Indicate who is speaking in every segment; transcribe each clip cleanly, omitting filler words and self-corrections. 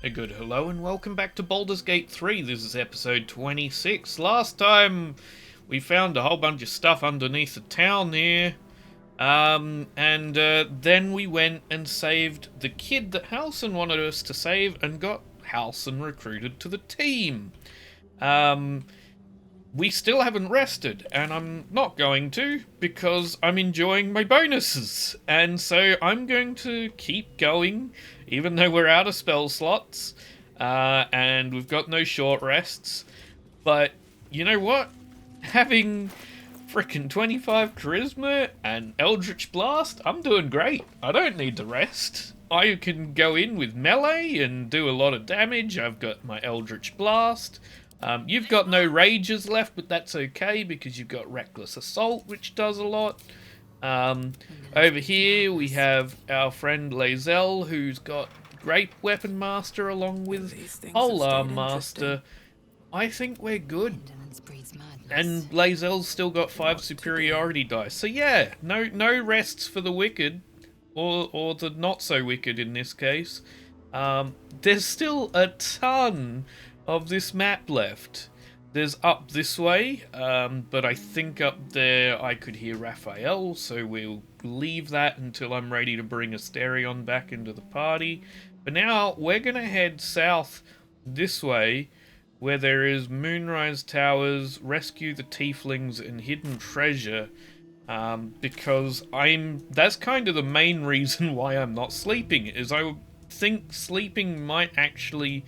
Speaker 1: A good hello and welcome back to Baldur's Gate 3. This is episode 26. Last time we found a whole bunch of stuff underneath the town here. Then we went and saved the kid that Halson wanted us to save and got Halson recruited to the team. We still haven't rested, and I'm not going to because I'm enjoying my bonuses. And so I'm going to keep going, even though we're out of spell slots, and we've got no short rests. But you know what? Having frickin' 25 charisma and Eldritch Blast, I'm doing great. I don't need to rest. I can go in with melee and do a lot of damage. I've got my Eldritch Blast. You've got no rages left, but that's okay because you've got Reckless Assault, which does a lot. Over here we have our friend Lae'zel, who's got Great Weapon Master along with Polearm Master. I think we're good. And Lae'zel's still got 5 superiority dice. So yeah, no rests for the wicked, or the not so wicked in this case. There's still a ton of this map left. There's up this way, but I think up there I could hear Raphael, so we'll leave that until I'm ready to bring Asterion back into the party. But now we're gonna head south this way, where there is Moonrise Towers, rescue the tieflings, and hidden treasure. Because that's kind of the main reason why I'm not sleeping, is I think sleeping might actually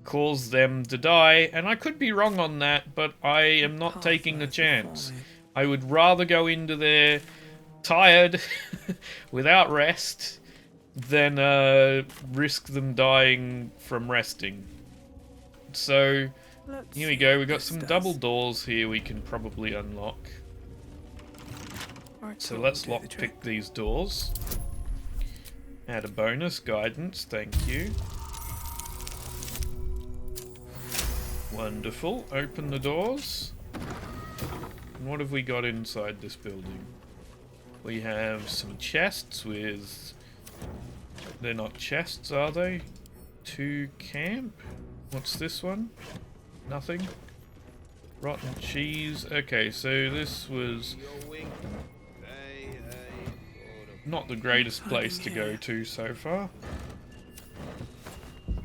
Speaker 1: cause them to die, and I could be wrong on that, but I am not taking the chance. I would rather go into there tired, without rest, than risk them dying from resting. So, here we go, we got some double doors here we can probably unlock. So let's lockpick these doors. Add a bonus, guidance, thank you. Wonderful. Open the doors. And what have we got inside this building? We have some chests with... They're not chests, are they? 2 camp? What's this one? Nothing? Rotten cheese. Okay, so this was not the greatest place to go to so far.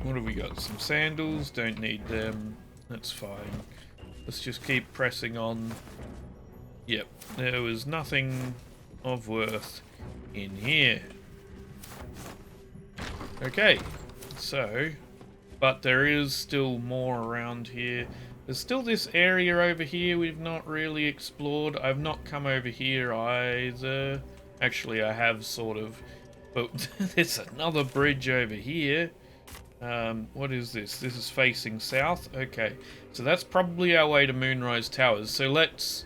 Speaker 1: What have we got? Some sandals. Don't need them. That's fine. Let's just keep pressing on. Yep, there was nothing of worth in here. Okay, so, but there is still more around here. There's still this area over here we've not really explored. I've not come over here either. Actually, I have sort of, but there's another bridge over here. What is this? This is facing south. Okay, so that's probably our way to Moonrise Towers. So let's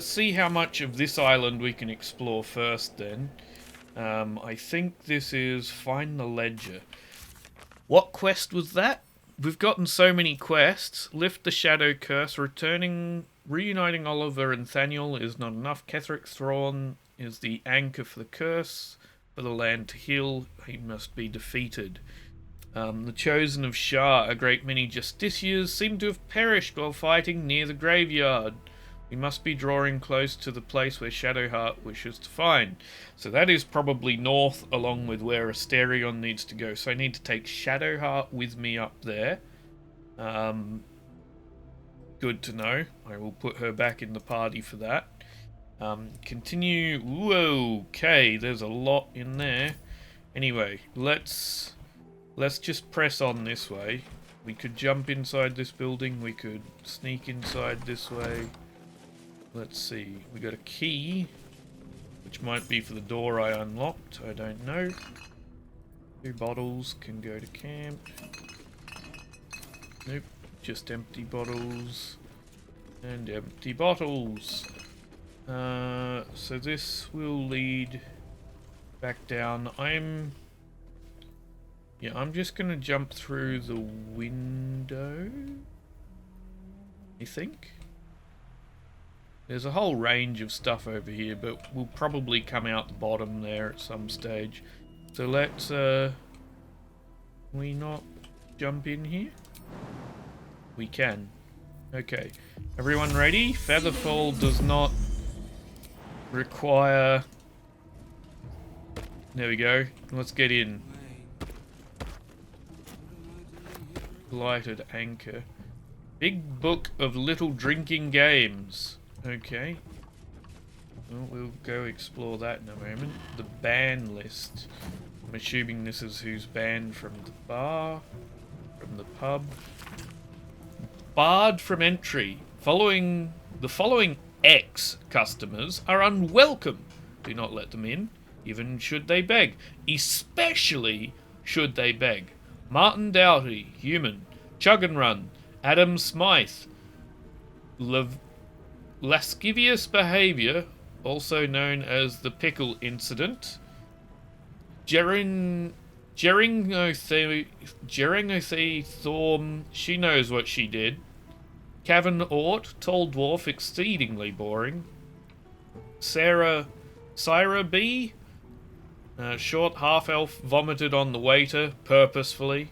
Speaker 1: see how much of this island we can explore first then. I think this is Find the Ledger. What quest was that? We've gotten so many quests. Lift the Shadow Curse. Reuniting Oliver and Thaniel is not enough. Ketheric Thrawn is the anchor for the curse. For the land to heal, he must be defeated. The Chosen of Shar, a great many justiciars, seem to have perished while fighting near the graveyard. We must be drawing close to the place where Shadowheart wishes to find. So that is probably north, along with where Asterion needs to go. So I need to take Shadowheart with me up there. Good to know. I will put her back in the party for that. Continue. Whoa, okay, there's a lot in there. Anyway, let's just press on this way. We could jump inside this building. We could sneak inside this way. Let's see. We got a key, which might be for the door I unlocked. I don't know. 2 bottles can go to camp. Nope. Just empty bottles. And empty bottles. So this will lead back down. I'm just gonna jump through the window, I think. There's a whole range of stuff over here, but we'll probably come out the bottom there at some stage. So let's, we not jump in here? We can. Okay. Everyone ready? Featherfall does not require... There we go. Let's get in. Lighted anchor. Big book of little drinking games. Okay. Well, we'll go explore that in a moment. The ban list. I'm assuming this is who's banned from the bar, from the pub. Barred from entry. The following X customers are unwelcome. Do not let them in, even should they beg. Especially should they beg. Martin Doughty, human. Chug and Run. Adam Smythe. Lascivious behaviour, also known as the Pickle Incident. Jeringothie Thorm, she knows what she did. Cavan Ort, Tall Dwarf, exceedingly boring. Syra B, short half-elf, vomited on the waiter, purposefully.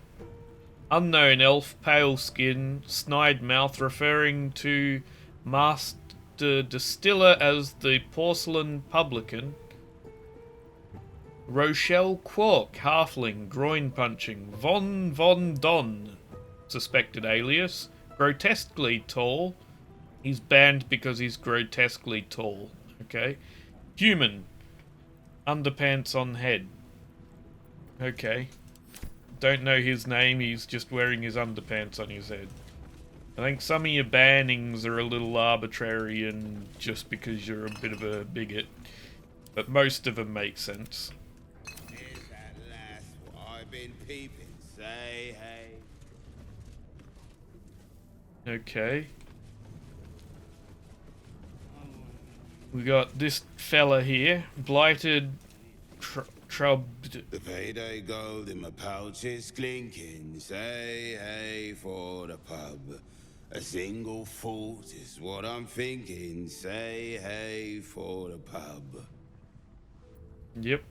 Speaker 1: Unknown elf, pale skin, snide mouth, referring to Master Distiller as the porcelain publican. Rochelle Quark, halfling, groin punching. Von Don, suspected alias. Grotesquely tall. He's banned because he's grotesquely tall. Okay. Human. Underpants on head. Okay. Don't know his name, he's just wearing his underpants on his head. I think some of your bannings are a little arbitrary and just because you're a bit of a bigot. But most of them make sense.
Speaker 2: Is that last what I've been peeping? Say hey.
Speaker 1: Okay. We got this fella here, blighted, trubbed.
Speaker 2: The payday gold in my pouch is clinking. Say hey for the pub. A single thought is what I'm thinking. Say hey for the pub.
Speaker 1: Yep.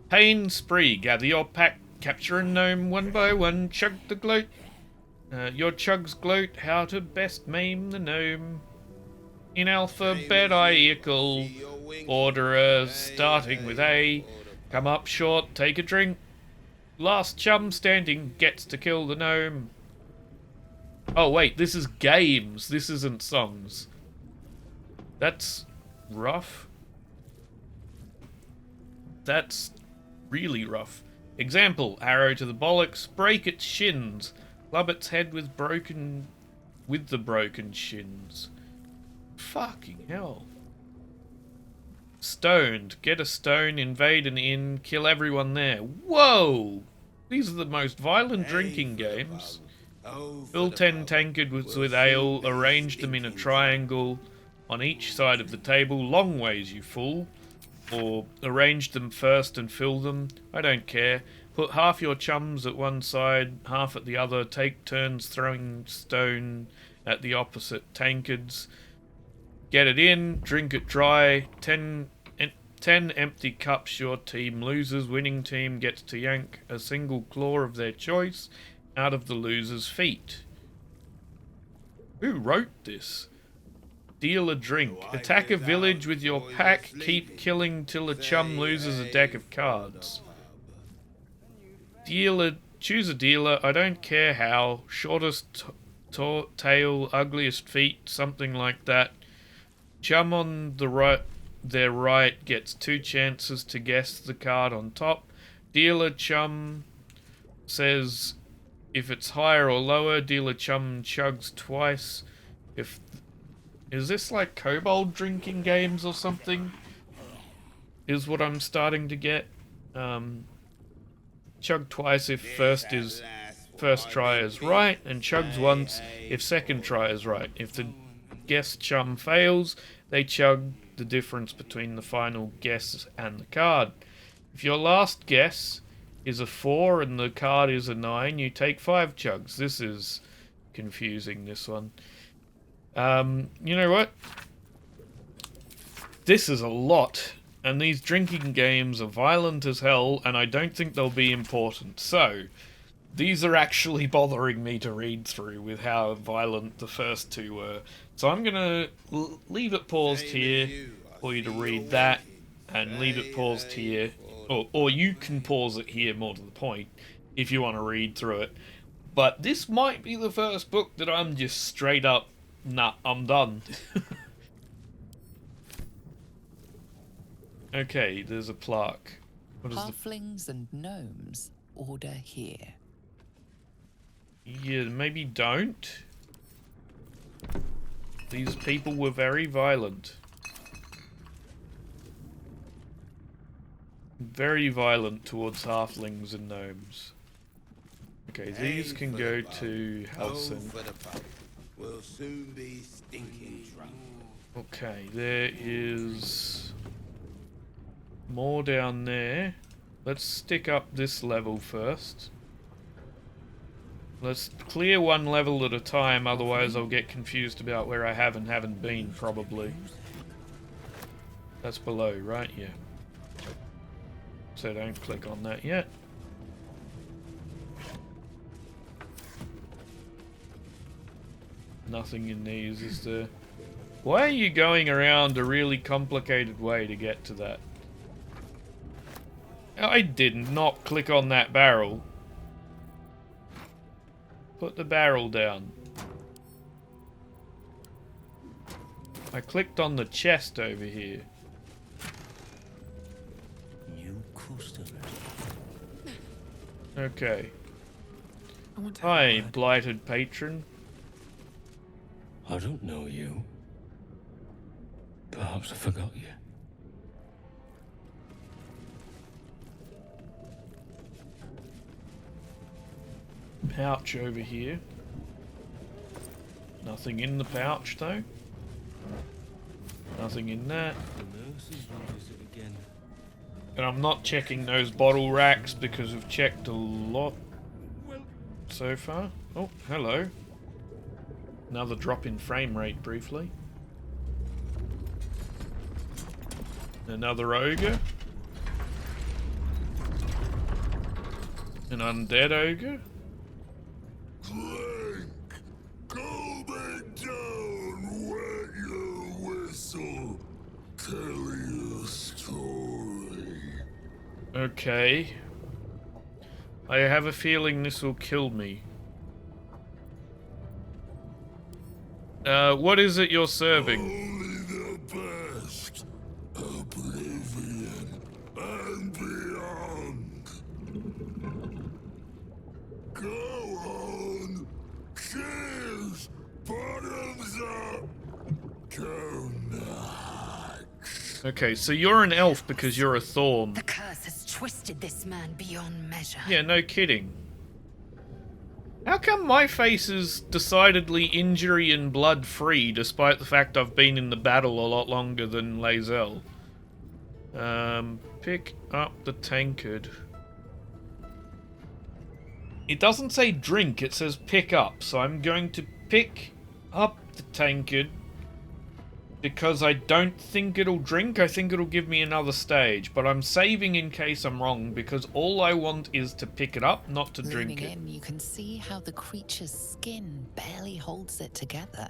Speaker 1: Pain spree. Gather your pack. Capture a gnome one by one. Chug the gloat. Your chugs gloat. How to best maim the gnome. In alphabetical order, starting with A. Come up short. Take a drink. Last chum standing gets to kill the gnome. Oh wait, this is games. This isn't songs. That's rough. That's really rough. Example, arrow to the bollocks, break its shins, club its head with the broken shins. Fucking hell. Stoned, get a stone, invade an inn, kill everyone there. Whoa! These are the most violent drinking games. Fill 10 tankards with ale, arrange them in a triangle on each side of the table, long ways you fool. Or arrange them first and fill them. I don't care. Put half your chums at one side, half at the other. Take turns throwing stone at the opposite tankards. Get it in, drink it dry. 10 empty cups your team loses. Winning team gets to yank a single claw of their choice out of the loser's feet. Who wrote this? Deal a drink. Attack a village with your pack. Keep killing till a chum loses a deck of cards. Choose a dealer. I don't care how. Shortest tail, ugliest feet, something like that. Chum on their right gets 2 chances to guess the card on top. Dealer chum says if it's higher or lower. Dealer chum chugs twice. Is this like kobold drinking games or something? Is what I'm starting to get. Chug twice if first try is right, and chugs once if second try is right. If the guess chum fails, they chug the difference between the final guess and the card. If your last guess is a 4 and the card is a 9, you take 5 chugs. This is confusing, this one. You know what? This is a lot And these drinking games are violent as hell, and I don't think they'll be important. So, these are actually bothering me to read through with how violent the first two were. So I'm going to leave it paused here for you to read that, and leave it paused here. Or you can pause it here, more to the point, if you want to read through it. But this might be the first book that I'm just straight up, nah, I'm done. Okay, there's a plaque. What is
Speaker 3: Halflings and gnomes order here.
Speaker 1: Yeah, maybe don't. These people were very violent. Very violent towards halflings and gnomes. Okay, these can go to Helsing.
Speaker 2: We'll soon be stinking drunk.
Speaker 1: Okay, there is more down there. Let's stick up this level first. Let's clear one level at a time, otherwise I'll get confused about where I have and haven't been, probably. That's below, right? Yeah. So don't click on that yet. Nothing in these, is there? Why are you going around a really complicated way to get to that? I did not click on that barrel. Put the barrel down. I clicked on the chest over here. Okay. Hi, blighted patron.
Speaker 4: I don't know you. Perhaps I forgot you.
Speaker 1: Pouch over here. Nothing in the pouch though. Nothing in that. And I'm not checking those bottle racks because we've checked a lot so far. Oh, hello. Another drop in frame rate briefly. Another ogre. An undead ogre.
Speaker 2: Clank, go back down, wet your whistle, tell your story.
Speaker 1: Okay. I have a feeling this will kill me. What is it you're serving?
Speaker 2: Only the best, oblivion and beyond. Go on, cheers, bottoms up, go nuts.
Speaker 1: Okay, so you're an elf because you're a thorn.
Speaker 5: The curse has twisted this man beyond measure.
Speaker 1: Yeah, no kidding. How come my face is decidedly injury and blood free despite the fact I've been in the battle a lot longer than Lae'zel? Pick up the tankard. It doesn't say drink, it says pick up, so I'm going to pick up the tankard because I don't think it'll drink. I think it'll give me another stage, but I'm saving in case I'm wrong because all I want is to pick it up, not to drink it.
Speaker 3: Zooming in, you can see how the creature's skin barely holds it together.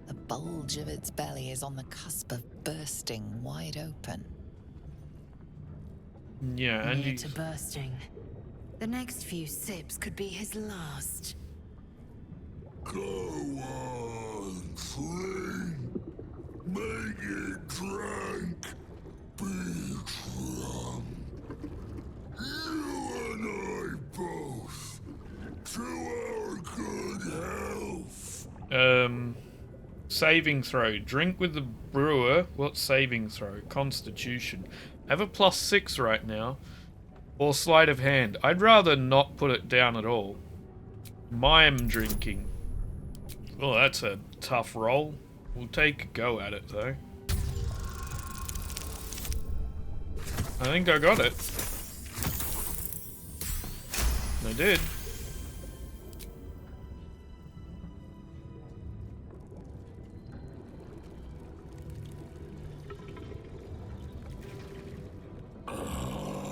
Speaker 3: The bulge of its belly is on the cusp of bursting wide open.
Speaker 1: Yeah, and
Speaker 5: Near to bursting. The next few sips could be his last.
Speaker 2: Go on, clean. Make it drunk. Be drunk. You and I both. To our good health.
Speaker 1: Saving throw. Drink with the brewer. What's saving throw? Constitution. I have a +6 right now. Or sleight of hand. I'd rather not put it down at all. Mime drinking. Oh, that's a tough roll. We'll take a go at it, though. I think I got it. I did.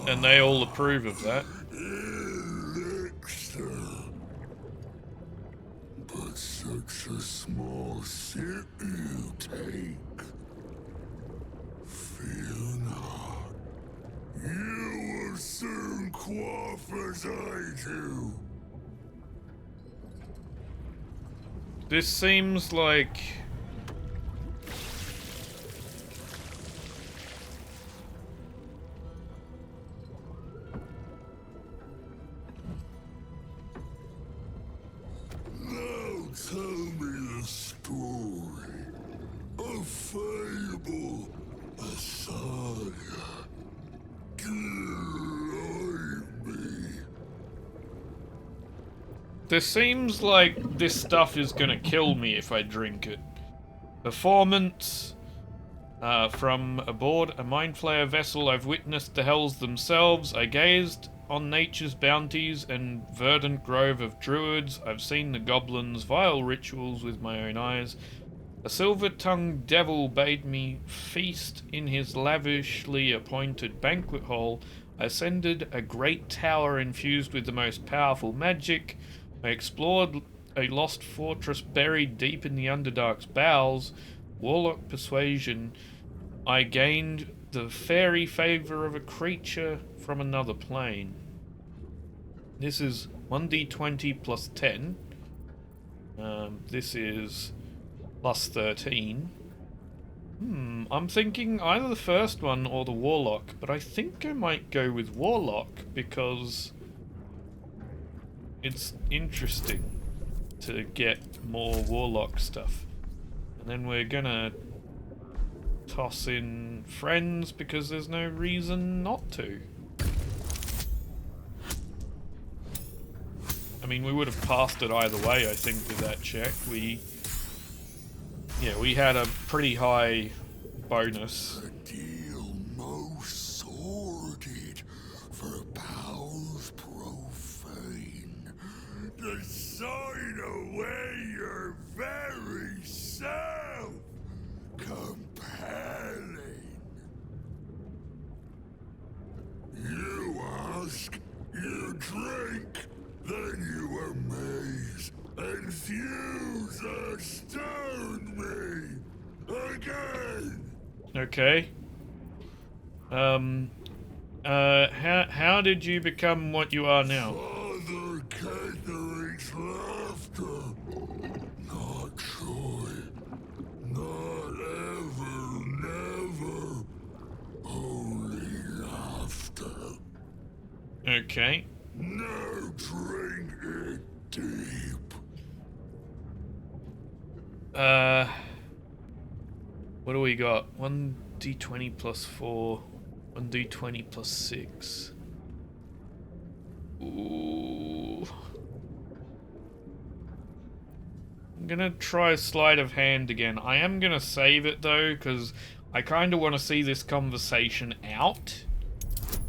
Speaker 1: and they all approve of that.
Speaker 2: Elixir. But such a small sip you take. Fear not. You will soon quaff as I do.
Speaker 1: This seems like...
Speaker 2: Now tell me the story. A fable, a saga. Guide me.
Speaker 1: This seems like this stuff is gonna kill me if I drink it. Performance. From aboard a mind flayer vessel, I've witnessed the hells themselves. I gazed on nature's bounties and verdant grove of druids. I've seen the goblins' vile rituals with my own eyes. A silver-tongued devil bade me feast in his lavishly appointed banquet hall. I ascended a great tower infused with the most powerful magic. I explored a lost fortress buried deep in the Underdark's bowels. Warlock persuasion. I gained the fairy favor of a creature from another plane. This is 1d20 plus 10. This is plus 13. I'm thinking either the first one or the Warlock, but I think I might go with Warlock because it's interesting to get more Warlock stuff. And then we're gonna toss in friends because there's no reason not to. I mean, we would have passed it either way, I think, with that check. We had a pretty high bonus.
Speaker 2: A deal most sordid for powers profane. To sign away your very self. Compelling. You ask, you drink, then you amaze, infuse or stone me again.
Speaker 1: Okay. How did you become what you are now?
Speaker 2: Father Catherick's laughter, not joy, not ever, never, only laughter.
Speaker 1: Okay.
Speaker 2: Now drink it deep.
Speaker 1: What do we got? 1d20 plus 4, 1d20 plus 6. Ooh. I'm gonna try sleight of hand again. I am gonna save it though, because I kind of want to see this conversation out.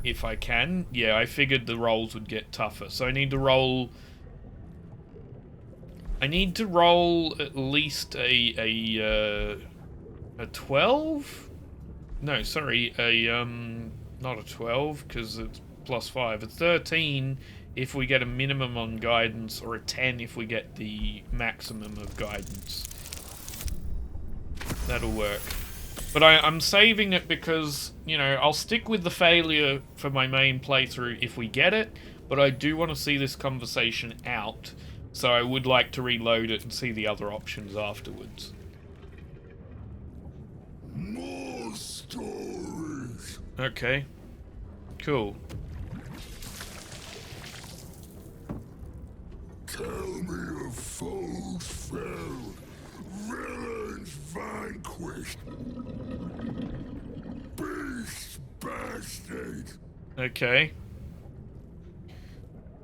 Speaker 1: If I can. Yeah, I figured the rolls would get tougher. So I need to roll... at least a 12? No, sorry, not a 12, because it's plus 5. A 13 if we get a minimum on guidance, or a 10 if we get the maximum of guidance. That'll work. But I'm saving it because, you know, I'll stick with the failure for my main playthrough if we get it, but I do want to see this conversation out, so I would like to reload it and see the other options afterwards.
Speaker 2: More stories.
Speaker 1: Okay. Cool.
Speaker 2: Tell me of foes felled, villains vanquished, beasts bastards.
Speaker 1: Okay.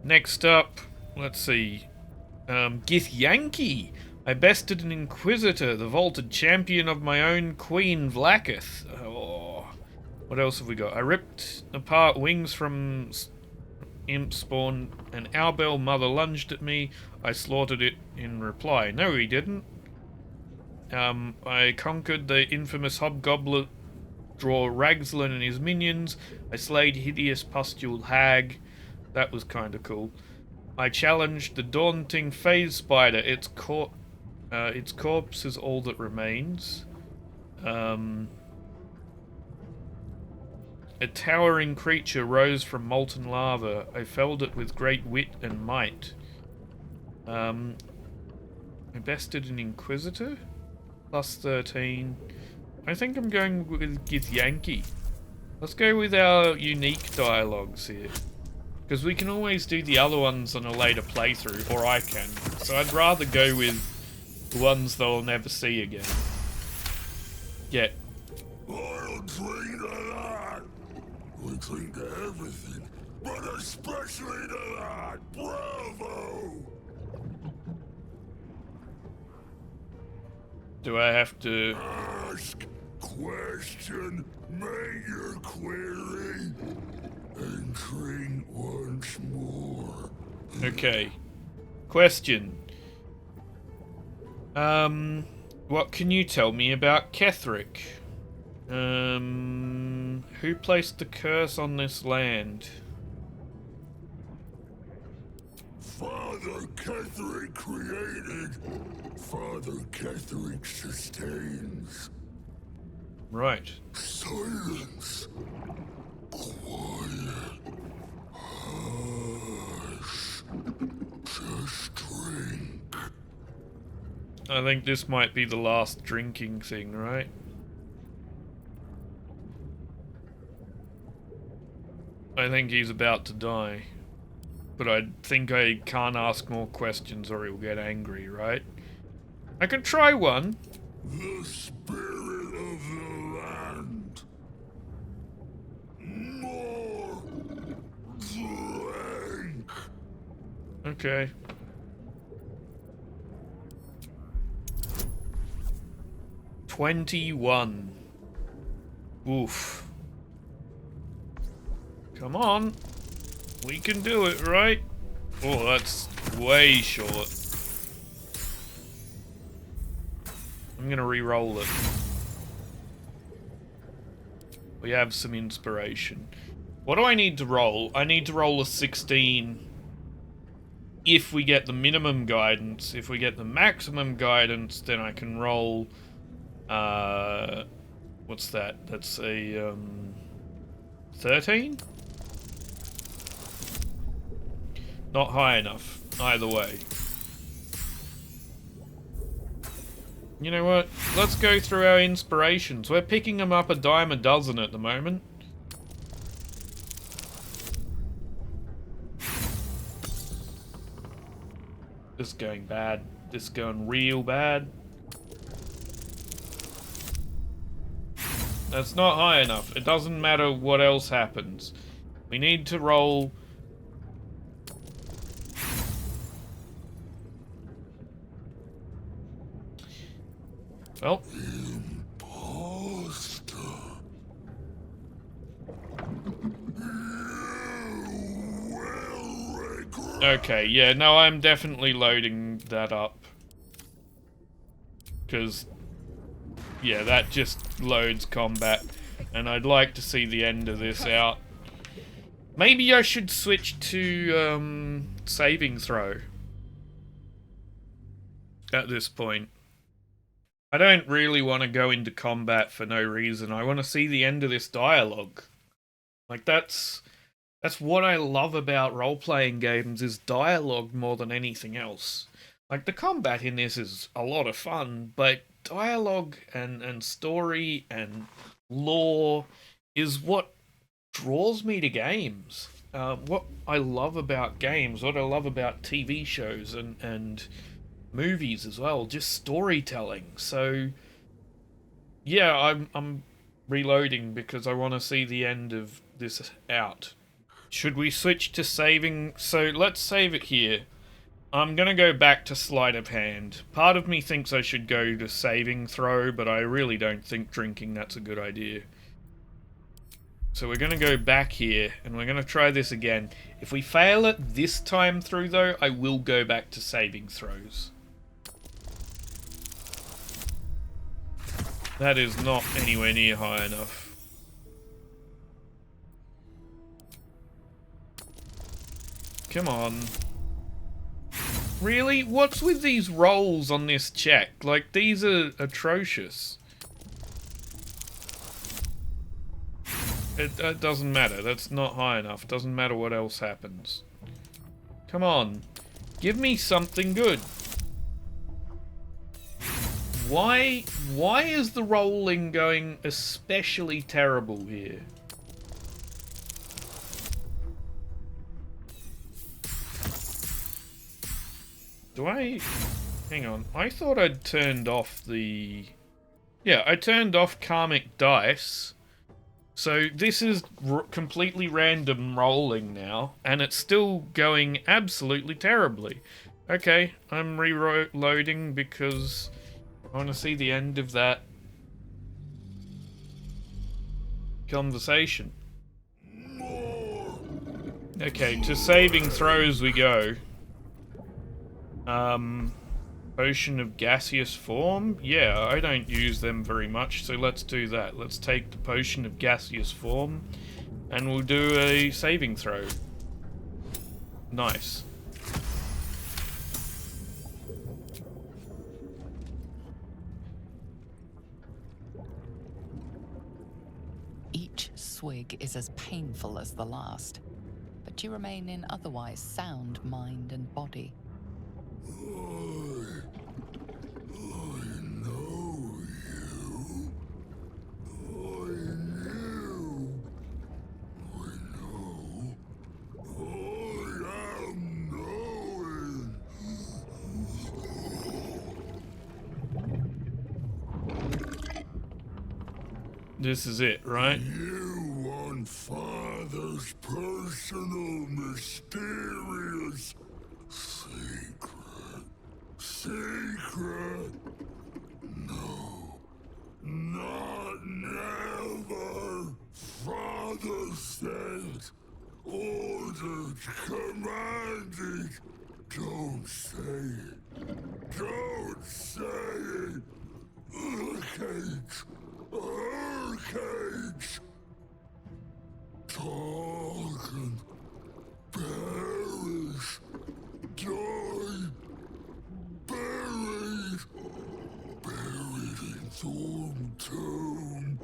Speaker 1: Next up, let's see. Githyanki. I bested an Inquisitor, the vaulted champion of my own Queen Vlaakith. Oh. What else have we got? I ripped apart wings from imp spawn. An owlbell mother lunged at me. I slaughtered it in reply. No, he didn't. I conquered the infamous hobgoblin draw Ragzlin and his minions. I slayed hideous pustule hag. That was kind of cool. I challenged the daunting phase spider. Its corpse is all that remains. A towering creature rose from molten lava. I felled it with great wit and might. I bested an inquisitor. Plus 13. I think I'm going with Githyanki. Let's go with our unique dialogues here. Because we can always do the other ones on a later playthrough, or I can. So I'd rather go with the ones they'll never see again. Get.
Speaker 2: I'll drink to that. We drink to everything, but especially to that. Bravo!
Speaker 1: Do I have to...
Speaker 2: Ask, question, make your query, and drink once more.
Speaker 1: Okay. Question. What can you tell me about Ketheric? Who placed the curse on this land?
Speaker 2: Father Ketheric created, Father Ketheric sustains.
Speaker 1: Right.
Speaker 2: Silence. Quiet. Hush. Just drink.
Speaker 1: I think this might be the last drinking thing, right? I think he's about to die. But I think I can't ask more questions or he'll get angry, right? I can try one.
Speaker 2: The spirit of the land. More drink.
Speaker 1: Okay. $21. Oof. Come on. We can do it, right? Oh, that's way short. I'm gonna re-roll it. We have some inspiration. What do I need to roll? I need to roll a 16 if we get the minimum guidance. If we get the maximum guidance, then I can roll... what's that? That's a, 13? Not high enough, either way. You know what? Let's go through our inspirations. We're picking them up a dime a dozen at the moment. This is going bad. This is going real bad. That's not high enough. It doesn't matter what else happens. We need to roll... Well.
Speaker 2: Imposter.
Speaker 1: Okay, yeah, no, I'm definitely loading that up. Because, yeah, that just loads combat. And I'd like to see the end of this out. Maybe I should switch to saving throw. At this point. I don't really want to go into combat for no reason. I want to see the end of this dialogue. Like, that's what I love about role-playing games, is dialogue more than anything else. Like, the combat in this is a lot of fun, but dialogue and story and lore is what draws me to games. What I love about games, what I love about TV shows and movies as well, just storytelling. So yeah, I'm reloading because I want to see the end of this out. Should we switch to saving? So let's save it here. I'm gonna go back to sleight of hand. Part of me thinks I should go to saving throw, but I really don't think drinking that's a good idea. So we're gonna go back here and we're gonna try this again. If we fail it this time through though, I will go back to saving throws. That is not anywhere near high enough. Come on. Really? What's with these rolls on this check? Like, these are atrocious. It doesn't matter. That's not high enough. Doesn't matter what else happens. Come on. Give me something good. Why is the rolling going especially terrible here? Do I... Hang on. I thought I'd turned off the... Yeah, I turned off karmic dice. So this is completely random rolling now, and it's still going absolutely terribly. Okay, I'm reloading because I want to see the end of that conversation. Okay, to saving throws we go. Potion of gaseous form? Yeah, I don't use them very much, so let's do that. Let's take the potion of gaseous form, and we'll do a saving throw. Nice.
Speaker 3: Each swig is as painful as the last, but you remain in otherwise sound mind and body.
Speaker 1: This is it, right?
Speaker 2: You want Father's personal, mysterious secret? No, not never. Father said, ordered, commanded. Don't say it. Don't say it. Cage. Cage. Talk and perish. Die. Buried. Buried in Thorn Tomb.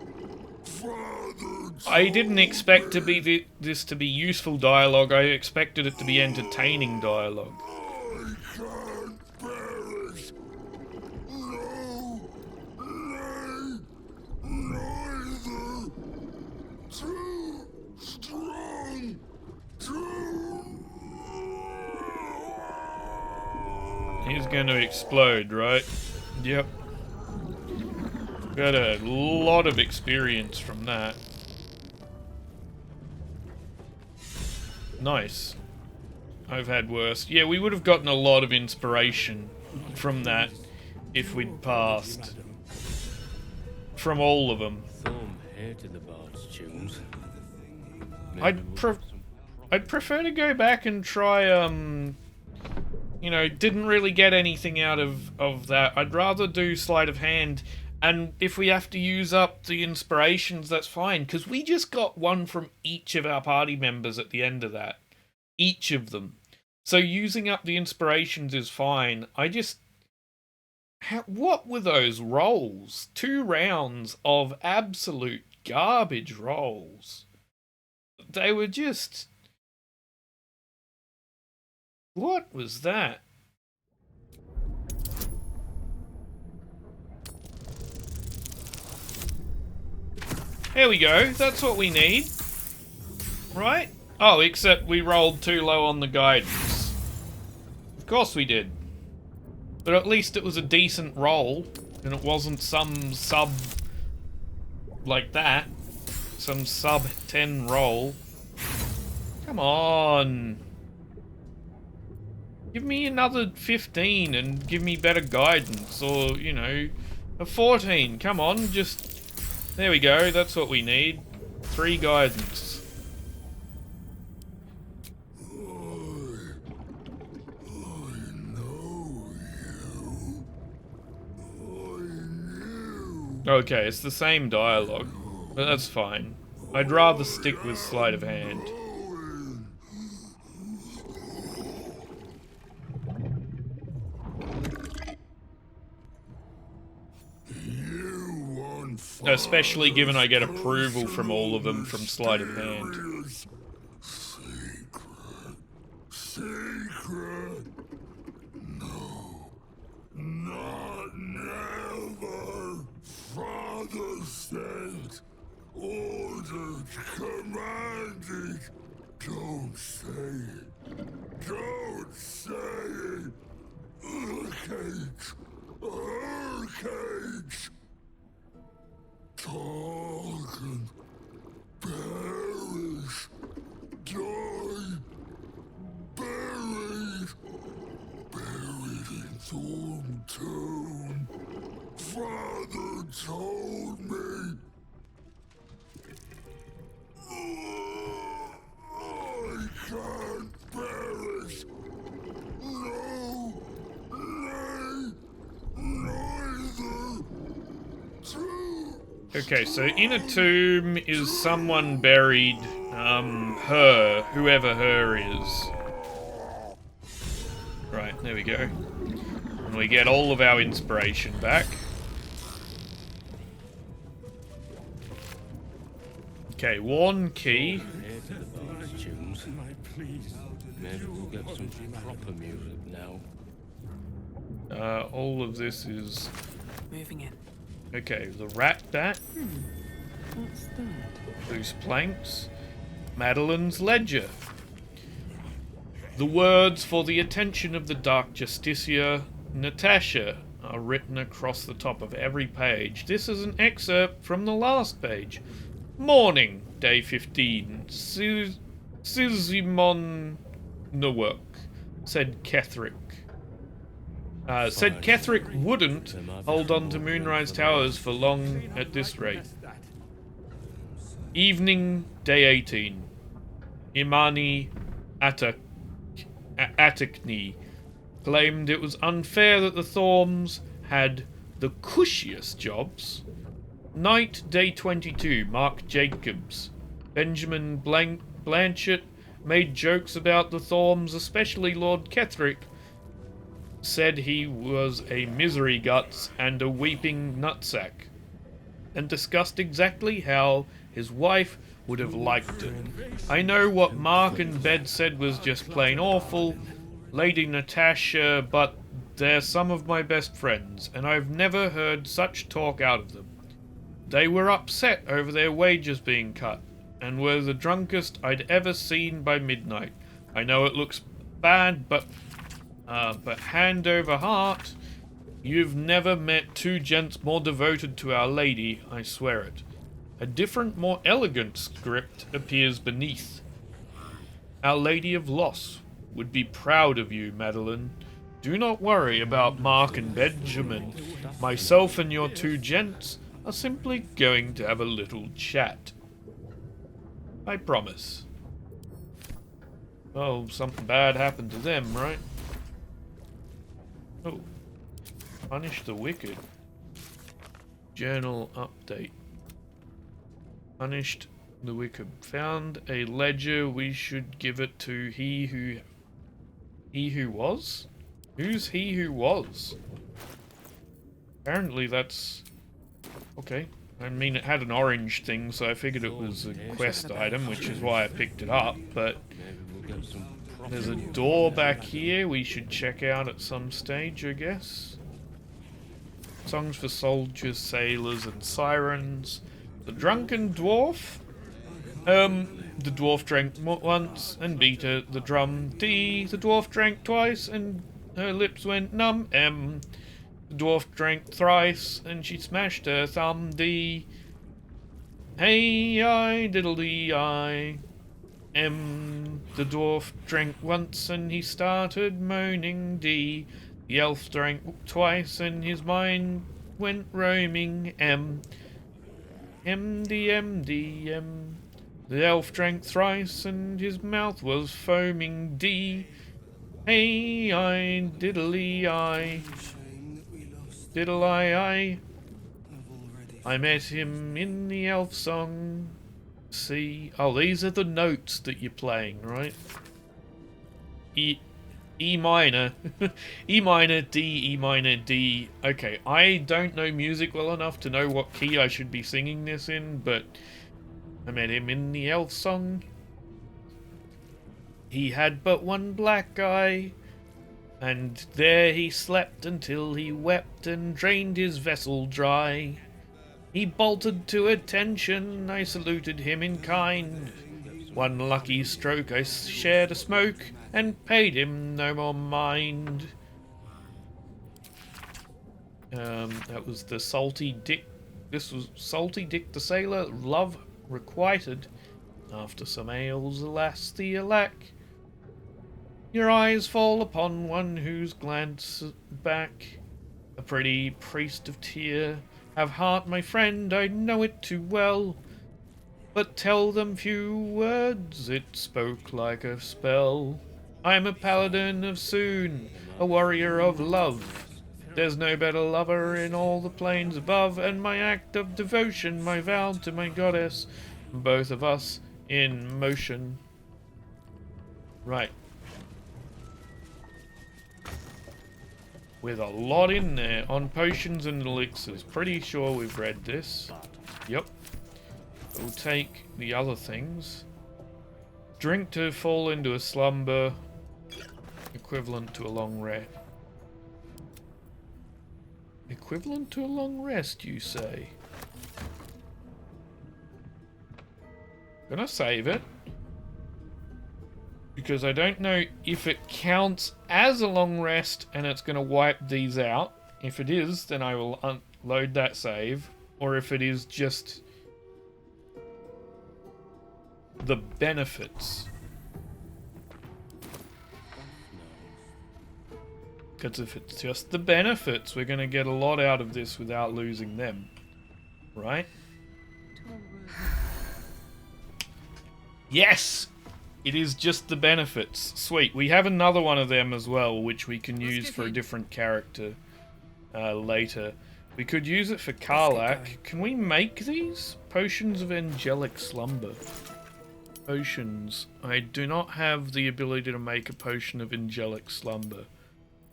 Speaker 2: Father.
Speaker 1: I didn't expect to be this to be useful dialogue. I expected it to be entertaining dialogue.
Speaker 2: I can't perish. No. Nay. Neither. Too strong.
Speaker 1: He's going to explode, right? Yep. Got a lot of experience from that. Nice. I've had worse. Yeah, we would have gotten a lot of inspiration from that if we'd passed. From all of them.
Speaker 4: Thorn hated the bard's tunes.
Speaker 1: I'd prefer to go back and try, you know, didn't really get anything out of that. I'd rather do sleight of hand, and if we have to use up the inspirations, that's fine, because we just got one from each of our party members at the end of that. Each of them. So using up the inspirations is fine. I just... what were those rolls? 2 rounds of absolute garbage rolls. They were just... What was that? There we go. That's what we need. Right? Oh, except we rolled too low on the guidance. Of course we did. But at least it was a decent roll, and it wasn't some sub... like that. Some sub 10 roll. Come on. Give me another 15 and give me better guidance, or, you know, a 14. Come on, just... There we go, that's what we need. 3 guidance. Okay, it's the same dialogue, but that's fine. I'd rather stick with sleight of hand. Especially given I get approval from all of them from sleight of hand.
Speaker 2: Secret. No, not never. Father said, ordered, commanded. Don't say it. Don't say it. Cage. Cage. Talk and perish. Die. Buried. Buried in Thorn Tomb. Father told me. I can't perish. No. Nay. Neither. Two.
Speaker 1: Okay, so in a tomb is someone buried, her, whoever her is. Right, there we go. And we get all of our inspiration back. Okay, one key.
Speaker 4: Heir to the bard's tunes. Maybe we'll get some proper music now.
Speaker 1: All of this is...
Speaker 6: Moving in.
Speaker 1: Okay, the rat bat,
Speaker 6: What's that?
Speaker 1: loose planks, Madeline's ledger. The words for the attention of the Dark Justicia, Natasha, are written across the top of every page. This is an excerpt from the last page. Morning, day 15. Sizimon Nowok, said Ketherick. Said Ketherick wouldn't hold on to Moonrise Towers for long at this rate. Evening, day 18. Imani Atakni claimed it was unfair that the Thorns had the cushiest jobs. Night, day 22. Mark Jacobs. Benjamin Blanchett made jokes about the Thorns, especially Lord Ketherick. Said he was a misery guts and a weeping nutsack, and discussed exactly how his wife would have liked it. I know what Mark and Bed said was just plain awful, Lady Natasha, but they're some of my best friends, and I've never heard such talk out of them. They were upset over their wages being cut, and were the drunkest I'd ever seen by midnight. I know it looks bad, but hand over heart, you've never met two gents more devoted to Our Lady, I swear it. A different, more elegant script appears beneath. Our Lady of Loss would be proud of you, Madeline. Do not worry about Mark and Benjamin. Myself and your two gents are simply going to have a little chat. I promise. Oh, something bad happened to them, right? Oh. Punish the wicked. Journal update. Punished the wicked. Found a ledger. We should give it to he who was? Who's he who was? Apparently that's... Okay. I mean, it had an orange thing, so I figured it was a quest item, which is why I picked it up, but... There's a door back here we should check out at some stage, I guess. Songs for soldiers, sailors, and sirens. The drunken dwarf. The dwarf drank once and beat the drum. D. The dwarf drank twice and her lips went numb. M. The dwarf drank thrice and she smashed her thumb. D. Hey, I, diddle-dee, I. M. The dwarf drank once and he started moaning. D. The elf drank twice and his mind went roaming. M. MD, MD, M. The elf drank thrice and his mouth was foaming. D. Hey, I, diddly, I. Diddle, I. I met him in the elf song. See. Oh, these are the notes that you're playing, right? E minor. E minor, D, E minor, D. Okay, I don't know music well enough to know what key I should be singing this in, but I met him in the elf song. He had but one black eye, and there he slept until he wept and drained his vessel dry. He bolted to attention, I saluted him in kind. One lucky stroke I shared a smoke, and paid him no more mind. That was the Salty Dick. This was Salty Dick the Sailor. Love requited. After some ales, alas the alack. Your eyes fall upon one whose glance back. A pretty priest of tear. Have heart, my friend, I know it too well. But tell them few words, it spoke like a spell. I'm a paladin of Soon, a warrior of love. There's no better lover in all the plains above, and my act of devotion, my vow to my goddess, both of us in motion. Right. With a lot in there on potions and elixirs. Pretty sure we've read this. Yep. We'll take the other things. Drink to fall into a slumber. Equivalent to a long rest. Equivalent to a long rest, you say? Gonna save it. Because I don't know if it counts as a long rest and it's gonna wipe these out. If it is, then I will unload that save. Or if it is just the benefits. Because if it's just the benefits, we're going to get a lot out of this without losing them. Right? Yes! It is just the benefits. Sweet. We have another one of them as well, which we can use for a different character later. We could use it for Karlach. Can we make these? Potions of Angelic Slumber. Potions. I do not have the ability to make a potion of Angelic Slumber.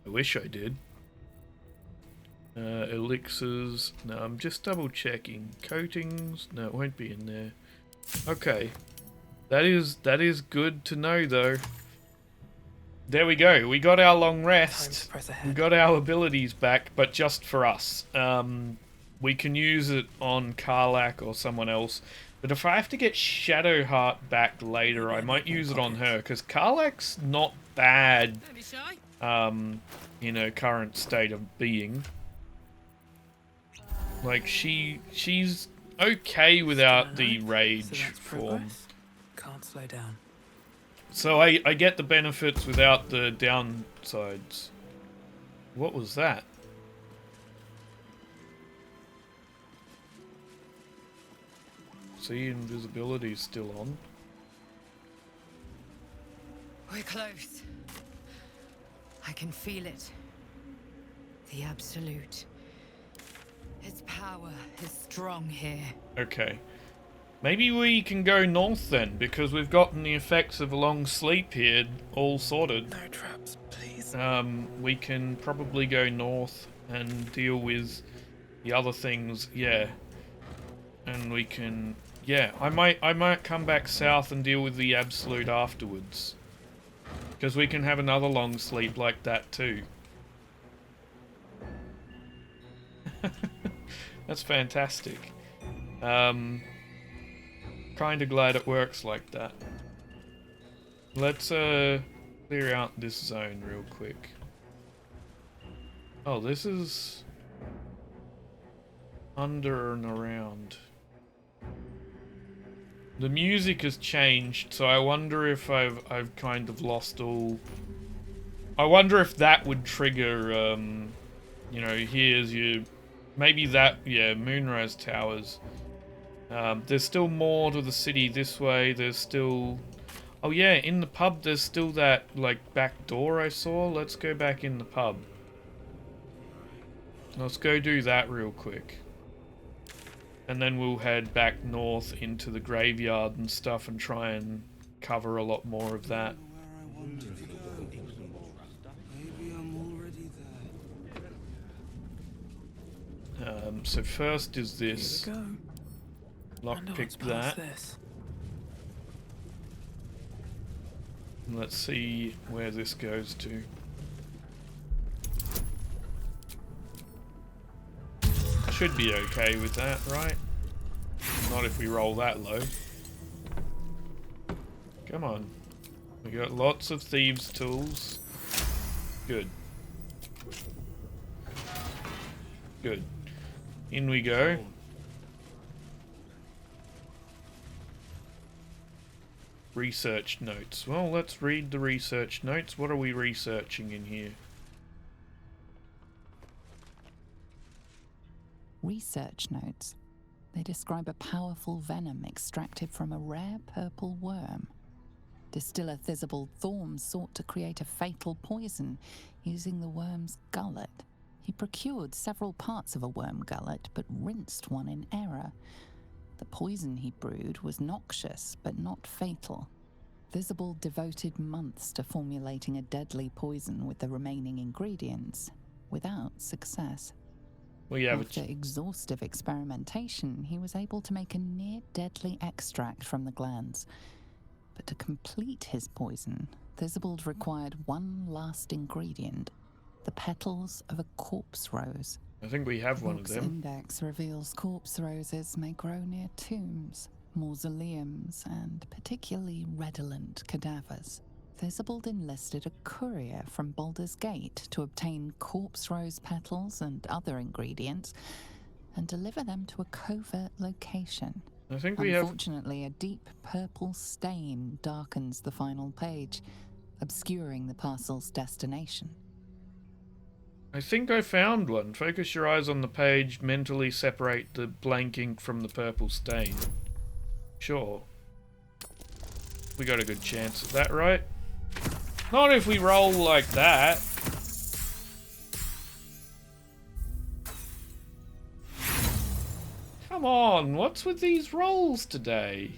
Speaker 1: I wish I did. Elixirs. No, I'm just double checking. Coatings. No, it won't be in there. Okay. That is good to know though. There we go. We got our long rest. We got our abilities back, but just for us. We can use it on Karlach or someone else. But if I have to get Shadowheart back later, I might use it on her, because Karlach's not bad in her current state of being. Like, she's okay without the rage form.
Speaker 6: Can't slow down.
Speaker 1: So I get the benefits without the downsides. What was that? See, invisibility's still on.
Speaker 5: We're close. I can feel it. The Absolute. Its power is strong here.
Speaker 1: Okay. Maybe we can go north then, because we've gotten the effects of a long sleep here all sorted.
Speaker 6: No traps, please.
Speaker 1: We can probably go north and deal with the other things, yeah. And we can, yeah, I might come back south and deal with the Absolute afterwards. Because we can have another long sleep like that too. That's fantastic. Kinda glad it works like that. Let's clear out this zone real quick. Oh, this is under and around. The music has changed, so I wonder if I've kind of lost all. I wonder if that would trigger, you know, here's your, maybe that, yeah, Moonrise Towers. There's still more to the city this way. There's still, oh yeah, in the pub there's still that like back door I saw. Let's go back in the pub. Let's go do that real quick. And then we'll head back north into the graveyard and stuff and try and cover a lot more of that. So first is
Speaker 6: Here
Speaker 1: this.
Speaker 6: we go. Wonder
Speaker 1: Lockpick
Speaker 6: what's past
Speaker 1: that.
Speaker 6: this.
Speaker 1: Let's see where this goes to. Should be okay with that, right? Not if we roll that low. Come on. We got lots of thieves' tools. Good. Good. In we go. Research notes. Well, let's read the research notes. What are we researching in here?
Speaker 3: Research notes. They describe a powerful venom extracted from a rare purple worm. Distiller Thisibald Thorm sought to create a fatal poison using the worm's gullet. He procured several parts of a worm gullet, but rinsed one in error. The poison he brewed was noxious, but not fatal. Thisibald devoted months to formulating a deadly poison with the remaining ingredients, without success.
Speaker 1: Well, yeah,
Speaker 3: After exhaustive experimentation, he was able to make a near-deadly extract from the glands. But to complete his poison, Thisibald required one last ingredient, the petals of a corpse rose.
Speaker 1: I think we have one of
Speaker 3: Morgue's
Speaker 1: them.
Speaker 3: index reveals corpse roses may grow near tombs, mausoleums, and particularly redolent cadavers. Thisibald enlisted a courier from Baldur's Gate to obtain corpse rose petals and other ingredients and deliver them to a covert location.
Speaker 1: I think we have.
Speaker 3: Unfortunately, a deep purple stain darkens the final page, obscuring the parcel's destination.
Speaker 1: I think I found one. Focus your eyes on the page, mentally separate the blank ink from the purple stain. Sure. We got a good chance of that, right? Not if we roll like that. Come on, what's with these rolls today?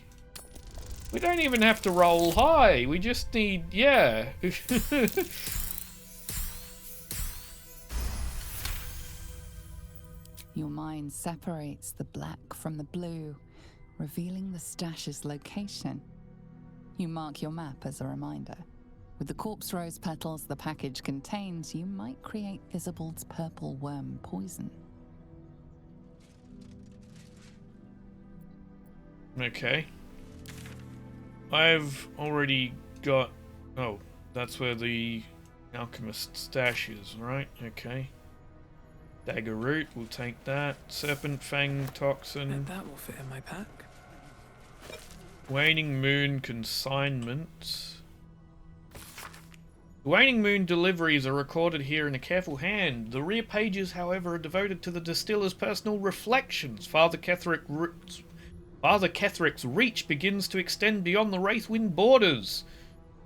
Speaker 1: We don't even have to roll high, we just need, yeah.
Speaker 3: Your mind separates the black from the blue, revealing the stash's location. You mark your map as a reminder. With the corpse rose petals the package contains, you might create Thisibald's purple worm poison.
Speaker 1: Okay. I've already got... Oh, that's where the alchemist stash is, right? Okay. Dagger root, we'll take that. Serpent fang toxin.
Speaker 6: Bet that will fit in my pack.
Speaker 1: Waning moon consignment. The Waning Moon deliveries are recorded here in a careful hand. The rear pages, however, are devoted to the distiller's personal reflections. Father Ketherick's reach begins to extend beyond the Wraithwind borders.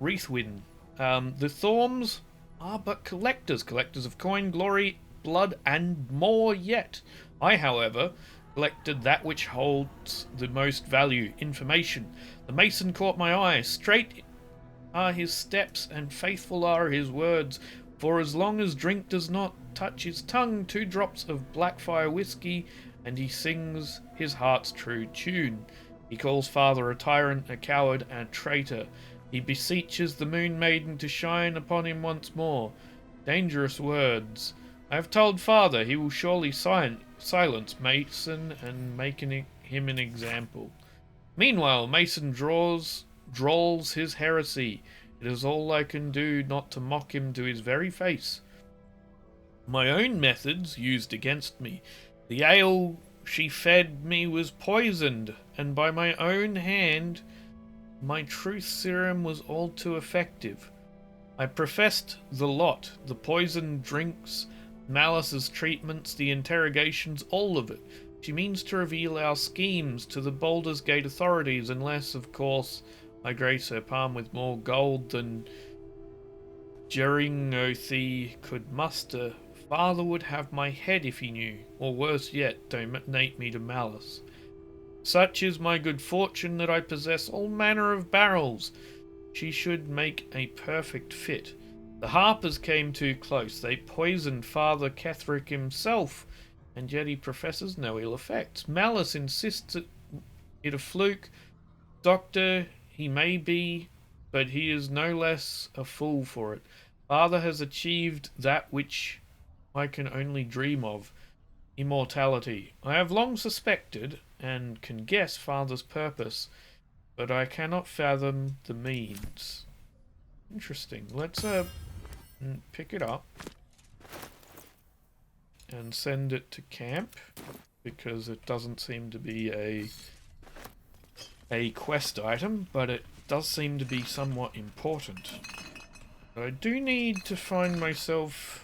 Speaker 1: Wraithwind. The Thorms are but collectors of coin, glory, blood, and more yet. I, however, collected that which holds the most value, information. The Mason caught my eye. Straight are his steps, and faithful are his words. For as long as drink does not touch his tongue, 2 drops of Blackfire whiskey, and he sings his heart's true tune. He calls Father a tyrant, a coward, and a traitor. He beseeches the Moon Maiden to shine upon him once more. Dangerous words. I have told Father he will surely silence Mason and make him an example. Meanwhile, Mason drawls his heresy. It is all I can do not to mock him to his very face. My own methods used against me. The ale she fed me was poisoned, and by my own hand my truth serum was all too effective. I professed the lot, the poisoned drinks, Malice's treatments, the interrogations, all of it. She means to reveal our schemes to the Baldur's Gate authorities, unless, of course, I grace her palm with more gold than Jeringothi could muster. Father would have my head if he knew, or worse yet, donate me to Malice. Such is my good fortune that I possess all manner of barrels. She should make a perfect fit. The Harpers came too close. They poisoned Father Ketherick himself. and yet he professes no ill effects. Malice insists it a fluke. Doctor, he may be, but he is no less a fool for it. Father has achieved that which I can only dream of. Immortality. I have long suspected, and can guess Father's purpose, but I cannot fathom the means. Interesting. Let's pick it up and send it to camp, because it doesn't seem to be a quest item, but it does seem to be somewhat important. I do need to find myself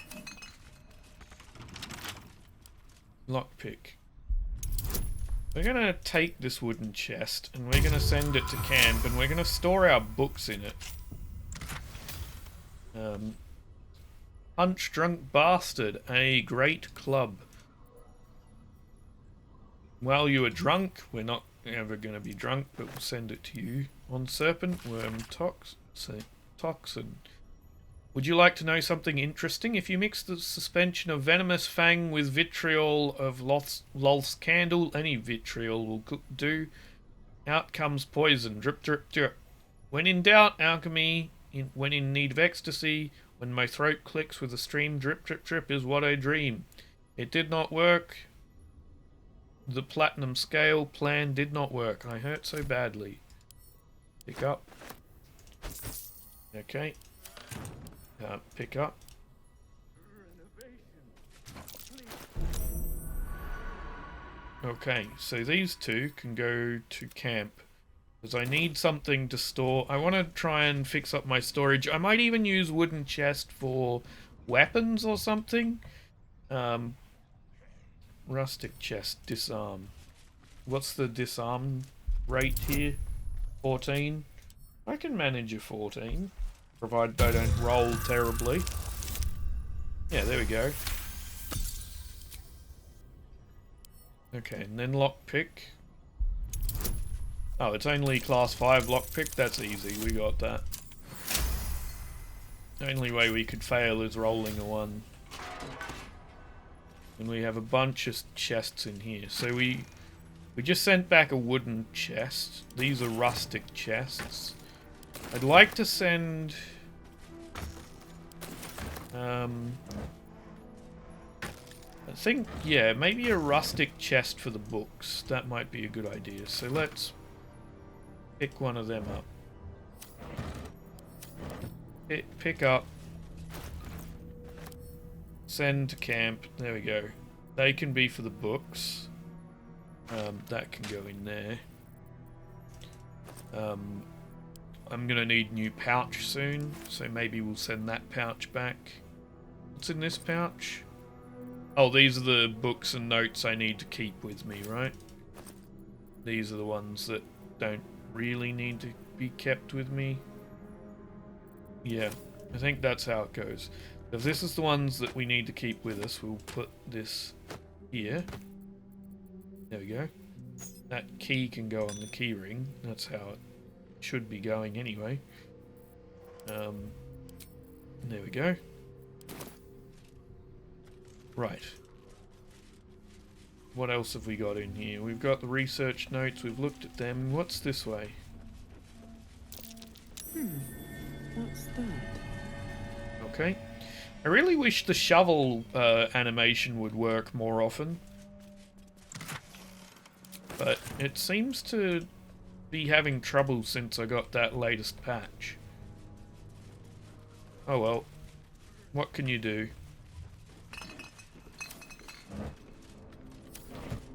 Speaker 1: lockpick. We're gonna take this wooden chest and we're gonna send it to camp and we're gonna store our books in it. Punch Drunk Bastard, a great club. While you are drunk, we're not ever gonna be drunk, but we'll send it to you. On Serpent Worm Toxin. Would you like to know something interesting? If you mix the suspension of venomous fang with vitriol of Lolth's candle, any vitriol will do. Out comes poison. Drip, drip, drip. When in doubt, alchemy. When in need of ecstasy. When my throat clicks with a stream. Drip, drip, drip is what I dream. It did not work. The platinum scale plan did not work. I hurt so badly. Pick up. Okay. Pick up. Okay, so these two can go to camp. Because I need something to store. I want to try and fix up my storage. I might even use wooden chest for weapons or something. Rustic chest, disarm. What's the disarm rate here? 14. I can manage a 14. Provided I don't roll terribly. Yeah, there we go. Okay, and then lockpick. Oh, it's only class 5 lockpick. That's easy. We got that. The only way we could fail is rolling a 1. And we have a bunch of chests in here. So we just sent back a wooden chest. These are rustic chests. I'd like to send... I think, yeah, maybe a rustic chest for the books. That might be a good idea. So let's pick one of them up. Pick up. Send to camp. There we go. They can be for the books. That can go in there. I'm gonna need a new pouch soon, so maybe we'll send that pouch back. What's in this pouch? Oh, these are the books and notes I need to keep with me, right? These are the ones that don't really need to be kept with me. Yeah, I think that's how it goes. If this is the ones that we need to keep with us, we'll put this here. There we go. That key can go on the key ring. That's how it should be going anyway. There we go. Right. What else have we got in here? We've got the research notes. We've looked at them. What's this way?
Speaker 7: What's that?
Speaker 1: Okay. I really wish the shovel animation would work more often. But it seems to be having trouble since I got that latest patch. Oh well. What can you do?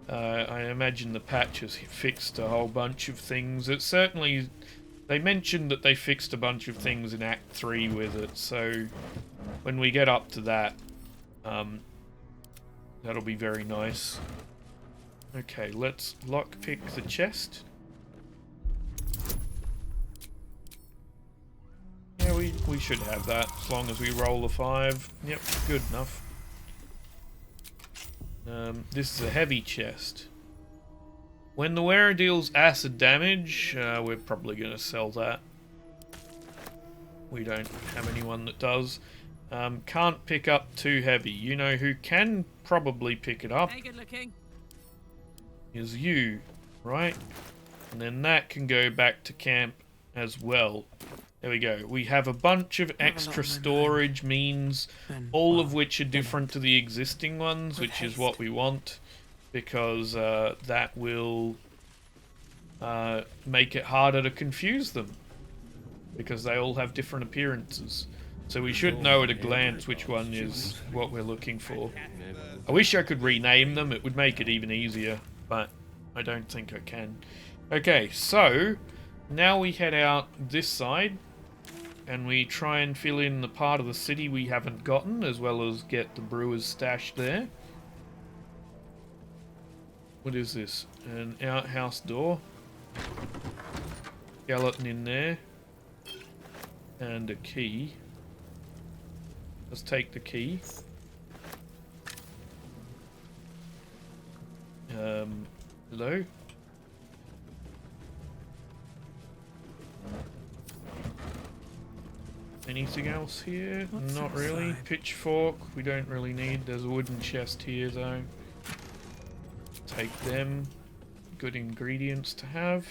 Speaker 1: I imagine the patch has fixed a whole bunch of things. It certainly... They mentioned that they fixed a bunch of things in Act 3 with it, so when we get up to that, that'll be very nice. Okay, let's lockpick the chest. Yeah, we should have that, as long as we roll a 5. Yep, good enough. This is a heavy chest. When the wearer deals acid damage, we're probably going to sell that. We don't have anyone that does. Can't pick up too heavy. You know who can probably pick it up
Speaker 8: Hey, good looking.
Speaker 1: is you, right? And then that can go back to camp as well. There we go. We have a bunch of extra storage means, all of which are different to the existing ones, which is what we want, because that will make it harder to confuse them, because they all have different appearances. So we should know at a glance which one is what we're looking for. I wish I could rename them, it would make it even easier, but I don't think I can. Okay, so now we head out this side and we try and fill in the part of the city we haven't gotten, as well as get the brewer's stash there. What is this? An outhouse door. Skeleton in there. And a key. Let's take the key. Hello? Anything else here? Not really. Pitchfork, we don't really need. There's a wooden chest here though. Take them. Good ingredients to have.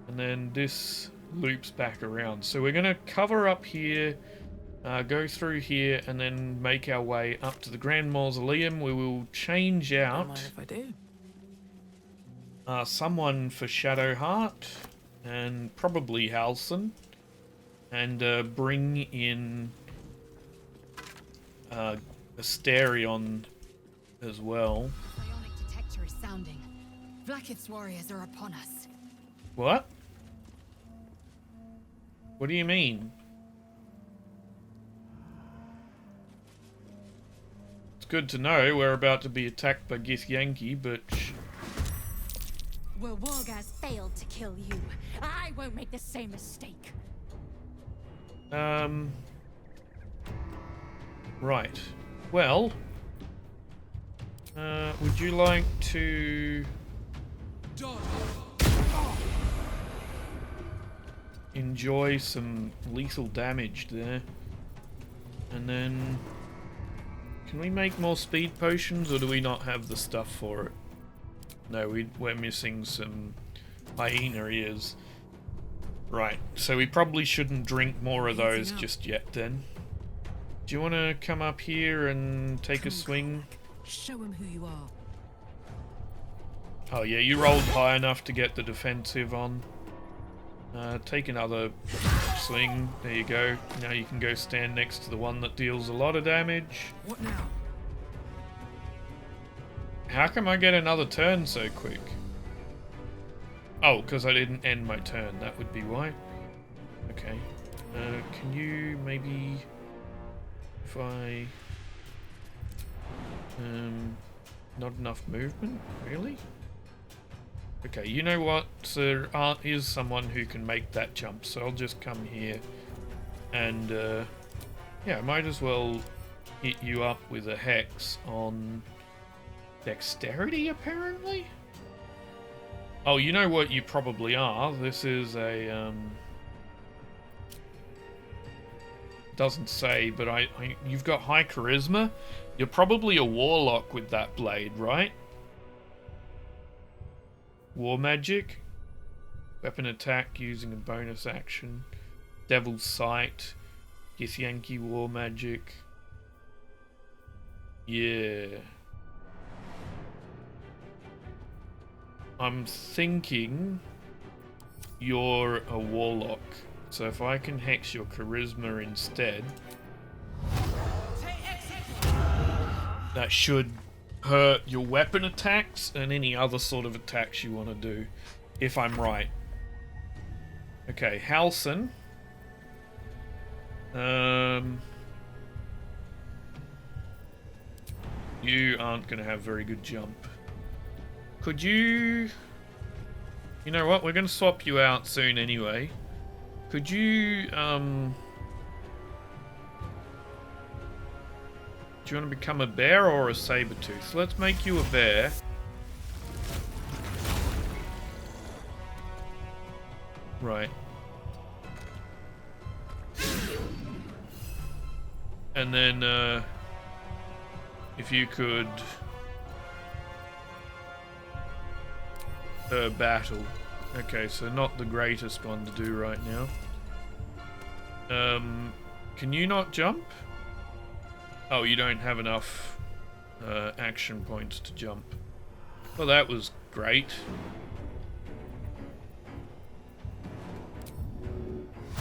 Speaker 1: And then this loops back around. So we're going to cover up here, go through here, and then make our way up to the Grand Mausoleum. We will change out
Speaker 6: Don't mind if I do.
Speaker 1: someone for Shadowheart, and probably Halson, and bring in Asterion as well.
Speaker 5: Bionic detector is sounding. Blacket's warriors are upon us.
Speaker 1: What? What do you mean? It's good to know we're about to be attacked by Githyanki, but
Speaker 5: Well, Morgue has failed to kill you. I won't make the same mistake.
Speaker 1: right. Well, would you like to enjoy some lethal damage there? And then, can we make more speed potions, or do we not have the stuff for it? No, we're missing some hyena ears. Right, so we probably shouldn't drink more of those just yet then. Do you want to come up here and take a swing?
Speaker 5: Show him who you are.
Speaker 1: Oh yeah, you rolled high enough to get the defensive on. Take another swing. There you go. Now you can go stand next to the one that deals a lot of damage.
Speaker 8: What now?
Speaker 1: How come I get another turn so quick? Oh, because I didn't end my turn. That would be why. Okay. Can you maybe... If I... Not enough movement? Really? Okay, you know what? There is someone who can make that jump, so I'll just come here. And, yeah, I might as well hit you up with a hex on... Dexterity, apparently? Oh, you know what you probably are. This is a, doesn't say, but you've got high charisma. You're probably a warlock with that blade, right? War magic. Weapon attack using a bonus action. Devil's Sight. Githyanki war magic. Yeah. I'm thinking you're a warlock. So if I can hex your charisma instead, that should hurt your weapon attacks and any other sort of attacks you want to do, if I'm right. Okay, Halson. You aren't going to have very good jump. Could you... You know what? We're going to swap you out soon anyway. Could you, do you want to become a bear or a saber-tooth? Let's make you a bear. Right. And then, if you could... battle. Okay, so not the greatest one to do right now. Can you not jump? Oh, you don't have enough action points to jump. Well, that was great.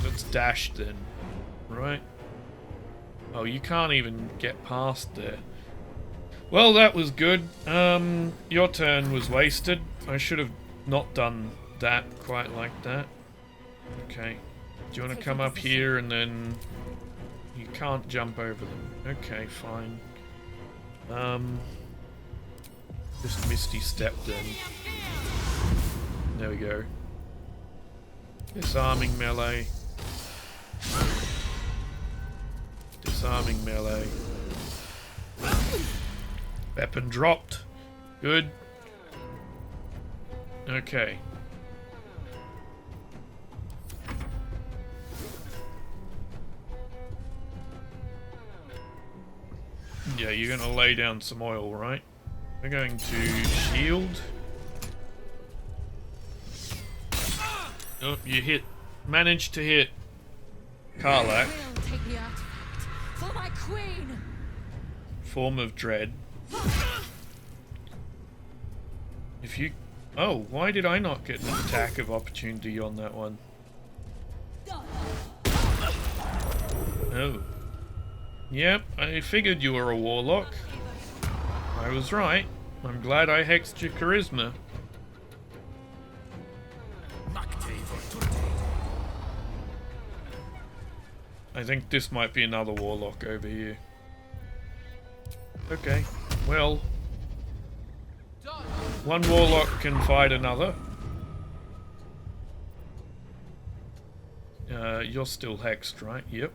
Speaker 1: Let's dash then, right? Oh, you can't even get past there. Well, that was good. Your turn was wasted. I should have not done that quite like that. Okay. Do you want to come up here and then... You can't jump over them. Okay, fine. Just Misty Step then. There we go. Disarming melee. Disarming melee. Weapon dropped. Good. Okay. Yeah, you're gonna lay down some oil, right? We're going to shield. Oh, you hit. Managed to hit Karlak.
Speaker 5: Take the artifact for my queen.
Speaker 1: Form of Dread. If you... Oh, why did I not get an attack of opportunity on that one? Oh. Yep, I figured you were a warlock. I was right. I'm glad I hexed your charisma. I think this might be another warlock over here. Okay, well... One warlock can fight another. You're still hexed, right? Yep.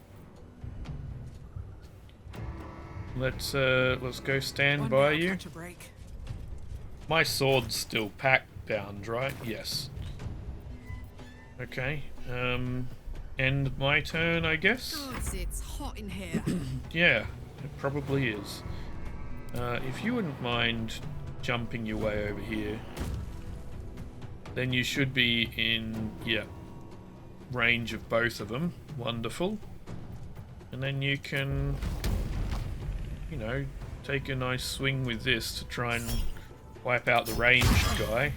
Speaker 1: Let's go stand by you. My sword's still packed down, right? Yes. Okay. End my turn, I guess.
Speaker 5: God, it's hot in here.
Speaker 1: Yeah, it probably is. If you wouldn't mind jumping your way over here, then you should be in, yeah, range of both of them. Wonderful. And then you can, you know, take a nice swing with this to try and wipe out the ranged guy.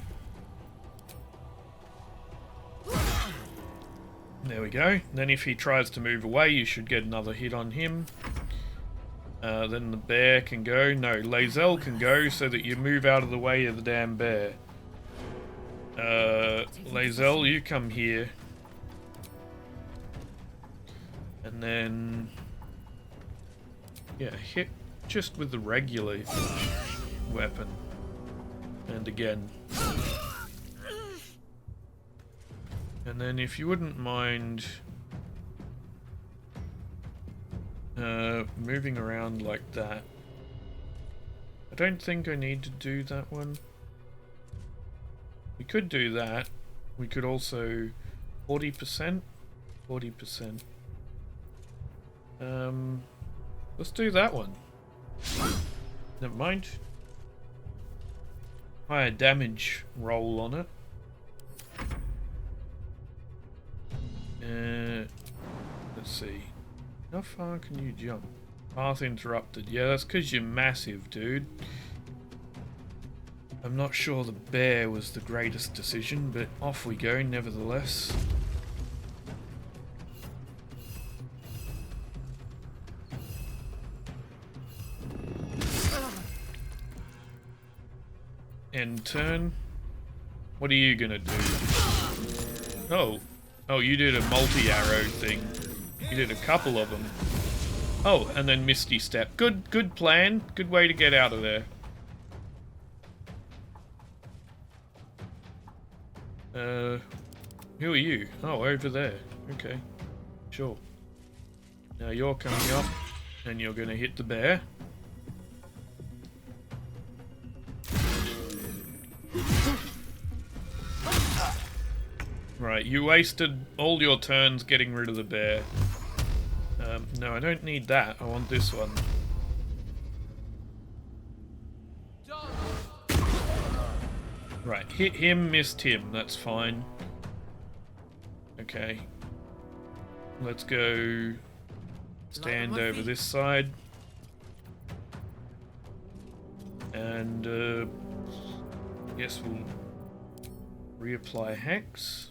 Speaker 1: There we go. Then if he tries to move away, you should get another hit on him. Then the bear can go. No, Lae'zel can go so that you move out of the way of the damn bear. Lae'zel, you come here. And then... yeah, hit just with the regular weapon. And again. And then if you wouldn't mind... moving around like that. I don't think I need to do that one. We could do that. We could also 40%. 40%. Let's do that one. Never mind. Higher damage roll on it. Let's see. How far can you jump? Path interrupted. Yeah, that's because you're massive, dude. I'm not sure the bear was the greatest decision, but off we go nevertheless. End turn. What are you gonna do? Oh. Oh, you did a multi-arrow thing. You did a couple of them. Oh, and then Misty Step. Good plan. Good way to get out of there. Who are you? Oh, over there. Okay. Sure. Now you're coming up, and you're gonna hit the bear. Right, you wasted all your turns getting rid of the bear. No, I don't need that. I want this one. Right, hit him, missed him. That's fine. Okay. Let's go stand over this side. And, guess we'll reapply Hex.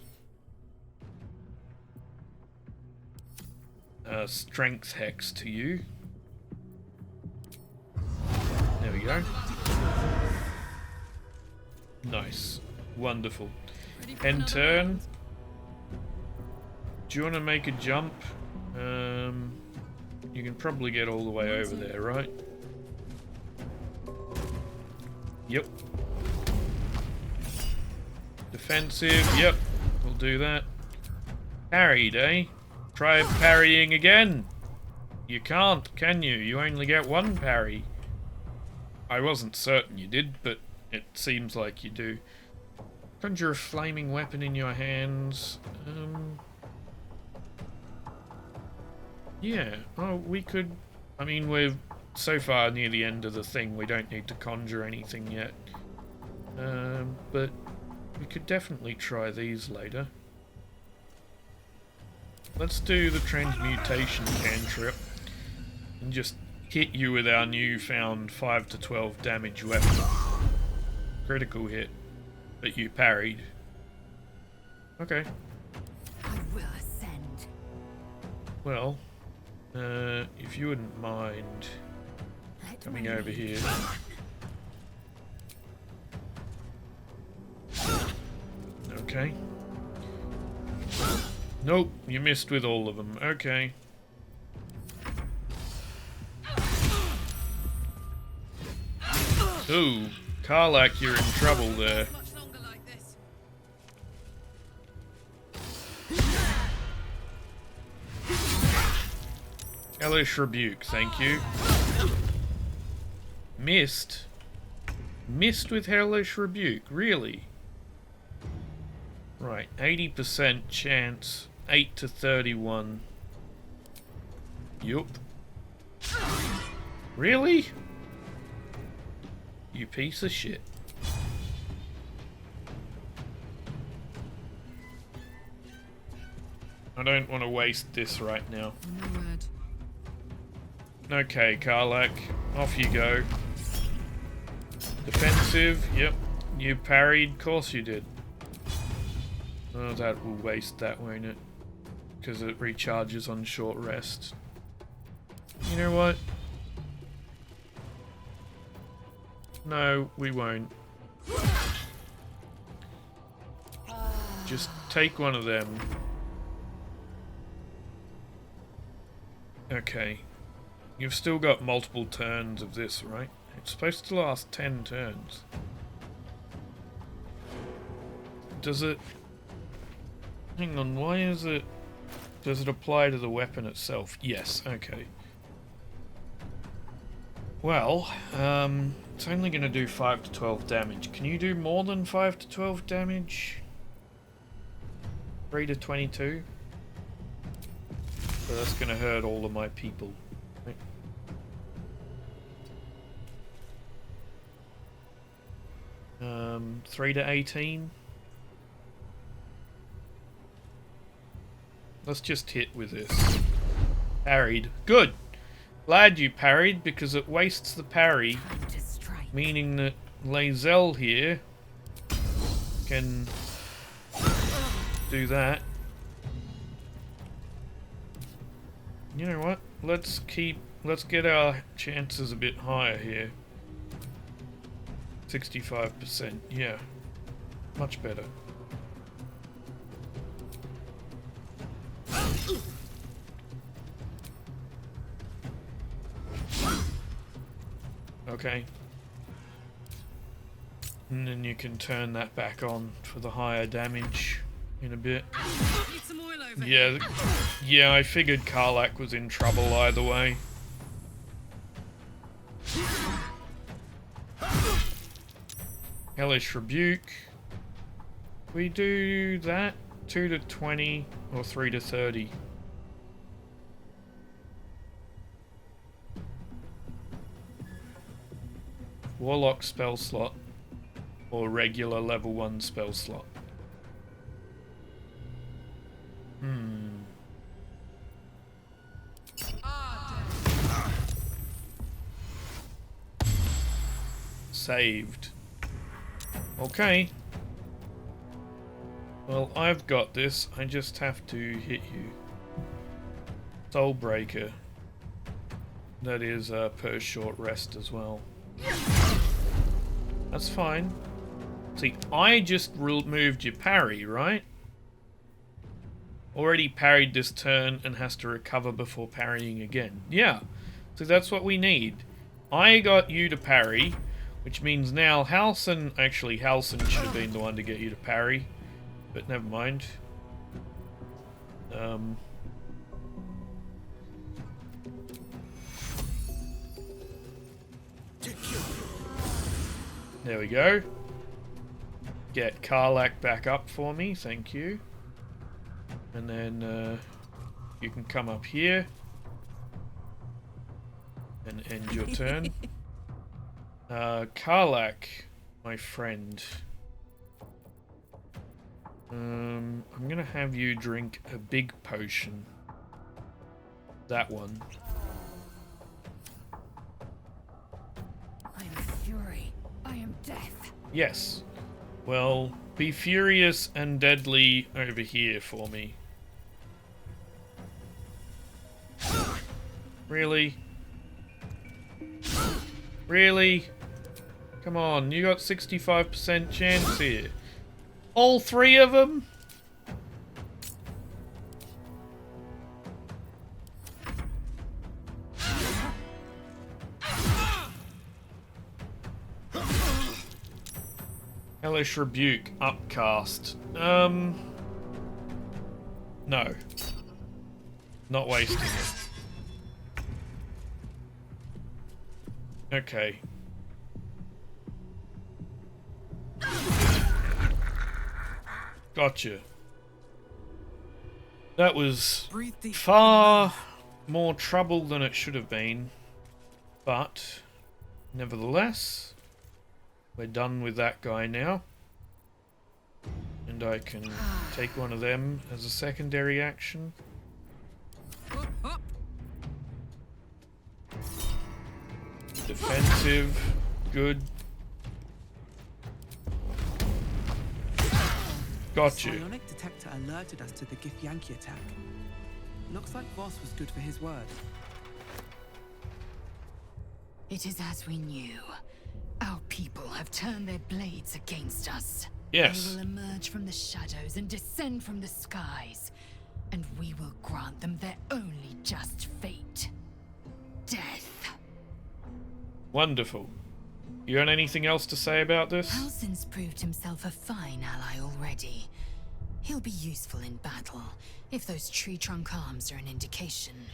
Speaker 1: Strength Hex to you. There we go. Nice. Wonderful. End turn. Do you want to make a jump? You can probably get all the way over there, right? Yep. Defensive, yep. We'll do that. Parried, eh? Try parrying again. You can't, can you? You only get one parry. I wasn't certain you did, but it seems like you do. Conjure a flaming weapon in your hands. Yeah, oh, we could... I mean, we're so far near the end of the thing, we don't need to conjure anything yet. But we could definitely try these later. Let's do the transmutation cantrip and just hit you with our newfound 5 to 12 damage weapon. Critical hit, but you parried. Okay.
Speaker 5: I will ascend.
Speaker 1: Well, if you wouldn't mind coming over here. Okay. Nope, you missed with all of them. Okay. Ooh, Karlak, you're in trouble there. Hellish Rebuke, thank you. Missed? Missed with Hellish Rebuke, really? Right, 80% chance, 8 to 31. Yup. Really? You piece of shit. I don't want to waste this right now.
Speaker 5: No word.
Speaker 1: Okay, Karlak, off you go. Defensive, yep. You parried, course you did. Oh, that will waste that, won't it? Because it recharges on short rest. You know what? No, we won't. Just take one of them. Okay. You've still got multiple turns of this, right? It's supposed to last 10 turns. Does it... Hang on, why is it... Does it apply to the weapon itself? Yes, okay. Well, it's only going to do 5 to 12 damage. Can you do more than 5 to 12 damage? 3 to 22? So that's going to hurt all of my people. 3 to 18? Let's just hit with this. Parried. Good! Glad you parried, because it wastes the parry, meaning that Lae'zel here can do that. You know what? Let's get our chances a bit higher here. 65%, yeah. Much better. Okay. And then you can turn that back on for the higher damage in a bit. Yeah, I figured Karlak was in trouble either way. Hellish Rebuke. We do that 2 to 20 or 3 to 30. Warlock spell slot or regular level 1 spell slot. Saved. Okay. Well, I've got this. I just have to hit you. Soul Breaker. That is per short rest as well. That's fine. See, I just removed your parry, right? Already parried this turn and has to recover before parrying again. Yeah. So that's what we need. I got you to parry, which means now Halsin... Actually, Halsin should have been the one to get you to parry. But never mind. There we go. Get Karlak back up for me, thank you. And then you can come up here and end your turn. Karlak, my friend. I'm gonna have you drink a big potion. That one.
Speaker 5: I am fury. I am death.
Speaker 1: Yes. Well, be furious and deadly over here for me. Really? Really? Come on, you got 65% chance here. All three of them? Hellish Rebuke, upcast. No. Not wasting it. Okay. Gotcha. That was far more trouble than it should have been. But, nevertheless, we're done with that guy now. And I can take one of them as a secondary action. Defensive, good. Gotcha.
Speaker 8: Psionic detector alerted us to the Githyanki attack. Looks like Voss was good for his word.
Speaker 5: It is as we knew. Our people have turned their blades against us.
Speaker 1: Yes.
Speaker 5: They will emerge from the shadows and descend from the skies, and we will grant them their only just fate. Death.
Speaker 1: Wonderful. You got anything else to say about this?
Speaker 5: Halsin's proved himself a fine ally already. He'll be useful in battle, if those tree trunk arms are an indication.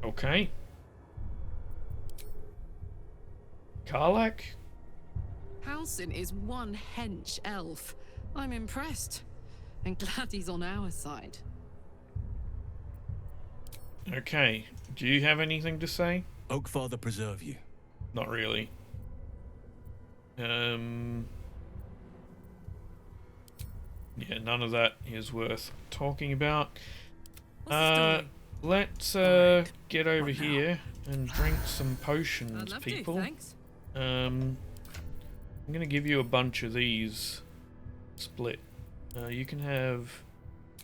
Speaker 1: Okay. Karlak?
Speaker 7: Halsin is one hench elf. I'm impressed. And glad he's on our side.
Speaker 1: Okay. Do you have anything to say?
Speaker 9: Oakfather preserve you.
Speaker 1: Not really. Yeah, none of that is worth talking about. Let's get over here and drink some potions, people.
Speaker 7: Thanks.
Speaker 1: I'm gonna give you a bunch of these split. You can have...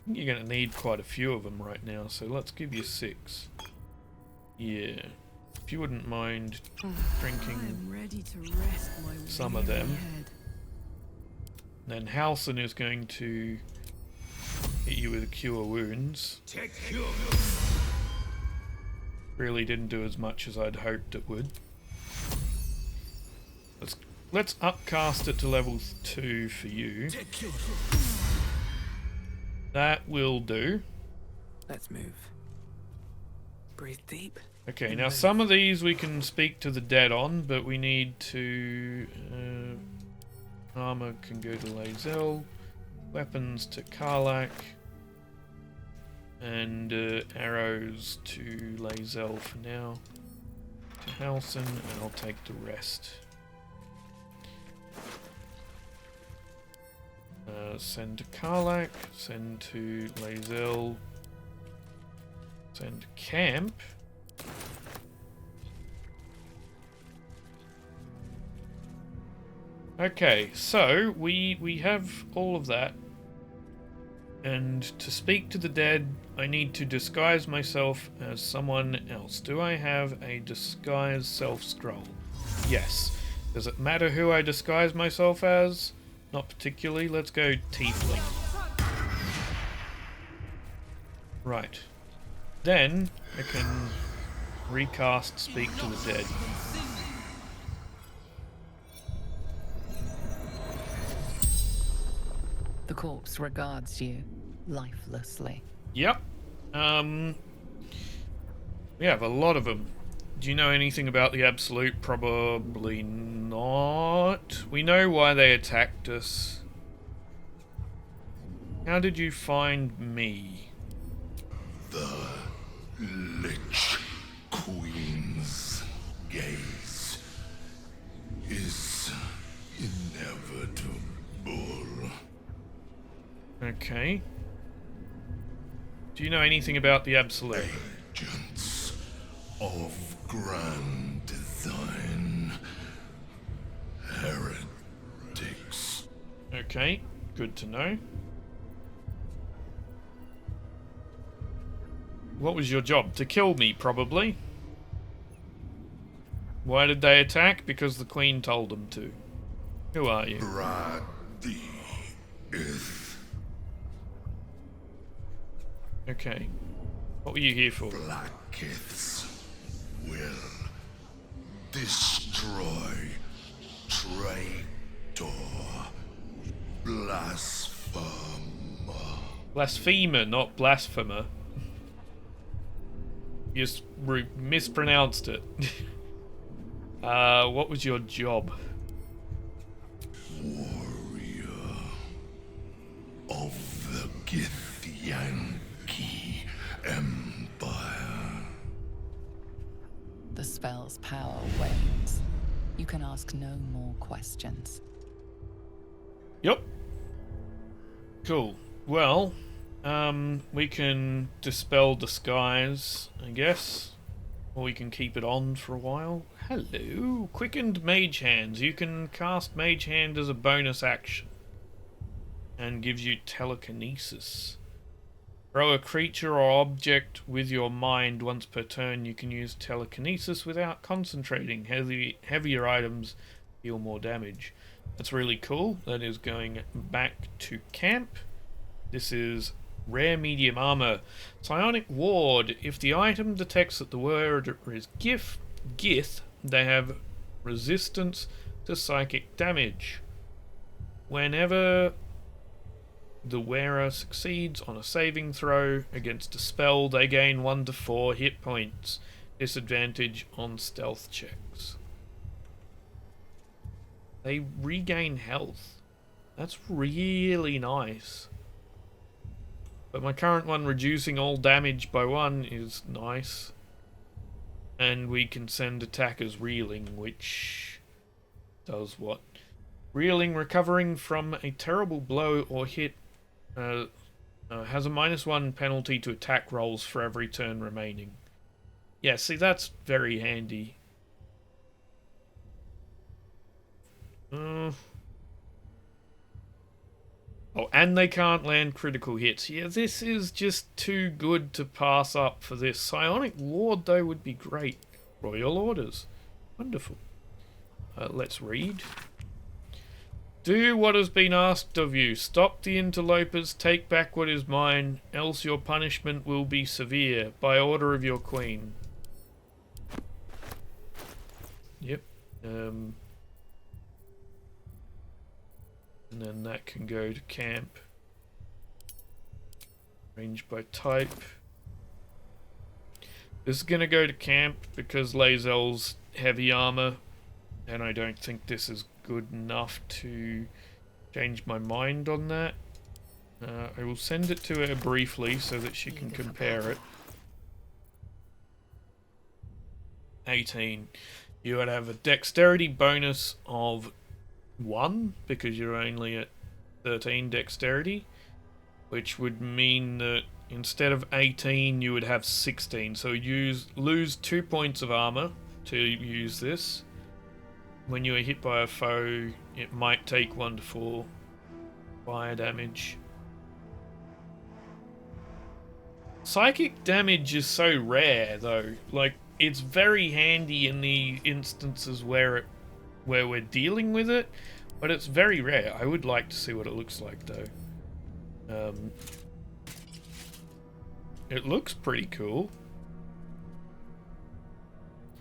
Speaker 1: You're gonna need quite a few of them right now, so let's give you 6. Yeah. If you wouldn't mind drinking
Speaker 7: I'm ready to rest my
Speaker 1: some of them.
Speaker 7: head.
Speaker 1: Then Halsin is going to hit you with Cure Wounds. Really didn't do as much as I'd hoped it would. Let's upcast it to level 2 for you. That will do.
Speaker 6: Let's move. Breathe deep.
Speaker 1: Okay, now some of these we can speak to the dead on, but we need to... armor can go to Lae'zel, weapons to Karlak, and arrows to Lae'zel for now. to Halson, and I'll take the rest. Send to Karlak, send to Lae'zel, send to Camp. Okay, so we have all of that. And to speak to the dead, I need to disguise myself as someone else. Do I have a disguise self scroll? Yes. Does it matter who I disguise myself as? Not particularly. Let's go Tiefling. Right. Then I can recast Speak to the Dead.
Speaker 3: The corpse regards you lifelessly.
Speaker 1: Yep. We have a lot of them. Do you know anything about the Absolute? Probably not. We know why they attacked us. How did you find me?
Speaker 9: The Lich Queen's gaze is inevitable.
Speaker 1: Okay. Do you know anything about the Absolute?
Speaker 9: Agents of grand design. Heretics.
Speaker 1: Okay, good to know. What was your job? To kill me, probably. Why did they attack? Because the Queen told them to. Who are you?
Speaker 9: Brad the Ith.
Speaker 1: Okay. What were you here for?
Speaker 9: Blackith's will destroy traitor blasphemer.
Speaker 1: Blasphemer, not blasphemer. You just mispronounced it. What was your job?
Speaker 9: Warrior of the Githyanki Empire.
Speaker 3: The spell's power wanes. You can ask no more questions.
Speaker 1: Yep. Cool. Well, we can dispel disguise, I guess. Or we can keep it on for a while. Hello. Quickened Mage Hands. You can cast Mage Hand as a bonus action. And gives you telekinesis. Throw a creature or object with your mind once per turn. You can use telekinesis without concentrating. Heavier items deal more damage. That's really cool. That is going back to camp. This is rare medium armor. Psionic Ward. If the item detects that the wearer is Gith, they have resistance to psychic damage. Whenever the wearer succeeds on a saving throw against a spell, they gain 1 to 4 hit points. Disadvantage on stealth checks. They regain health. That's really nice. But my current one, reducing all damage by 1, is nice. And we can send attackers reeling, which does what? Reeling, recovering from a terrible blow or hit, has a -1 penalty to attack rolls for every turn remaining. Yeah, see, that's very handy. Oh, and they can't land critical hits. Yeah, this is just too good to pass up for this. Psionic Lord, though, would be great. Royal Orders. Wonderful. Let's read. Do what has been asked of you. Stop the interlopers. Take back what is mine. Else your punishment will be severe. By order of your queen. Yep. And then that can go to camp. Arranged by type. This is going to go to camp because Lae'zel's heavy armor. And I don't think this is good enough to change my mind on that. I will send it to her briefly so that she can compare it. 18. You would have a dexterity bonus of 1 because you're only at 13 dexterity, which would mean that instead of 18 you would have 16. So lose 2 points of armor to use this. When you are hit by a foe, it might take 1 to 4 fire damage. Psychic damage is so rare though. Like, it's very handy in the instances where we're dealing with it, but it's very rare. I would like to see what it looks like though. It looks pretty cool.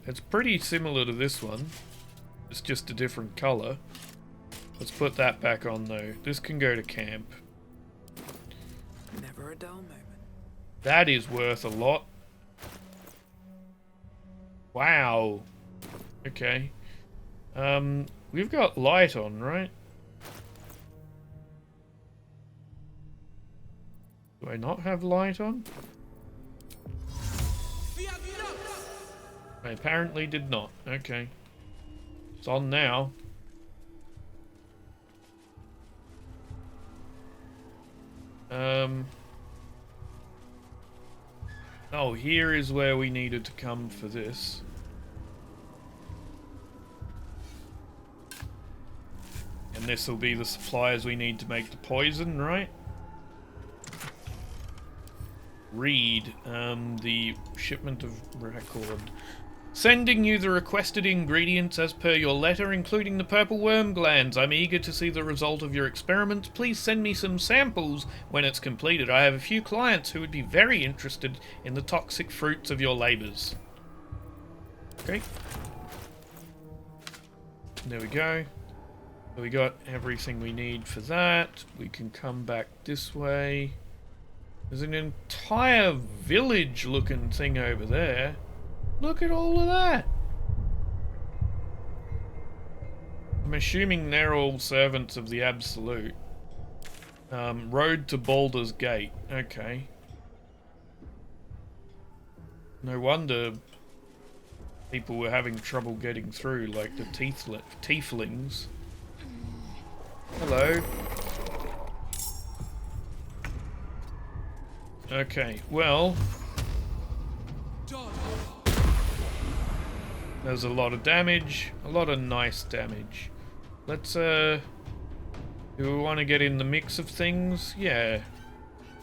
Speaker 1: It's pretty similar to this one. It's just a different color. Let's put that back on though. This can go to camp.
Speaker 6: Never a dull moment.
Speaker 1: That is worth a lot. Wow. Okay. We've got light on, right? Do I not have light on? I apparently did not. Okay. It's on now. Oh, here is where we needed to come for this. And this will be the supplies we need to make the poison, right? Read the shipment of record. Sending you the requested ingredients as per your letter, including the purple worm glands. I'm eager to see the result of your experiments. Please send me some samples when it's completed. I have a few clients who would be very interested in the toxic fruits of your labors. Okay. There we go. So we got everything we need for that. We can come back this way. There's an entire village looking thing over there. Look at all of that. I'm assuming they're all servants of the Absolute. Road to Baldur's Gate. Okay. No wonder people were having trouble getting through, like the tieflings. Hello. Okay, well... There's a lot of damage, a lot of nice damage. Let's, do we want to get in the mix of things? Yeah.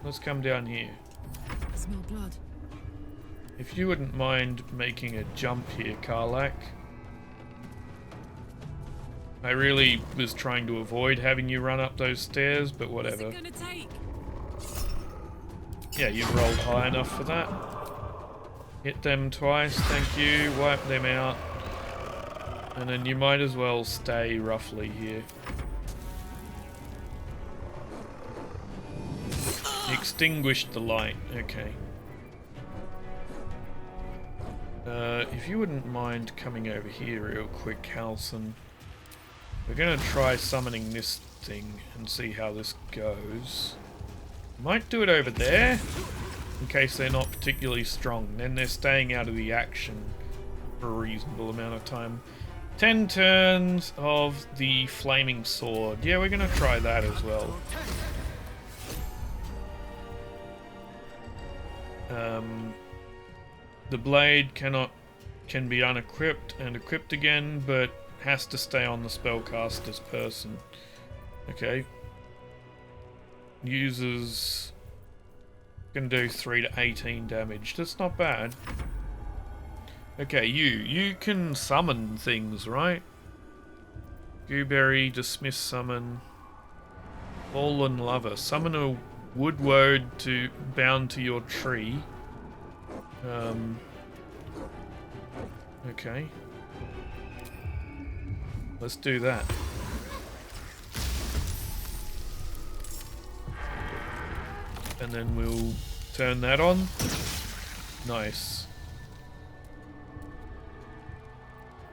Speaker 1: Let's come down here.
Speaker 7: I smell blood.
Speaker 1: If you wouldn't mind making a jump here, Karlak. I really was trying to avoid having you run up those stairs, but whatever.
Speaker 7: What's it gonna take?
Speaker 1: Yeah, you've rolled high enough for that. Hit them twice, thank you. Wipe them out. And then you might as well stay roughly here. Extinguished the light, okay. If you wouldn't mind coming over here real quick, Halson. We're gonna try summoning this thing and see how this goes. Might do it over there, in case they're not particularly strong. Then they're staying out of the action for a reasonable amount of time. 10 turns of the flaming sword. Yeah, we're gonna try that as well. The blade can be unequipped and equipped again, but has to stay on the spellcaster's person. Okay. Uses can do 3 to 18 damage. That's not bad. Okay, you can summon things, right? Gooberry, dismiss summon. Fallen lover. Summon a wood woad to bound to your tree. Okay. Let's do that. And then we'll turn that on. Nice.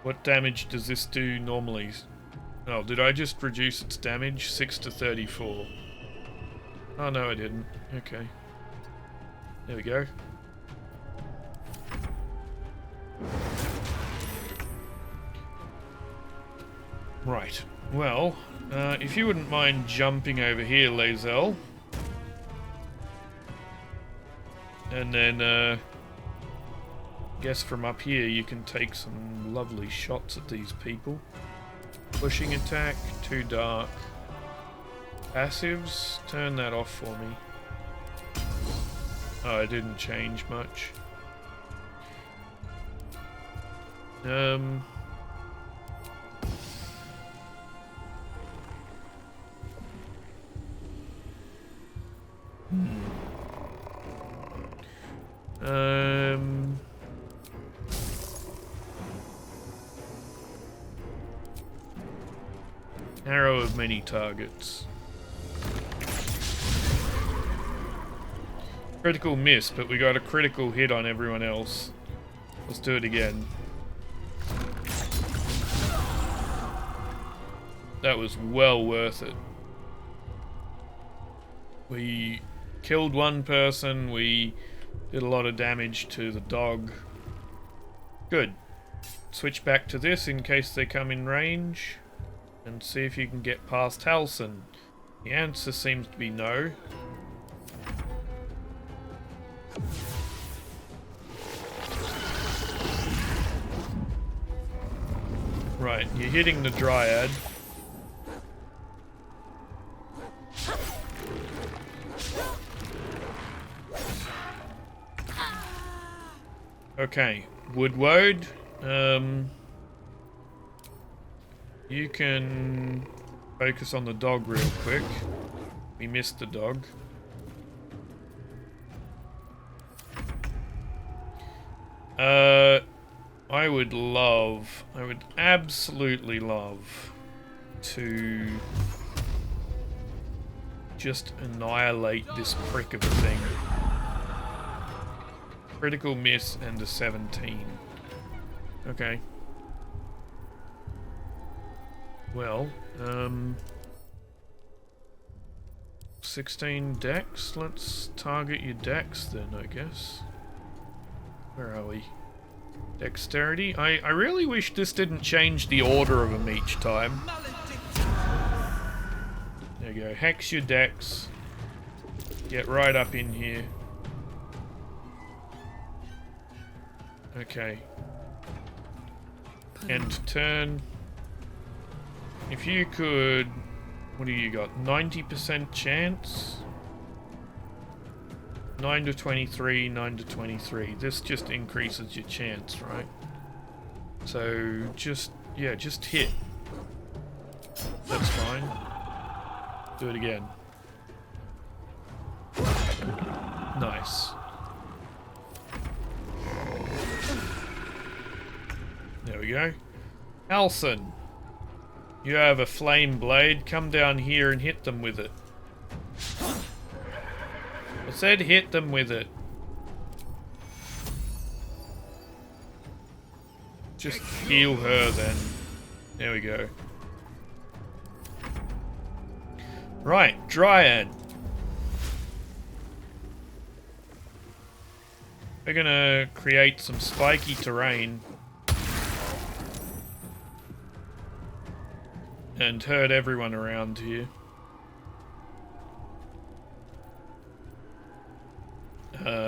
Speaker 1: What damage does this do normally? Oh, did I just reduce its damage? 6 to 34. Oh, no, I didn't. Okay. There we go. Right. Well, if you wouldn't mind jumping over here, Lae'zel. And then, guess from up here you can take some lovely shots at these people. Pushing attack, too dark. Passives, turn that off for me. Oh, it didn't change much. Arrow of many targets. Critical miss, but we got a critical hit on everyone else. Let's do it again. That was well worth it. We killed one person, we did a lot of damage to the dog. Good. Switch back to this in case they come in range. And see if you can get past Halsin. The answer seems to be no. Right, you're hitting the Dryad. Okay, Woodwode. You can focus on the dog real quick. We missed the dog. I would absolutely love to just annihilate this prick of a thing. Critical miss and a 17. Okay. Well, 16 dex. Let's target your dex then, I guess. Where are we? Dexterity? I really wish this didn't change the order of them each time. There you go. Hex your dex. Get right up in here. Okay. End turn. If you could... What do you got? 90% chance? 9 to 23, 9 to 23. This just increases your chance, right? So, just hit. That's fine. Do it again. Nice. There we go. Halsin. You have a flame blade. Come down here and hit them with it. I said hit them with it. Just heal her then. There we go. Right, Dryad. We're gonna create some spiky terrain. And hurt everyone around here.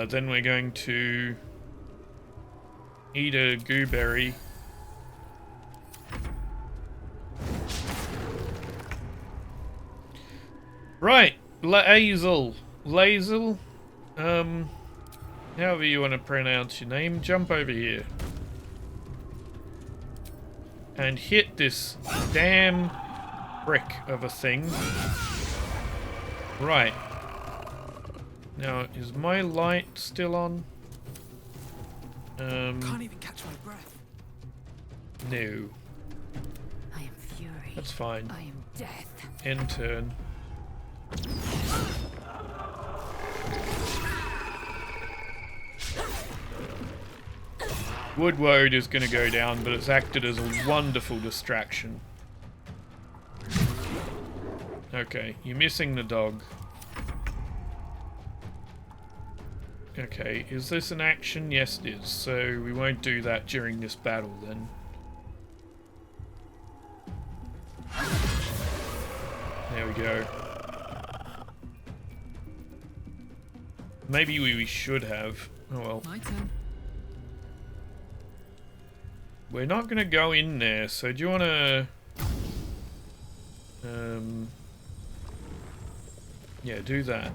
Speaker 1: Then we're going to eat a gooberry. Right, Lae'zel. Lae'zel? However you want to pronounce your name, jump over here. And hit this damn brick of a thing. Right. Now, is my light still on?
Speaker 8: Can't even catch my breath.
Speaker 1: No.
Speaker 5: I am fury.
Speaker 1: That's fine.
Speaker 5: I am death.
Speaker 1: End turn. Woodwode is going to go down, but it's acted as a wonderful distraction. Okay, you're missing the dog. Okay, is this an action? Yes it is, so we won't do that during this battle then. we go. Maybe we should have. Oh well.
Speaker 7: My turn.
Speaker 1: We're not gonna go in there, so do you wanna... yeah, do that.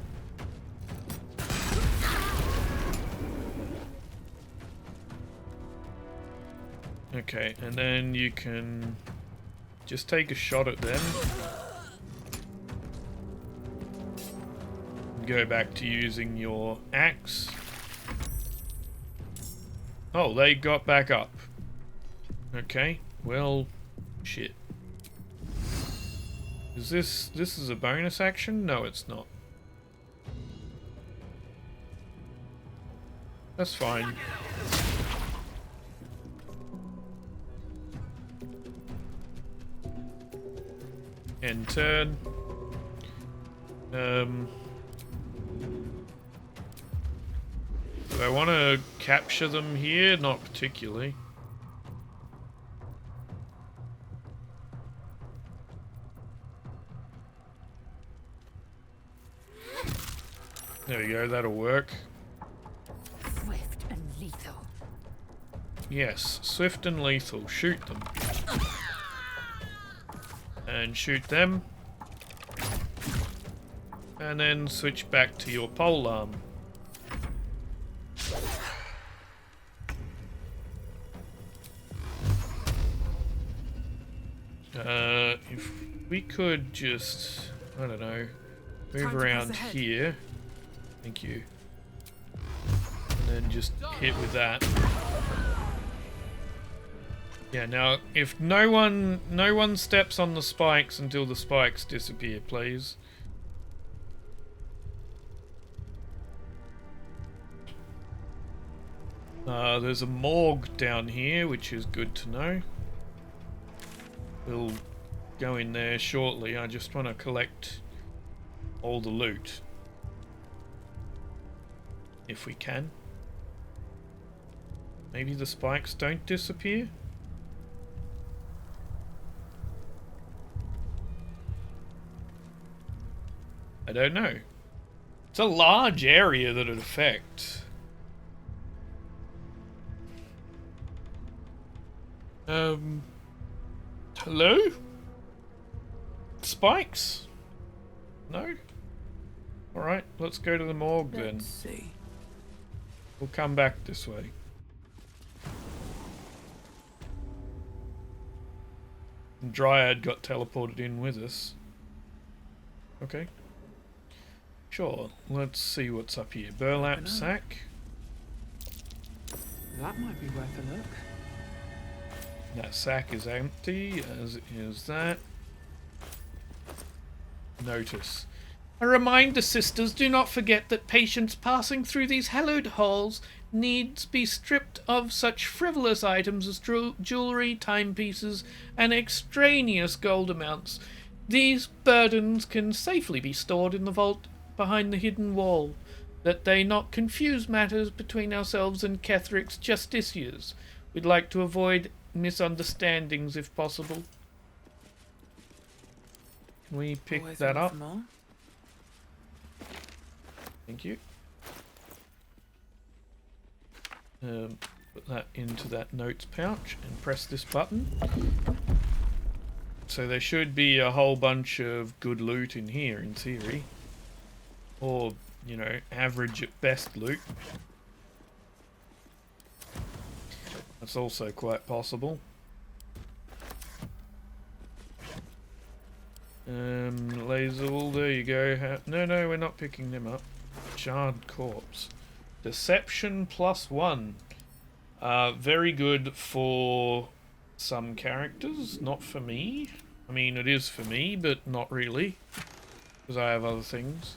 Speaker 1: Okay, and then you can just take a shot at them. Go back to using your axe. Oh, they got back up. Okay, well, shit. Is this is a bonus action? No, it's not. That's fine. End turn. Do I want to capture them here? Not particularly. There we go, that'll work.
Speaker 5: Swift and lethal.
Speaker 1: Yes, swift and lethal. Shoot them. And shoot them. And then switch back to your polearm. If we could just, I don't know, move around here. Thank you. And then just hit with that. Yeah, now if no one steps on the spikes until the spikes disappear, please. There's a morgue down here, which is good to know. We'll go in there shortly. I just want to collect all the loot. If we can. Maybe the spikes don't disappear? I don't know. It's a large area that it affects. Hello? Spikes? No? Alright, let's go to the morgue then.
Speaker 6: Let's see.
Speaker 1: We'll come back this way. And Dryad got teleported in with us. Okay. Sure, let's see what's up here. Burlap sack.
Speaker 8: That might be worth a look.
Speaker 1: That sack is empty, as is that. Notice. A reminder, sisters, do not forget that patients passing through these hallowed halls needs be stripped of such frivolous items as jewellery, timepieces, and extraneous gold amounts. These burdens can safely be stored in the vault behind the hidden wall, that they not confuse matters between ourselves and Ketheric's justiciars. We'd like to avoid misunderstandings if possible. Can we pick
Speaker 6: Always
Speaker 1: that
Speaker 6: room
Speaker 1: up?
Speaker 6: for more.
Speaker 1: Thank you. Put that into that notes pouch and press this button. So there should be a whole bunch of good loot in here, in theory. Or, you know, average at best loot. That's also quite possible. Laser wool, there you go. No, we're not picking them up. Charred corpse. Deception +1. Very good for some characters, not for me. I mean, it is for me, but not really. Because I have other things.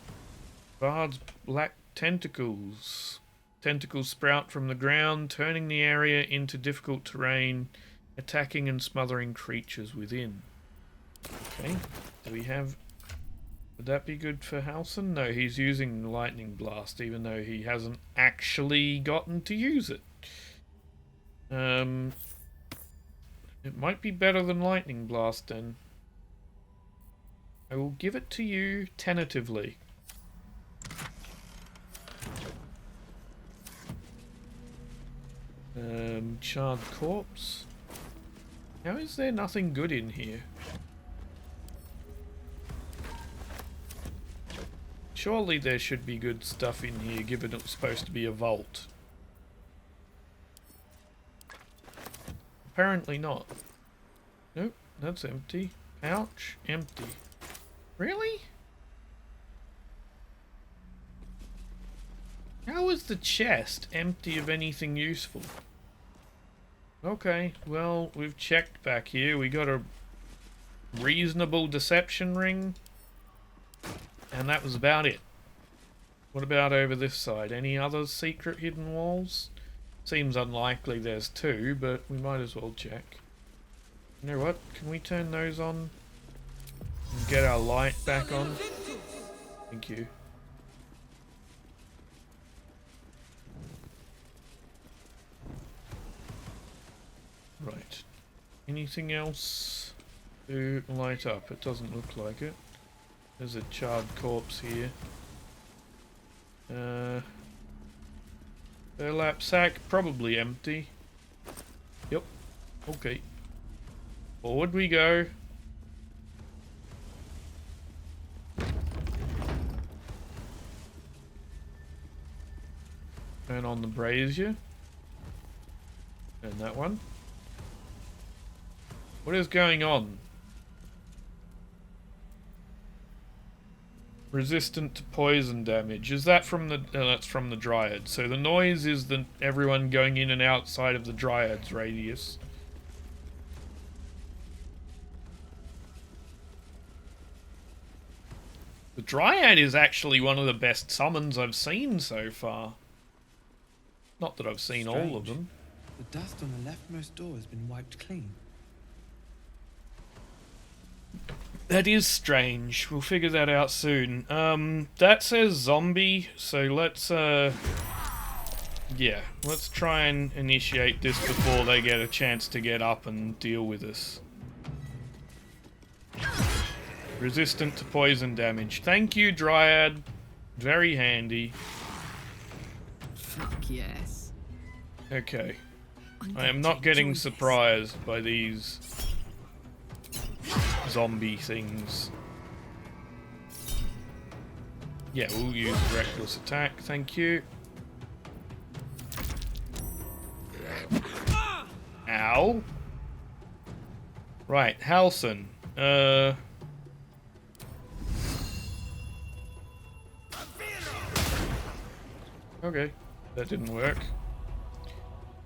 Speaker 1: Bard's black tentacles. Tentacles sprout from the ground, turning the area into difficult terrain, attacking and smothering creatures within. Okay, do we have... Would that be good for Halsin? No, he's using Lightning Blast, even though he hasn't actually gotten to use it. It might be better than Lightning Blast then. I will give it to you tentatively. Charred corpse. How is there nothing good in here? Surely there should be good stuff in here, given it's supposed to be a vault. Apparently not. Nope, that's empty. Pouch, empty. Really? How is the chest empty of anything useful? Okay, well, we've checked back here. We got a reasonable deception ring. And that was about it. What about over this side? Any other secret hidden walls? Seems unlikely there's two, but we might as well check. You know what? Can we turn those on? And get our light back on? Thank you. Right. Anything else to light up? It doesn't look like it. There's a charred corpse here. Burlap sack, probably empty. Yep. Okay. Forward we go. Turn on the brazier. And that one. What is going on? Resistant to poison damage. Is that from the... that's from the Dryad. So the noise is the everyone going in and outside of the Dryad's radius. The Dryad is actually one of the best summons I've seen so far. Not that I've seen all of them.
Speaker 8: The dust on the leftmost door has been wiped clean.
Speaker 1: That is strange. We'll figure that out soon. That says zombie, so let's, yeah, let's try and initiate this before they get a chance to get up and deal with us. Resistant to poison damage. Thank you, Dryad. Very handy.
Speaker 7: Fuck yes.
Speaker 1: Okay. I am not getting surprised by these zombie things. Yeah, we'll use reckless attack, thank you. Ow. Right, Halson. Okay, that didn't work.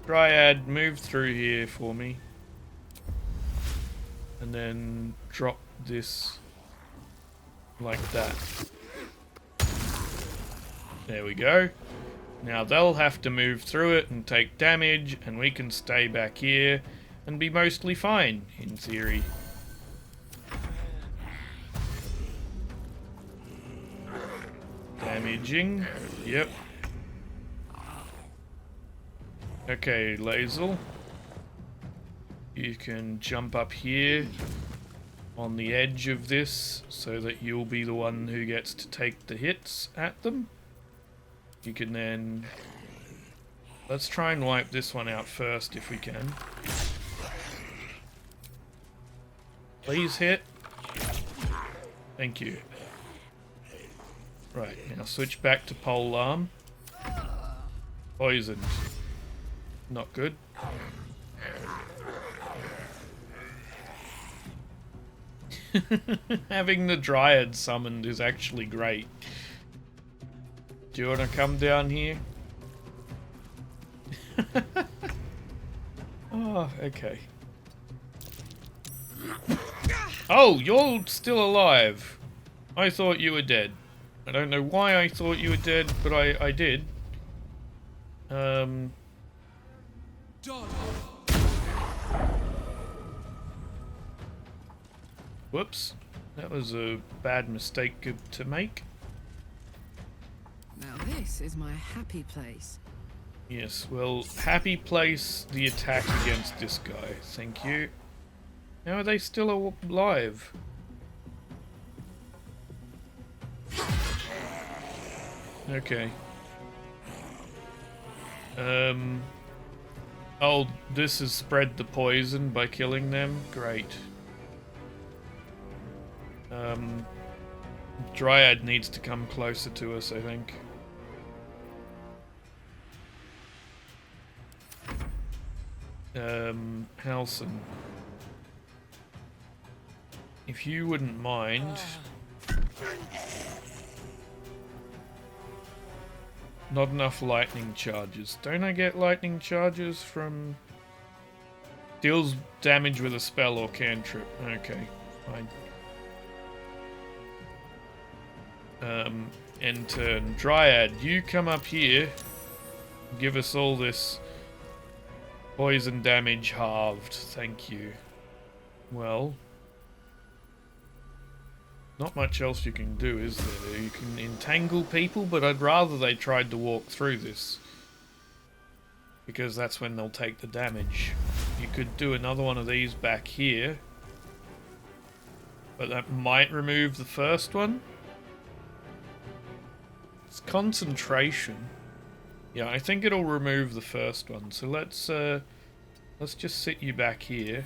Speaker 1: Dryad, move through here for me. And then drop this like that. There we go. Now they'll have to move through it and take damage, and we can stay back here and be mostly fine, in theory. Damaging. Yep. Okay, Lazel. You can jump up here on the edge of this so that you'll be the one who gets to take the hits at them. You can then... Let's try and wipe this one out first if we can. Please hit. Thank you. Right, now switch back to polearm. Poisoned. Not good. Having the Dryad summoned is actually great. Do you want to come down here? Oh, okay. Oh, you're still alive. I thought you were dead. I don't know why I thought you were dead, but I did. Whoops. That was a bad mistake to make.
Speaker 7: Now this is my happy place.
Speaker 1: Yes, well, happy place the attack against this guy. Thank you. How are they still alive? Okay. Oh, this has spread the poison by killing them? Great. Dryad needs to come closer to us, I think. Halson. If you wouldn't mind... Not enough lightning charges. Don't I get lightning charges from... Deals damage with a spell or cantrip. Okay, fine. End turn. Dryad, you come up here. Give us all this poison damage halved. Thank you. Well... Not much else you can do, is there? You can entangle people, but I'd rather they tried to walk through this. Because that's when they'll take the damage. You could do another one of these back here. But that might remove the first one. It's concentration. Yeah, I think it'll remove the first one. So let's just sit you back here.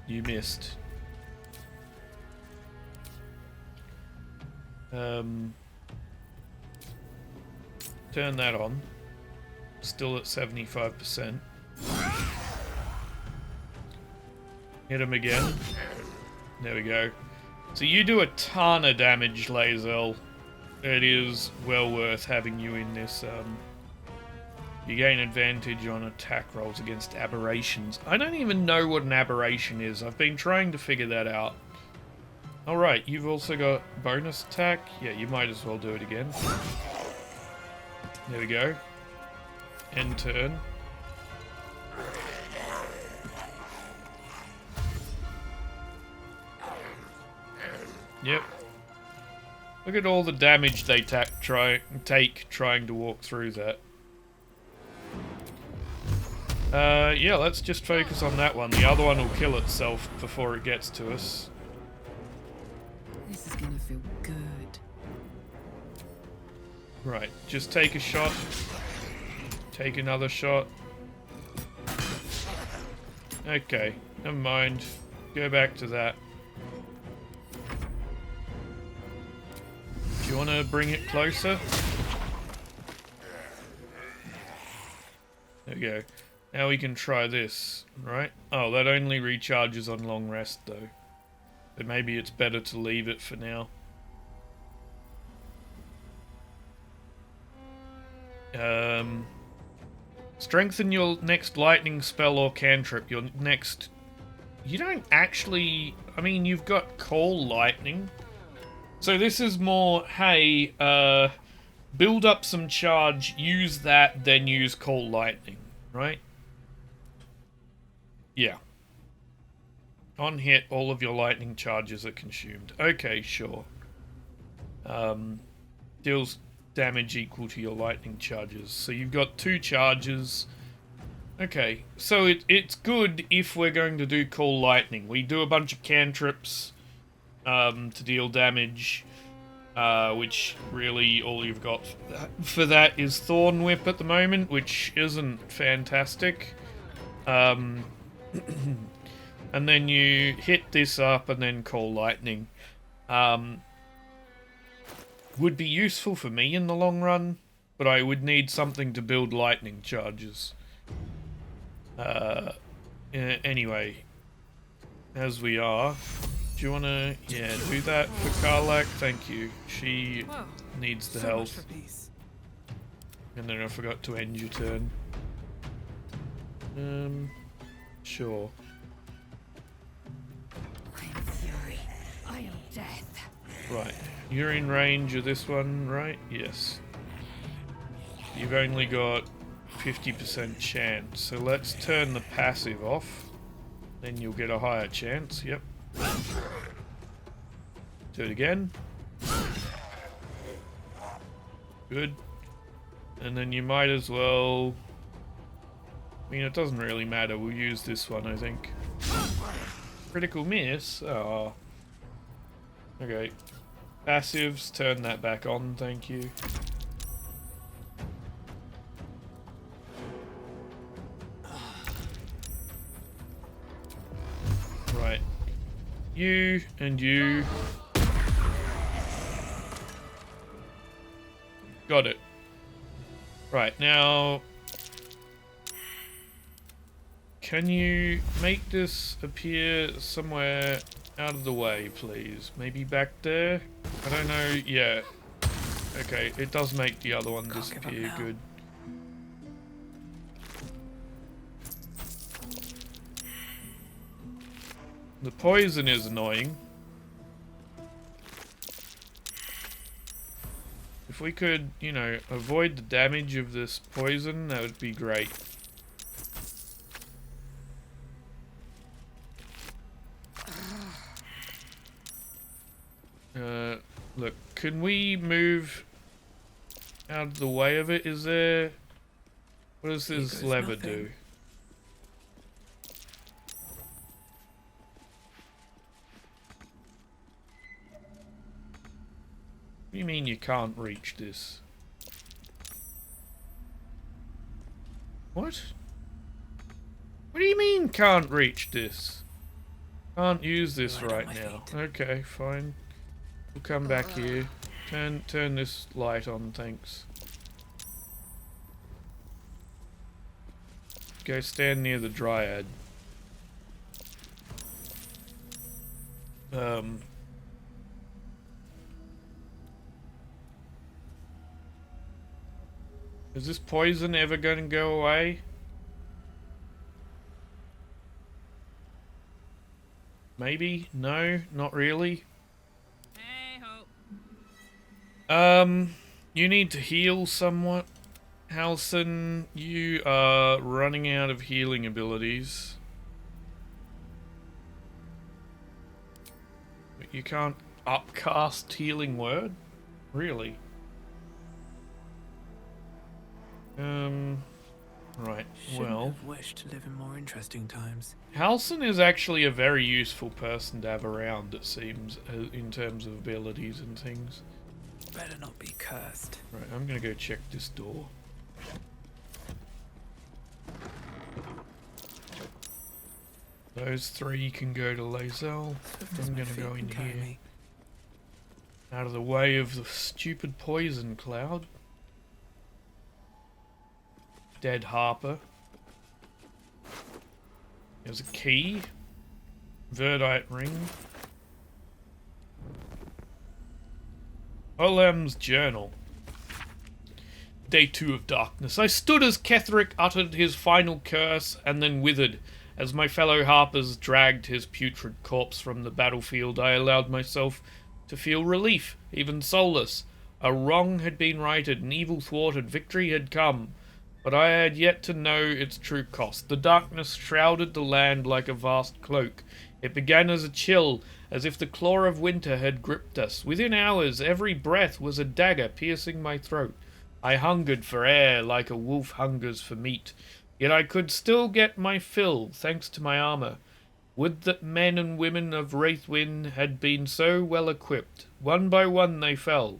Speaker 1: You missed. Turn that on. Still at 75%. Hit him again. There we go. So you do a ton of damage, Lae'zel. It is well worth having you in this. You gain advantage on attack rolls against aberrations. I don't even know what an aberration is. I've been trying to figure that out. Alright, you've also got bonus attack. Yeah, you might as well do it again. There we go. End turn. Yep. Look at all the damage they take trying to walk through that. Yeah, let's just focus on that one. The other one will kill itself before it gets to us.
Speaker 7: This is gonna feel good.
Speaker 1: Right, just take a shot. Take another shot. Okay, never mind. Go back to that. Do you want to bring it closer? There we go. Now we can try this, right? Oh, that only recharges on long rest, though. But maybe it's better to leave it for now. Strengthen your next lightning spell or cantrip. Your next... You don't actually... I mean, you've got Call Lightning. So this is more, hey, build up some charge, use that, then use Call Lightning, right? Yeah. On hit, all of your lightning charges are consumed. Okay, sure. Deals damage equal to your lightning charges. So you've got 2 charges. Okay, so it's good if we're going to do Call Lightning. We do a bunch of cantrips to deal damage, which really all you've got for that is Thorn Whip at the moment, which isn't fantastic. And then you hit this up and then Call Lightning. Would be useful for me in the long run, but I would need something to build lightning charges. Anyway, as we are, do you want to, yeah, do that for Karlak? Thank you. She needs the health. And then I forgot to end your turn. Sure.
Speaker 5: I am fury. I am death.
Speaker 1: Right. You're in range of this one, right? Yes. You've only got 50% chance. So let's turn the passive off. Then you'll get a higher chance. Yep. Do it again. Good. And then you might as well... I mean, it doesn't really matter. We'll use this one, I think. Critical miss? Oh. Okay. Passives, turn that back on, thank you. Right. You and you. Got it. Right, now... Can you make this appear somewhere out of the way, please? Maybe back there? I don't know. Yeah. Okay, it does make the other one disappear. Good. The poison is annoying. If we could, you know, avoid the damage of this poison, that would be great. Look, can we move out of the way of it? Is there... What does this lever do? What do you mean you can't reach this? What? What do you mean can't reach this? Can't use this right now. Okay, fine. We'll come back here. Turn this light on, thanks. Go stand near the dryad. Is this poison ever going to go away? Maybe? No? Not really? You need to heal somewhat. Halson, you are running out of healing abilities. But you can't upcast healing word? Really? Right, well...
Speaker 6: Shouldn't have wished to live in more interesting times.
Speaker 1: Halson is actually a very useful person to have around, it seems, in terms of abilities and things.
Speaker 6: Better not be cursed.
Speaker 1: Right, I'm gonna go check this door. Those three can go to Lazel. I'm gonna go in here. Out of the way of the stupid poison cloud. Dead Harper. There's a key. Verdite ring. Olam's journal. Day 2 of darkness. I stood as Ketheric uttered his final curse and then withered. As my fellow Harpers dragged his putrid corpse from the battlefield, I allowed myself to feel relief, even solace. A wrong had been righted, an evil thwarted, victory had come. But I had yet to know its true cost. The darkness shrouded the land like a vast cloak. It began as a chill, as if the claw of winter had gripped us. Within hours, every breath was a dagger piercing my throat. I hungered for air like a wolf hungers for meat. Yet I could still get my fill, thanks to my armor. Would that men and women of Wraithwyn had been so well equipped. One by one they fell,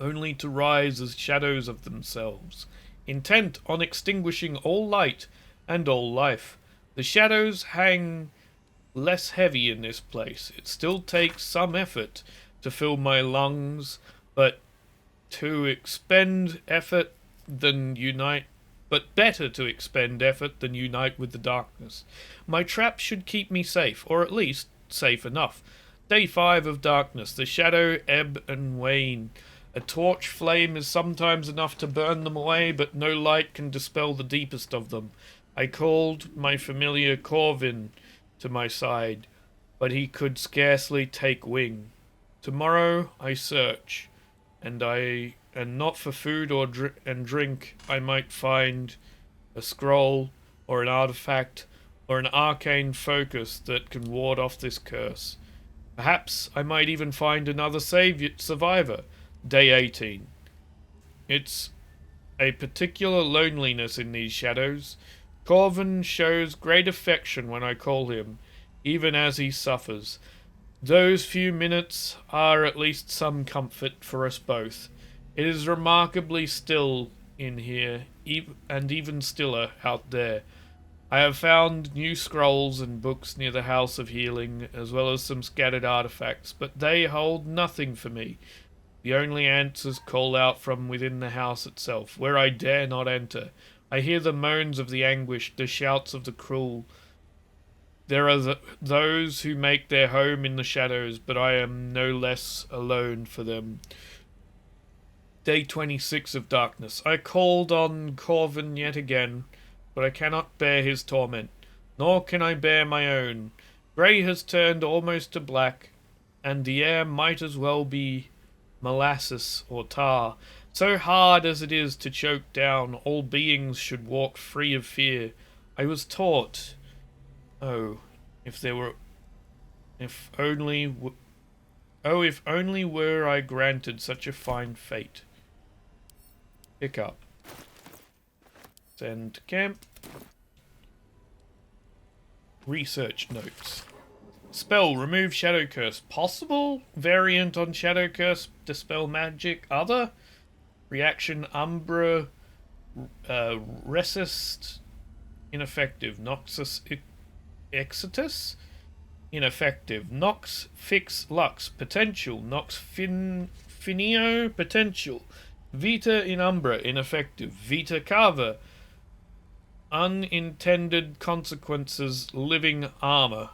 Speaker 1: only to rise as shadows of themselves, intent on extinguishing all light and all life. The shadows hang less heavy in this place. It still takes some effort to fill my lungs, but to expend effort than unite. But better to expend effort than unite with the darkness. My trap should keep me safe, or at least safe enough. Day 5 of darkness. The shadow ebb and wane. A torch flame is sometimes enough to burn them away, but no light can dispel the deepest of them. I called my familiar Corvin to my side, but he could scarcely take wing. Tomorrow I search, and not for food or drink. I might find a scroll, or an artifact, or an arcane focus that can ward off this curse. Perhaps I might even find another survivor. Day 18. It's a particular loneliness in these shadows. Corvin shows great affection when I call him. even as he suffers. Those few minutes are at least some comfort for us both. It is remarkably still in here, and even stiller out there. I have found new scrolls and books near the House of Healing, as well as some scattered artifacts, but they hold nothing for me. The only answers call out from within the house itself, where I dare not enter. I hear the moans of the anguish, the shouts of the cruel. There are those who make their home in the shadows, but I am no less alone for them. Day 26 of darkness. I called on Corvin yet again, but I cannot bear his torment, nor can I bear my own. Grey has turned almost to black, and the air might as well be molasses or tar. So hard as it is to choke down, all beings should walk free of fear. I was taught... Oh, if only were I granted such a fine fate. Pick up. Send to camp. Research notes. Spell, remove Shadow Curse. Possible variant on Shadow Curse, dispel magic. Other reaction, Umbra, Resist, ineffective. Noxus Exitus, ineffective. Nox Fix Lux, potential. Nox Finio, potential. Vita in Umbra, ineffective. Vita Cava, unintended consequences, living armor.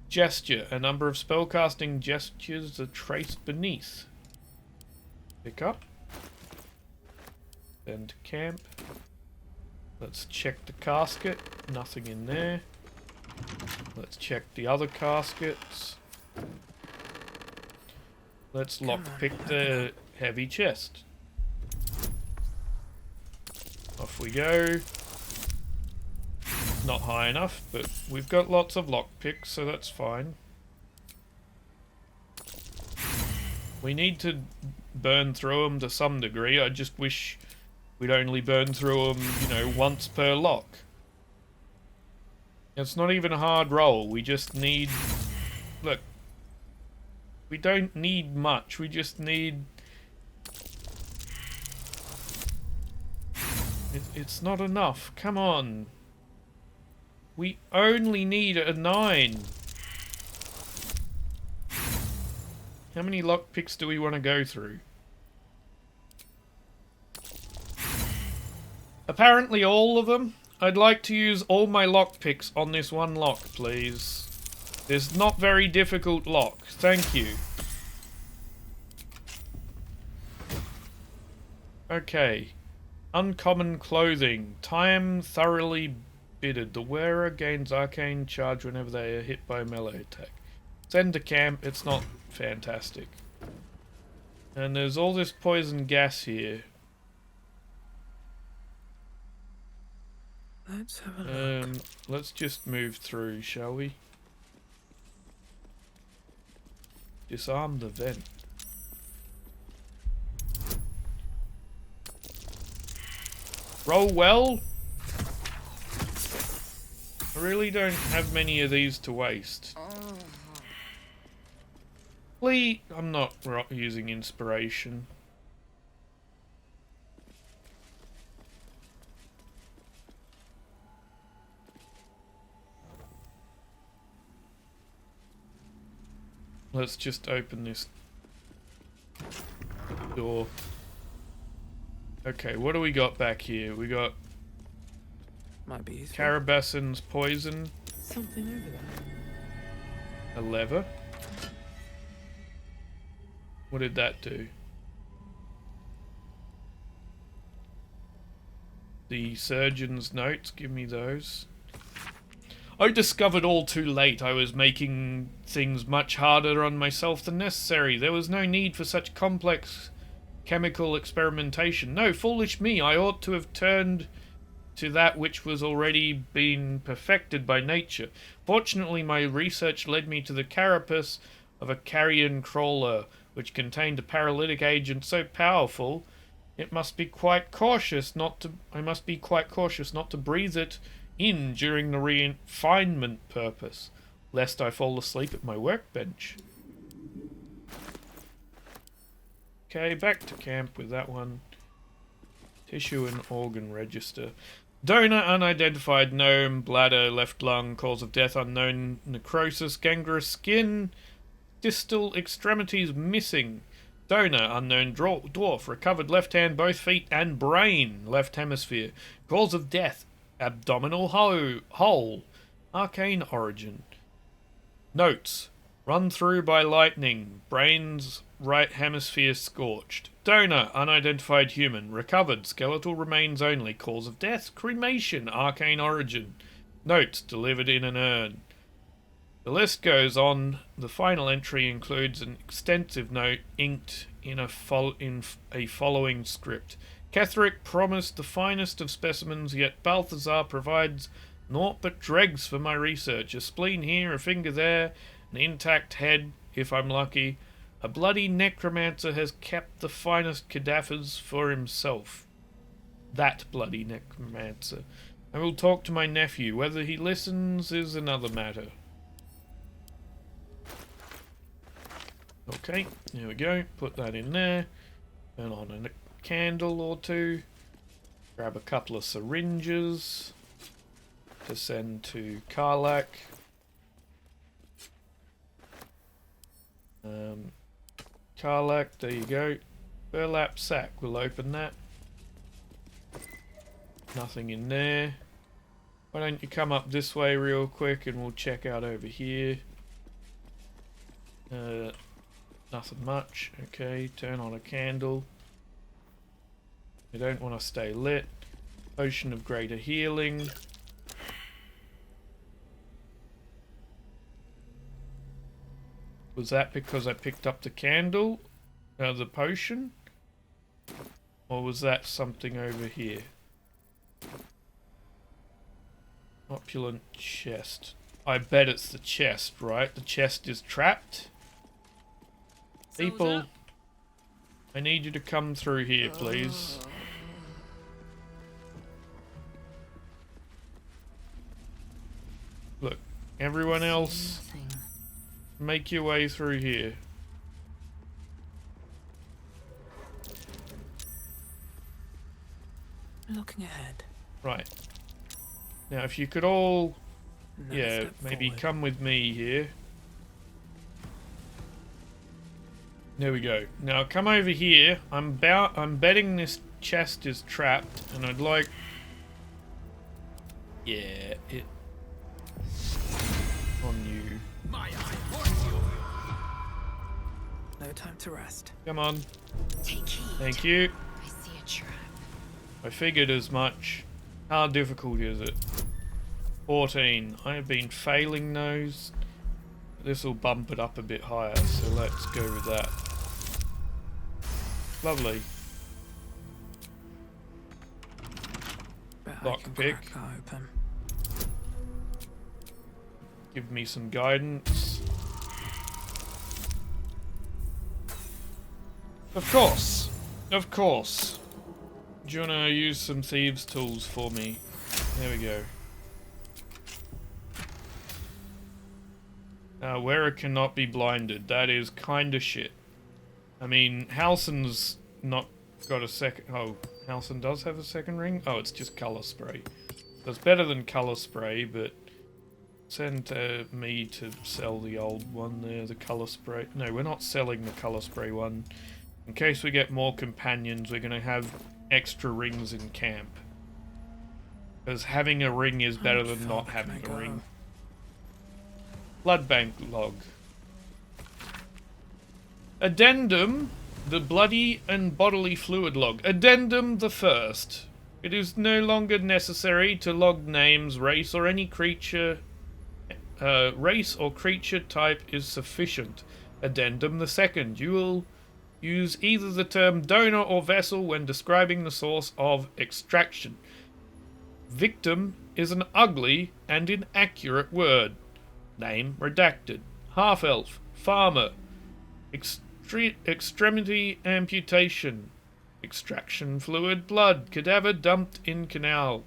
Speaker 1: Gesture, a number of spellcasting gestures are traced beneath. Pick up. Send to camp. Let's check the casket. Nothing in there. Let's check the other caskets. Let's lockpick the heavy chest. Off we go. Not high enough, but we've got lots of lockpicks, so that's fine. We need to burn through them to some degree. I just wish we'd only burn through them, you know, once per lock. It's not even a hard roll. We just need... Look. We don't need much. We just need... It's not enough. Come on. We only need a 9. How many lockpicks do we want to go through? Apparently all of them. I'd like to use all my lockpicks on this one lock, please. This not very difficult lock. Thank you. Okay. Uncommon clothing. Time thoroughly bidded. The wearer gains arcane charge whenever they are hit by a melee attack. Send to camp. It's not fantastic. And there's all this poison gas here.
Speaker 6: Let's have a look.
Speaker 1: Let's just move through, shall we? Disarm the vent. Roll well. I really don't have many of these to waste. Please, I'm not using inspiration. Let's just open this door. Okay, what do we got back here? We got
Speaker 6: Might be useful.
Speaker 1: Carabassen's poison.
Speaker 6: Something over there.
Speaker 1: A lever. What did that do? The surgeon's notes, give me those. I discovered all too late I was making things much harder on myself than necessary. There was no need for such complex chemical experimentation. No, foolish me, I ought to have turned to that which was already been perfected by nature. Fortunately, my research led me to the carapace of a carrion crawler, which contained a paralytic agent so powerful I must be quite cautious not to breathe it in during the refinement purpose, lest I fall asleep at my workbench. Okay, back to camp with that one. Tissue and organ register. Donor unidentified, gnome, bladder, left lung, cause of death unknown, necrosis, gangrenous skin, distal extremities missing. Donor unknown, dwarf, recovered left hand, both feet and brain, left hemisphere. Cause of death, abdominal hole, arcane origin. Notes: run through by lightning, brains right hemisphere scorched. Donor unidentified human, recovered skeletal remains only, cause of death cremation, arcane origin. Notes: delivered in an urn. The list goes on. The final entry includes an extensive note inked in a following script. Ketherick promised the finest of specimens, yet Balthazar provides naught but dregs for my research. A spleen here, a finger there, an intact head, if I'm lucky. A bloody necromancer has kept the finest cadavers for himself. That bloody necromancer. I will talk to my nephew. Whether he listens is another matter. Okay, there we go. Put that in there. Turn on a candle or two. Grab a couple of syringes to send to Karlak. Karlak, there you go. Burlap sack, we'll open that. Nothing in there. Why don't you come up this way real quick and we'll check out over here. Nothing much. Okay, turn on a candle. You don't want to stay lit. Potion of greater healing. Was that because I picked up the candle? The potion? Or was that something over here? Opulent chest. I bet it's the chest, right? The chest is trapped. People, I need you to come through here, please. Look, everyone else, make your way through here.
Speaker 8: Looking ahead.
Speaker 1: Right. Now, if you could all, maybe
Speaker 8: forward.
Speaker 1: come with me here. There we go. Now come over here. I'm betting this chest is trapped, and I'd like. Yeah, it. On you.
Speaker 8: No time to rest.
Speaker 1: Come on.
Speaker 5: Take heed.
Speaker 1: Thank you.
Speaker 5: I see a trap.
Speaker 1: I figured as much. How difficult is it? 14. I have been failing those. This will bump it up a bit higher, so let's go with that. Lovely. Lockpick.
Speaker 8: Open.
Speaker 1: Give me some guidance. Of course. Of course. Do you want to use some thieves' tools for me? There we go. Wearer cannot be blinded. That is kinda shit. I mean, Halsin's not got a second... Oh, Halsin does have a second ring? Oh, it's just colour spray. So it's better than colour spray, but... Send me to sell the old one there, the colour spray. No, we're not selling the colour spray one. In case we get more companions, we're going to have extra rings in camp. Because having a ring is better than not having a ring. Blood bank log. Addendum, the bloody and bodily fluid log. Addendum the first. It is no longer necessary to log names, race, or any creature. Race or creature type is sufficient. Addendum the second. You will use either the term donor or vessel when describing the source of extraction. Victim is an ugly and inaccurate word. Name redacted. Half-elf. Farmer. Extremity amputation. Extraction fluid blood. Cadaver dumped in canal.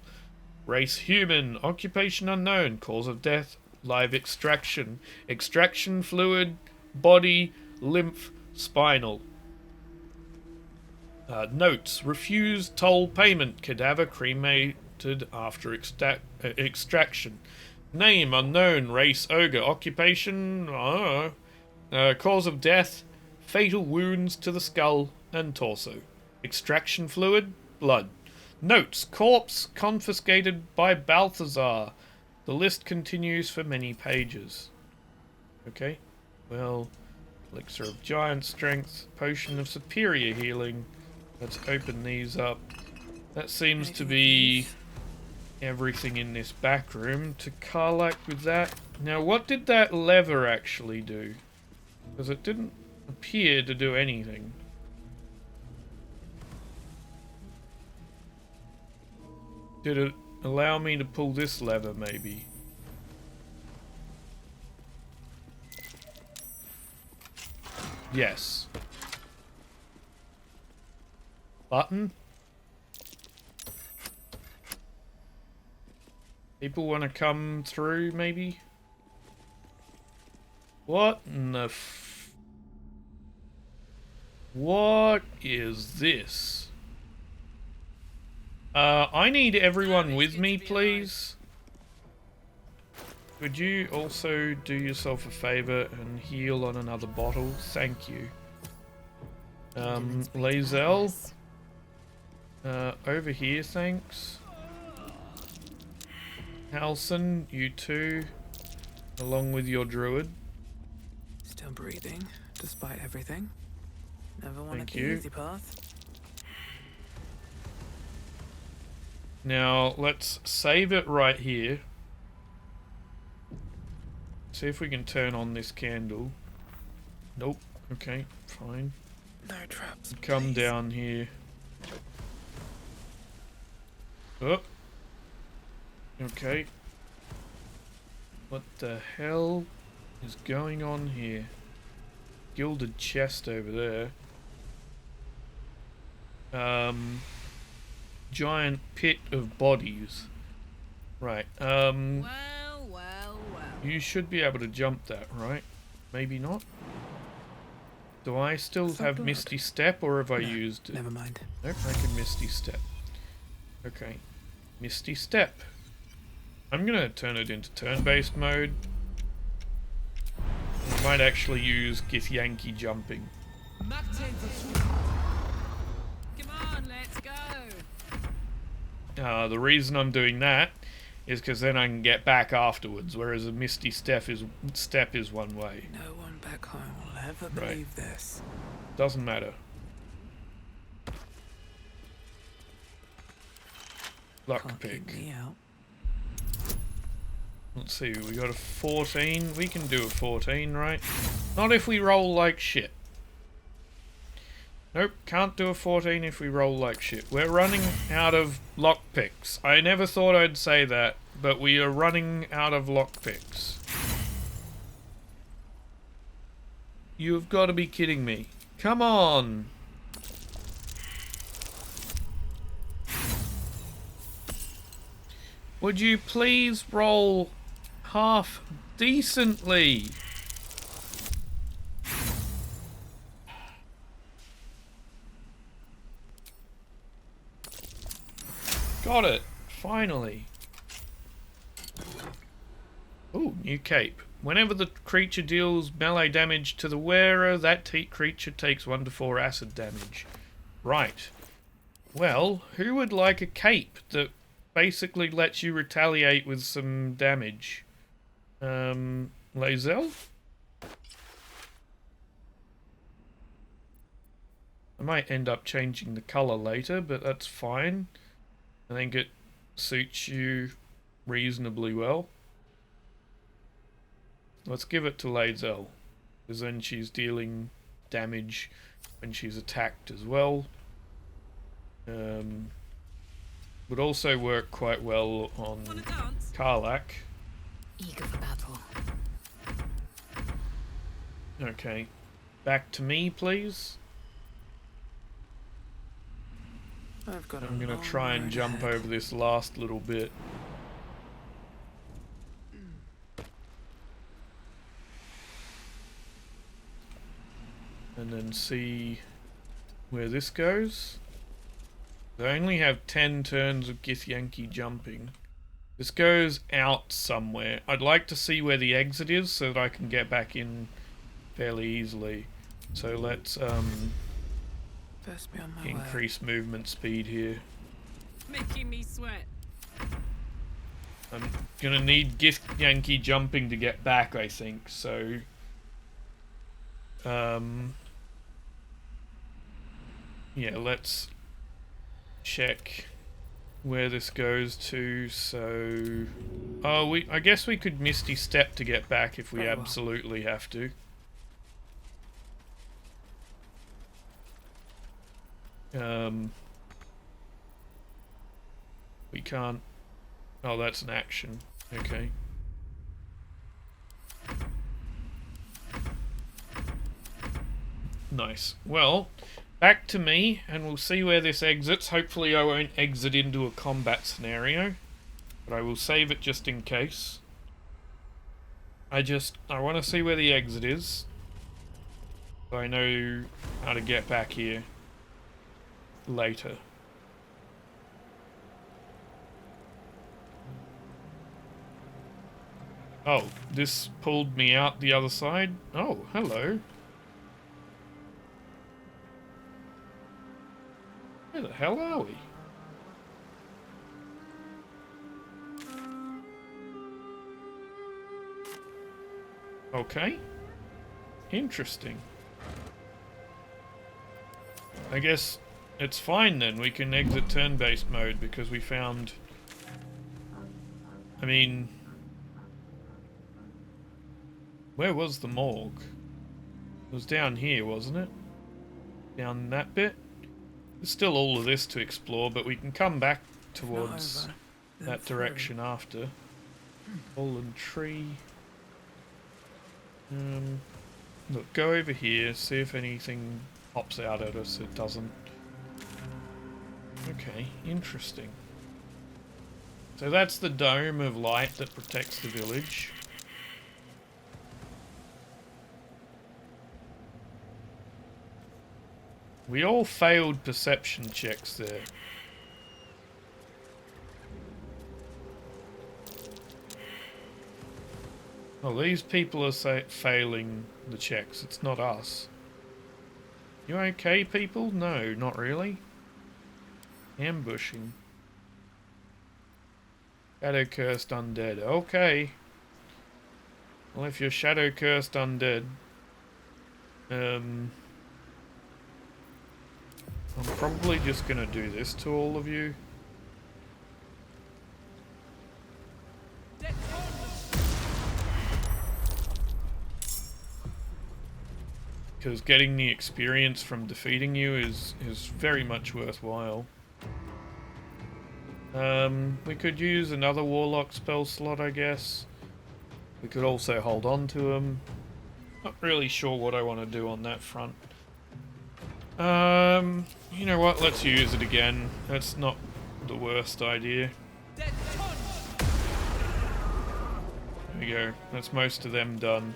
Speaker 1: Race human. Occupation unknown. Cause of death, live extraction. Extraction fluid, body, lymph, spinal. Notes. Refused toll payment. Cadaver cremated after extraction. Name unknown. Race ogre. Occupation cause of death, fatal wounds to the skull and torso. Extraction fluid, blood. Notes. Corpse confiscated by Balthazar. The list continues for many pages. Okay. Well, elixir of giant strength, potion of superior healing. Let's open these up. That seems to be everything in this back room. To Karlak with that. Now, what did that lever actually do? Because it didn't appear to do anything. Did it allow me to pull this lever, maybe? Yes. Button? People want to come through, maybe? What in the What is this? I need everyone with me, please. Would you also do yourself a favor and heal on another bottle? Thank you. Lae'zel. Over here, thanks. Halson, you too. Along with your druid.
Speaker 8: Still breathing, despite everything. Never wanted
Speaker 1: Thank
Speaker 8: the
Speaker 1: you.
Speaker 8: easy path.
Speaker 1: Now, let's save it right here. See if we can turn on this candle. Nope. Okay, fine.
Speaker 8: No traps.
Speaker 1: Come
Speaker 8: please.
Speaker 1: down here. Oh. Okay. What the hell is going on here? Gilded chest over there. Giant pit of bodies. Right.
Speaker 7: Well.
Speaker 1: You should be able to jump that, right? Maybe not. Do I still
Speaker 8: So
Speaker 1: have
Speaker 8: blood.
Speaker 1: Misty Step, or have I
Speaker 8: No,
Speaker 1: used it?
Speaker 8: Never mind.
Speaker 1: Nope, I can Misty Step. Okay. Misty Step. I'm gonna turn it into turn-based mode. I might actually use Githyanki jumping.
Speaker 7: Come on, let's go.
Speaker 1: The reason I'm doing that is because then I can get back afterwards, whereas a Misty Step is one way.
Speaker 8: No one back home will ever
Speaker 1: Right.
Speaker 8: believe this.
Speaker 1: Doesn't matter.
Speaker 8: Can't
Speaker 1: Lockpick.
Speaker 8: keep me out.
Speaker 1: Let's see, we got a 14. We can do a 14, right? Not if we roll like shit. Nope, can't do a 14 if we roll like shit. We're running out of lockpicks. I never thought I'd say that, but we are running out of lockpicks. You've got to be kidding me. Come on! Would you please roll half decently? Got it. Finally. Ooh, new cape. Whenever the creature deals melee damage to the wearer, that creature takes 1 to 4 acid damage. Right. Well, who would like a cape that basically lets you retaliate with some damage? Lae'zel? I might end up changing the colour later, but that's fine. I think it suits you reasonably well. Let's give it to Lae'zel, because then she's dealing damage when she's attacked as well. Would also work quite well on Karlak.
Speaker 5: Eager for battle.
Speaker 1: Okay, back to me, please.
Speaker 8: I've got
Speaker 1: I'm
Speaker 8: a
Speaker 1: gonna
Speaker 8: long
Speaker 1: try and
Speaker 8: road
Speaker 1: jump
Speaker 8: ahead.
Speaker 1: over this last little bit. and then see where this goes. I only have 10 turns of Githyanki jumping. This goes out somewhere. I'd like to see where the exit is so that I can get back in fairly easily. So let's
Speaker 6: First be on my
Speaker 1: increase movement speed here.
Speaker 7: Making me sweat.
Speaker 1: I'm gonna need Githyanki jumping to get back, I think, so yeah, let's check where this goes to. So I guess we could Misty Step to get back if we
Speaker 6: Very well.
Speaker 1: absolutely have to. We can't. Oh, that's an action. Okay. Nice. Well, back to me, and we'll see where this exits. Hopefully I won't exit into a combat scenario, but I will save it just in case. I want to see where the exit is, so I know how to get back here later. Oh, this pulled me out the other side? Oh, hello. Where the hell are we? Okay. Interesting. I guess it's fine then. We can exit turn-based mode because we found... I mean... Where was the morgue? It was down here, wasn't it? Down that bit? There's still all of this to explore, but we can come back towards that direction after. Fallen tree. Look, go over here, see if anything pops out at us. It doesn't. Okay, interesting. So that's the dome of light that protects the village. We all failed perception checks there. Oh, these people are failing the checks. It's not us. You okay, people? No, not really. Ambushing. Shadow cursed undead. Okay. Well, if you're shadow cursed undead, I'm probably just gonna do this to all of you. Because getting the experience from defeating you is very much worthwhile. We could use another warlock spell slot, I guess. We could also hold on to them. Not really sure what I want to do on that front. You know what? Let's use it again. That's not the worst idea. There we go. That's most of them done.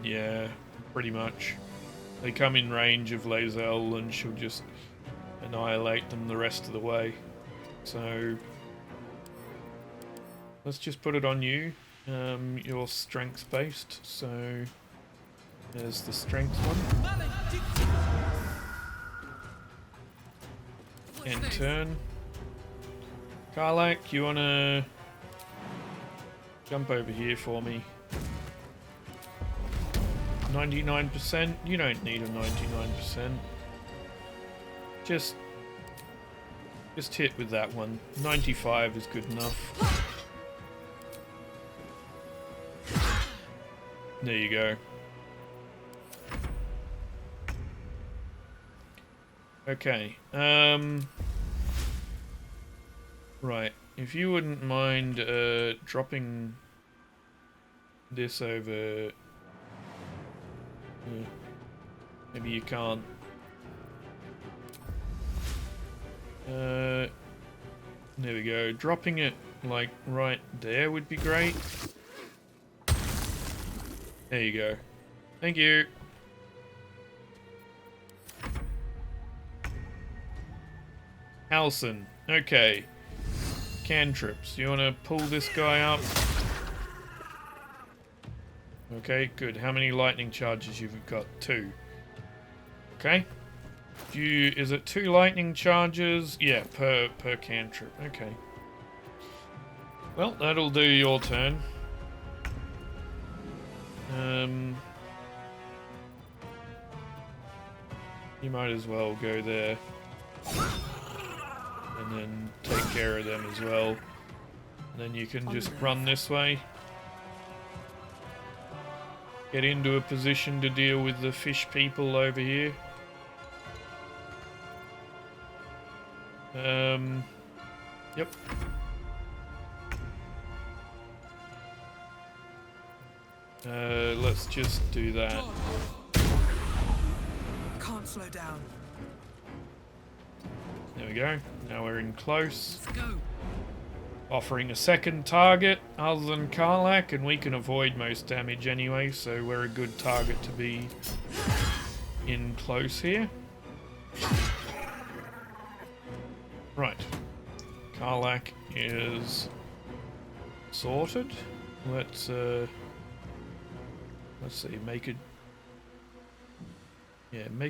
Speaker 1: Yeah, pretty much. They come in range of Lae'zel and she'll just annihilate them the rest of the way. So let's just put it on you. You're strength based, so there's the strength one. End turn. Karlak, you wanna jump over here for me? 99%? You don't need a 99%. Just hit with that one. 95 is good enough. There you go. Okay. Right. If you wouldn't mind dropping this over. Maybe you can't. There we go. Dropping it like right there would be great. There you go. Thank you. Halson. Okay. Cantrips. You want to pull this guy up? Okay, good. How many lightning charges you've got? 2. Okay. Is it 2 lightning charges? Yeah, per cantrip. Okay. Well, that'll do your turn. You might as well go there. And then take care of them as well. And then you can just run this way. Get into a position to deal with the fish people over here. Yep. Let's just do that.
Speaker 8: Can't slow down.
Speaker 1: There we go. Now we're in close.
Speaker 7: Let's go.
Speaker 1: Offering a second target other than Karlak, and we can avoid most damage anyway, so we're a good target to be in close here. Right. Karlak is sorted. Let's see, make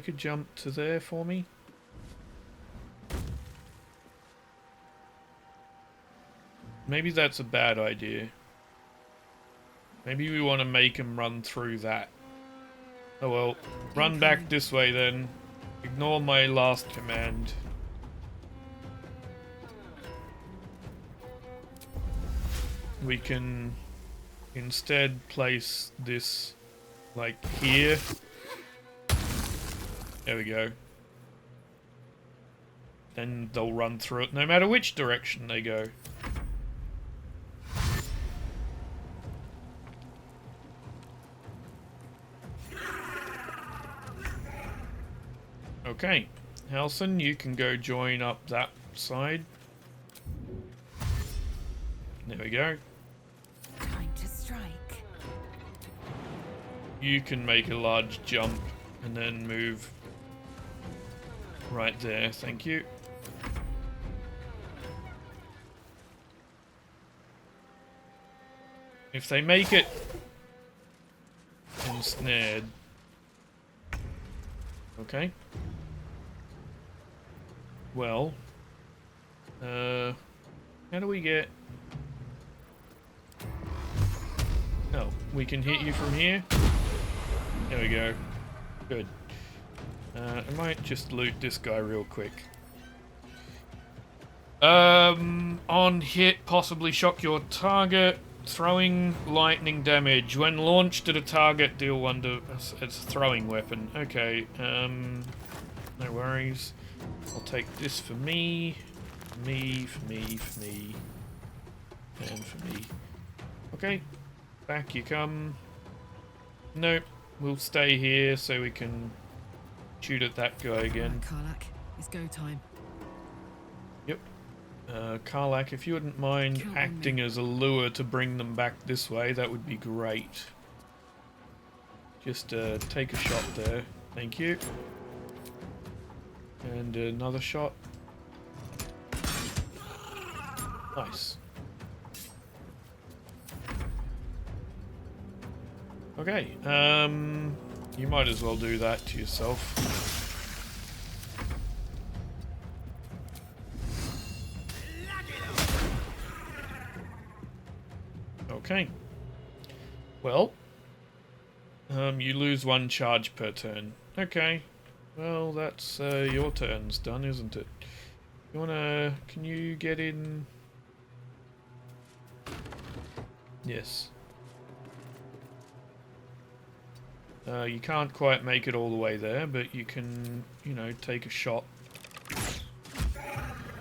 Speaker 1: a jump to there for me. Maybe that's a bad idea. Maybe we want to make him run through that. Oh well, run back this way then. Ignore my last command. We can instead place this like here. There we go. Then they'll run through it no matter which direction they go. Okay, Halson, you can go join up that side. There we go.
Speaker 5: Time to strike.
Speaker 1: You can make a large jump and then move right there, thank you. If they make it ensnared. Okay. Well, how do we get... Oh, we can hit you from here? There we go. Good. I might just loot this guy real quick. On hit, possibly shock your target. Throwing lightning damage. When launched at a target, deal 1 to... It's a throwing weapon. Okay, no worries. I'll take this for me. For me, for me, for me. And for me. Okay, back you come. Nope, we'll stay here so we can shoot at that guy again.
Speaker 7: Karlak, it's go time.
Speaker 1: Yep. Karlak, if you wouldn't mind acting as a lure to bring them back this way, that would be great. Just take a shot there. Thank you. And another shot. Nice. Okay, you might as well do that to yourself. Okay. Well, you lose 1 charge per turn. Okay. Well, that's your turn's done, isn't it? You wanna... Can you get in... Yes. You can't quite make it all the way there, but you can, you know, take a shot.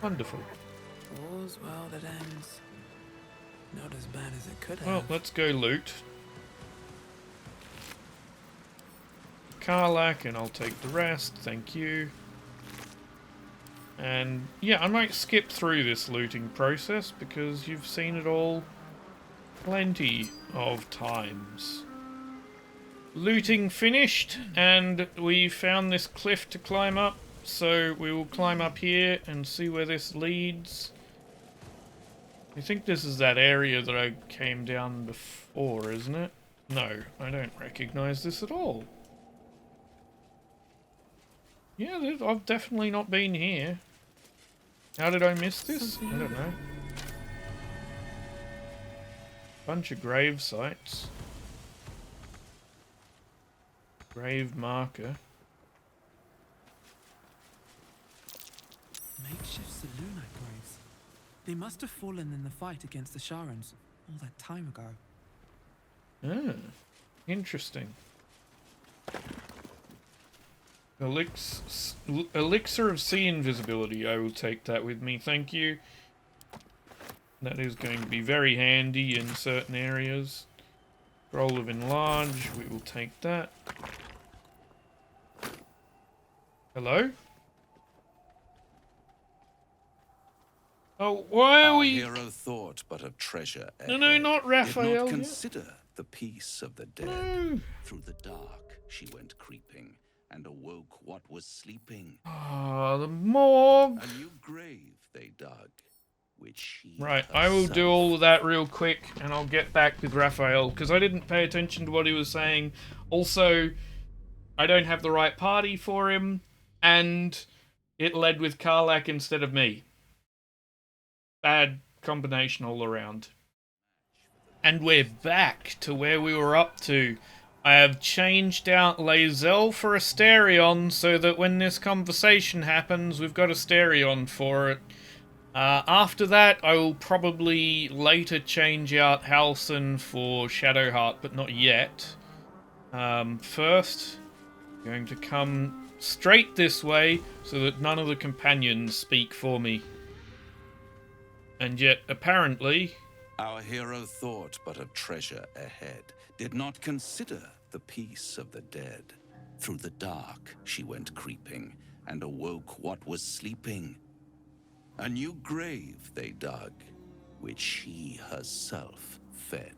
Speaker 1: Wonderful.
Speaker 6: All's well that ends. Not as bad as it could have.
Speaker 1: Well, let's go loot. Karlak, and I'll take the rest, thank you. And yeah, I might skip through this looting process because you've seen it all plenty of times. looting finished, and we found this cliff to climb up, so we will climb up here and see where this leads. I think this is that area that I came down before, isn't it? No, I don't recognize this at all. Yeah, I've definitely not been here. How did I miss this? I don't know. Bunch of grave sites. Grave marker.
Speaker 8: Makeshift Selûnite graves. They must have fallen in the fight against the Sharans all that time ago.
Speaker 1: Ah, interesting. Elixir of Sea Invisibility. I will take that with me, thank you. That is going to be very handy in certain areas. Scroll of Enlarge, we will take that. Hello? Oh, why are we...
Speaker 10: Our hero thought but of treasure ahead.
Speaker 1: No, not Raphael.
Speaker 10: Did not consider the peace of the dead.
Speaker 1: No.
Speaker 10: Through the dark she went creeping, and awoke what was sleeping.
Speaker 1: Ah, the morgue.
Speaker 10: A new grave they dug, which she
Speaker 1: Right, I will do all of that real quick, and I'll get back with Raphael, because I didn't pay attention to what he was saying. Also, I don't have the right party for him, and it led with Karlak instead of me. Bad combination all around. And we're back to where we were up to. I have changed out Lae'zel for Asterion so that when this conversation happens, we've got Asterion for it. After that, I will probably later change out Halsin for Shadowheart, but not yet. First, I'm going to come straight this way so that none of the companions speak for me. And yet, apparently...
Speaker 10: Our hero thought but of treasure ahead, did not consider the peace of the dead. Through the dark she went creeping, and awoke what was sleeping. A new grave they dug, which she herself fed.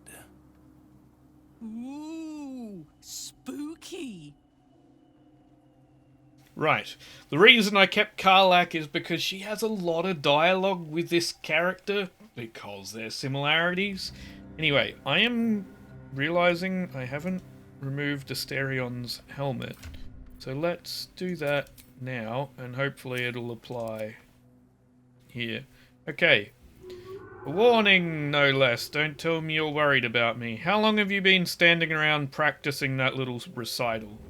Speaker 8: Ooh, spooky.
Speaker 1: Right. The reason I kept Karlak is because she has a lot of dialogue with this character, because there's similarities. Anyway, I am realizing I haven't removed Asterion's helmet. So let's do that now, and hopefully it'll apply here. Okay. A warning, no less. Don't tell me you're worried about me. How long have you been standing around practicing that little recital?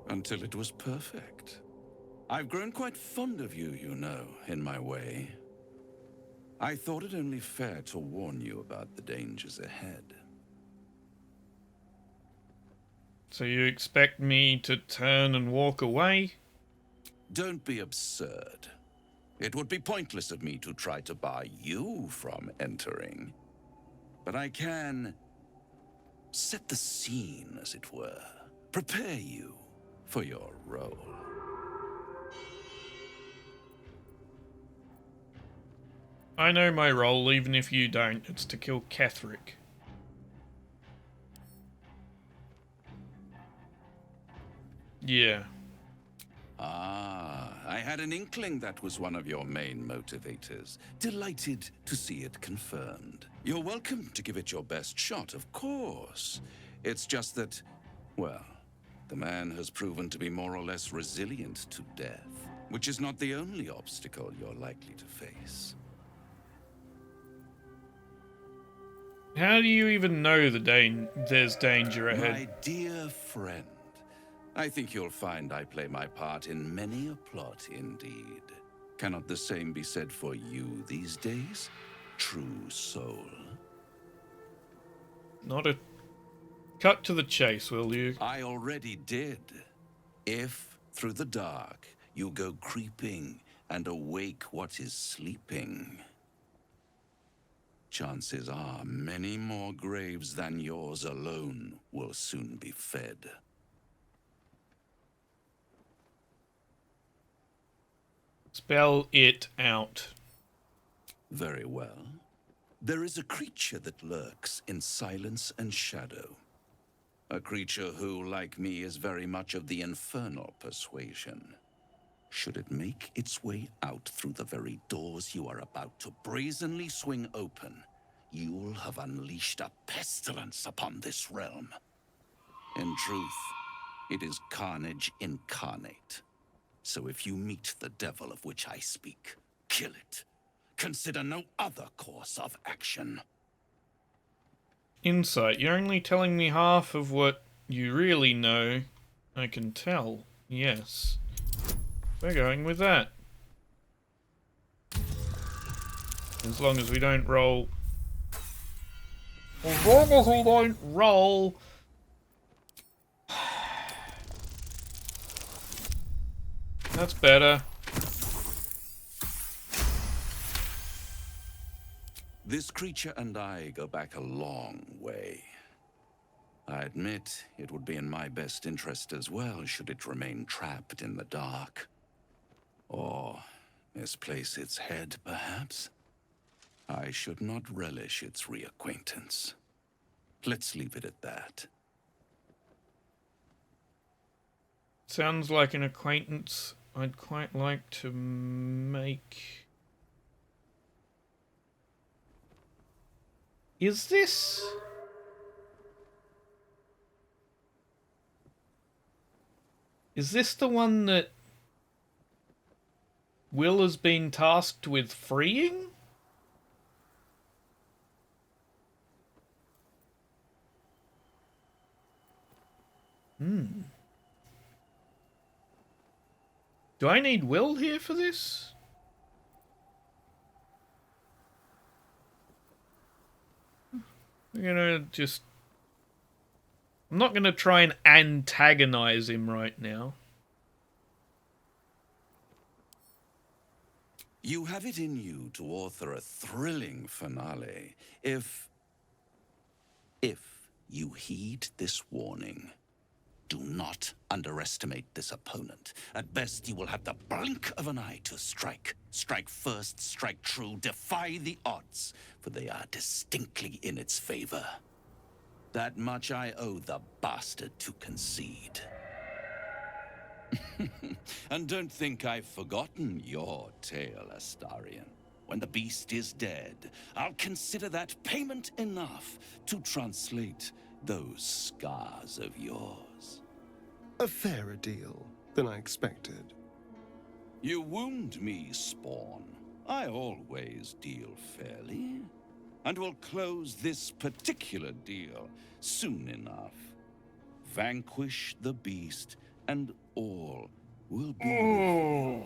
Speaker 10: Until it was perfect. I've grown quite fond of you, you know, in my way. I thought it only fair to warn you about the dangers ahead.
Speaker 1: So you expect me to turn and walk away?
Speaker 10: Don't be absurd. It would be pointless of me to try to bar you from entering. But I can set the scene, as it were. Prepare you for your role.
Speaker 1: I know my role, even if you don't. It's to kill Ketheric. Yeah.
Speaker 10: Ah, I had an inkling that was one of your main motivators. Delighted to see it confirmed. You're welcome to give it your best shot, of course. It's just that, well, the man has proven to be more or less resilient to death, which is not the only obstacle you're likely to face.
Speaker 1: How do you even know there's danger ahead?
Speaker 10: My dear friend, I think you'll find I play my part in many a plot indeed. Cannot the same be said for you these days, true soul?
Speaker 1: Not a... Cut to the chase, will you?
Speaker 10: I already did. If, through the dark, you go creeping and awake what is sleeping, chances are many more graves than yours alone will soon be fed.
Speaker 1: Spell it out.
Speaker 10: Very well. There is a creature that lurks in silence and shadow. A creature who, like me, is very much of the infernal persuasion. Should it make its way out through the very doors you are about to brazenly swing open, you'll have unleashed a pestilence upon this realm. In truth, it is carnage incarnate. So if you meet the devil of which I speak, kill it. Consider no other course of action.
Speaker 1: Insight. You're only telling me half of what you really know. I can tell. Yes. We're going with that. As long as we don't roll... As long as we don't roll... That's better.
Speaker 10: This creature and I go back a long way. I admit it would be in my best interest as well should it remain trapped in the dark. Or misplace its head, perhaps? I should not relish its reacquaintance. Let's leave it at that.
Speaker 1: Sounds like an acquaintance I'd quite like to make. Is this... Is this the one that Will has been tasked with freeing? Do I need Will here for this? We're gonna just... I'm not gonna try and antagonize him right now.
Speaker 10: You have it in you to author a thrilling finale if you heed this warning. Do not underestimate this opponent. At best, you will have the blink of an eye to strike. Strike first, strike true, defy the odds, for they are distinctly in its favor. That much I owe the bastard to concede. And don't think I've forgotten your tale, Astarion. When the beast is dead, I'll consider that payment enough to translate those scars of yours.
Speaker 11: A fairer deal than I expected.
Speaker 10: You wound me, Spawn. I always deal fairly. And will close this particular deal soon enough. Vanquish the beast, and all will be...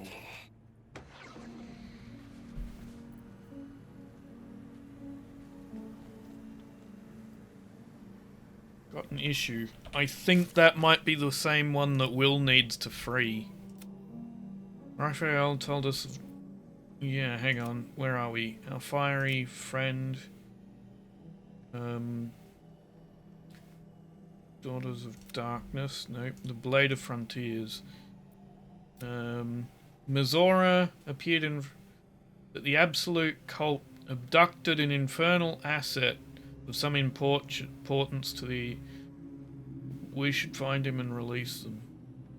Speaker 1: Got an issue. I think that might be the same one that Will needs to free. Raphael told us... Yeah, hang on. Where are we? Our fiery friend. Daughters of Darkness. Nope. The Blade of Frontiers. Mizora appeared in... The Absolute Cult abducted an infernal asset of some importance to the... We should find him and release them.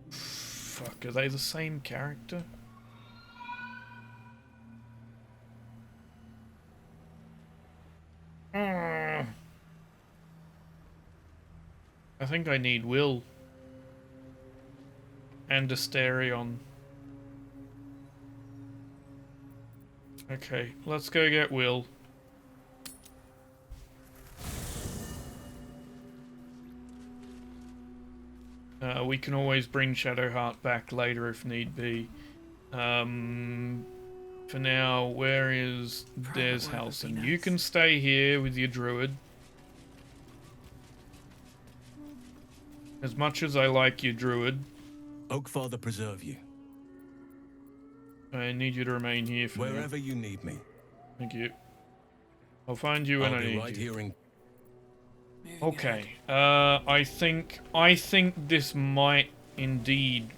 Speaker 1: Fuck, are they the same character? I think I need Will. And Asterion. Okay, let's go get Will. We can always bring Shadowheart back later if need be. For now, where is Des Halson? You can stay here with your druid. As much as I like your druid,
Speaker 12: Oakfather preserve you.
Speaker 1: I need you to remain here for
Speaker 12: wherever you need me.
Speaker 1: Thank you. I'll find you when I need
Speaker 12: right
Speaker 1: you.
Speaker 12: Here in...
Speaker 1: Okay. I think this might indeed.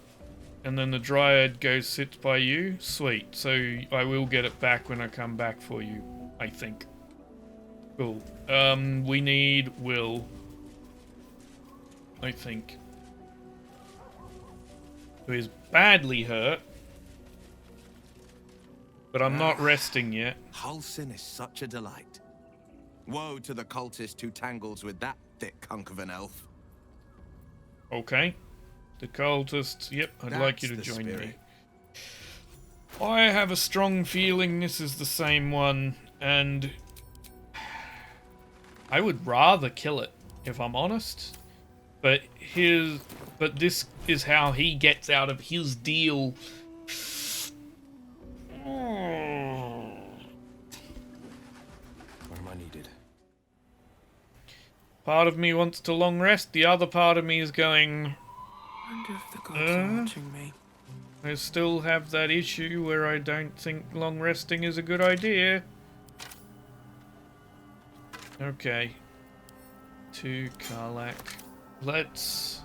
Speaker 1: And then the Dryad goes sits by you. Sweet. So I will get it back when I come back for you. I think. Cool. We need Will. I think. Who is badly hurt. But I'm not resting yet.
Speaker 13: Halsin is such a delight. Woe to the cultist who tangles with that thick hunk of an elf.
Speaker 1: Okay. The cultists, yep, I'd like you to
Speaker 13: That's the
Speaker 1: join me.
Speaker 13: spirit.
Speaker 1: I have a strong feeling this is the same one, and I would rather kill it, if I'm honest. But this is how he gets out of his deal.
Speaker 12: Where am I needed?
Speaker 1: Part of me wants to long rest, the other part of me is going...
Speaker 6: I wonder if the gods are watching me.
Speaker 1: I still have that issue where I don't think long resting is a good idea. Okay. To Karlak. Let's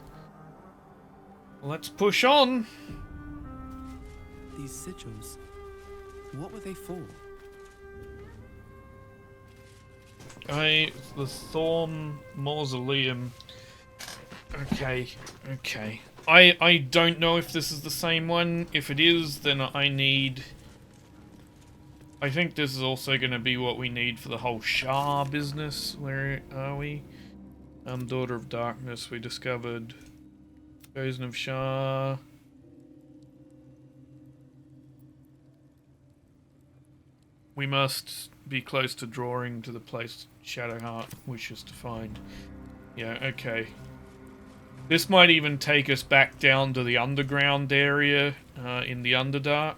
Speaker 1: push on.
Speaker 8: These sigils, what were they for?
Speaker 1: The Thorn Mausoleum. Okay. I don't know if this is the same one. If it is, then I think this is also going to be what we need for the whole Shah business. Where are we? Daughter of Darkness, we discovered. Chosen of Shah. We must be close to drawing to the place Shadowheart wishes to find. Yeah, okay. This might even take us back down to the underground area in the Underdark.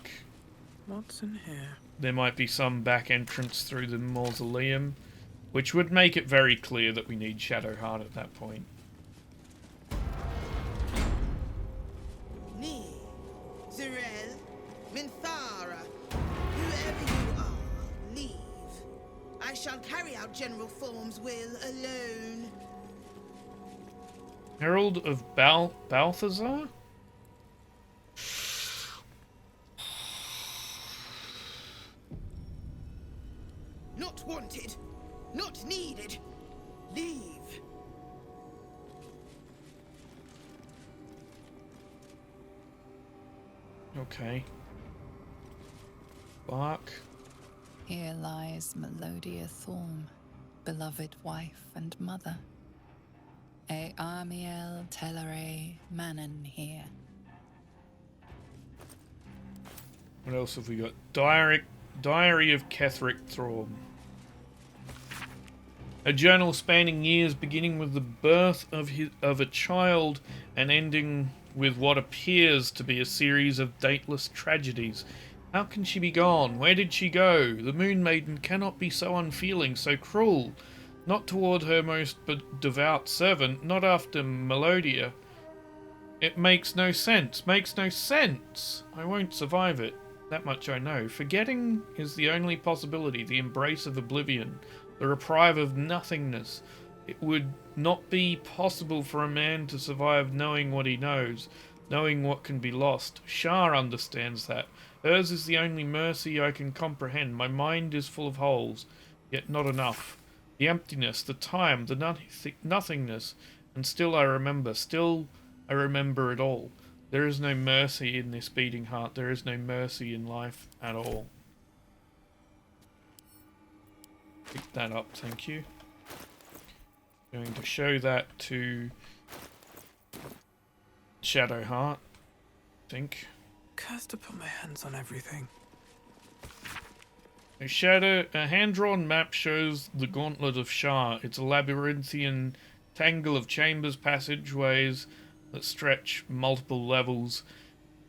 Speaker 6: What's in here?
Speaker 1: There might be some back entrance through the Mausoleum, which would make it very clear that we need Shadowheart at that point.
Speaker 14: Ni, Zirel, Minthara, whoever you are, leave. I shall carry out General Form's will alone.
Speaker 1: Herald of Balthazar?
Speaker 14: Not wanted. Not needed. Leave.
Speaker 1: Okay. Bark.
Speaker 3: Here lies Melodia Thorm, beloved wife and mother. E Amiel Telere Manon here.
Speaker 1: What else have we got? Diary of Ketheric Thorm. A journal spanning years, beginning with the birth of a child and ending with what appears to be a series of dateless tragedies. How can she be gone? Where did she go? The Moon Maiden cannot be so unfeeling, so cruel. Not toward her most devout servant, not after Melodia. It makes no sense. Makes no sense. I won't survive it. That much I know. Forgetting is the only possibility, the embrace of oblivion, the reprieve of nothingness. It would not be possible for a man to survive knowing what he knows, knowing what can be lost. Shah understands that. Hers is the only mercy I can comprehend. My mind is full of holes, yet not enough. The emptiness, the time, the nothingness, and still I remember it all. There is no mercy in this beating heart. There is no mercy in life at all. Pick that up, thank you. Going to show that to Shadowheart, I think.
Speaker 6: Cursed to put my hands on everything.
Speaker 1: A hand-drawn map shows the Gauntlet of Shah. It's a labyrinthian tangle of chambers, passageways that stretch multiple levels,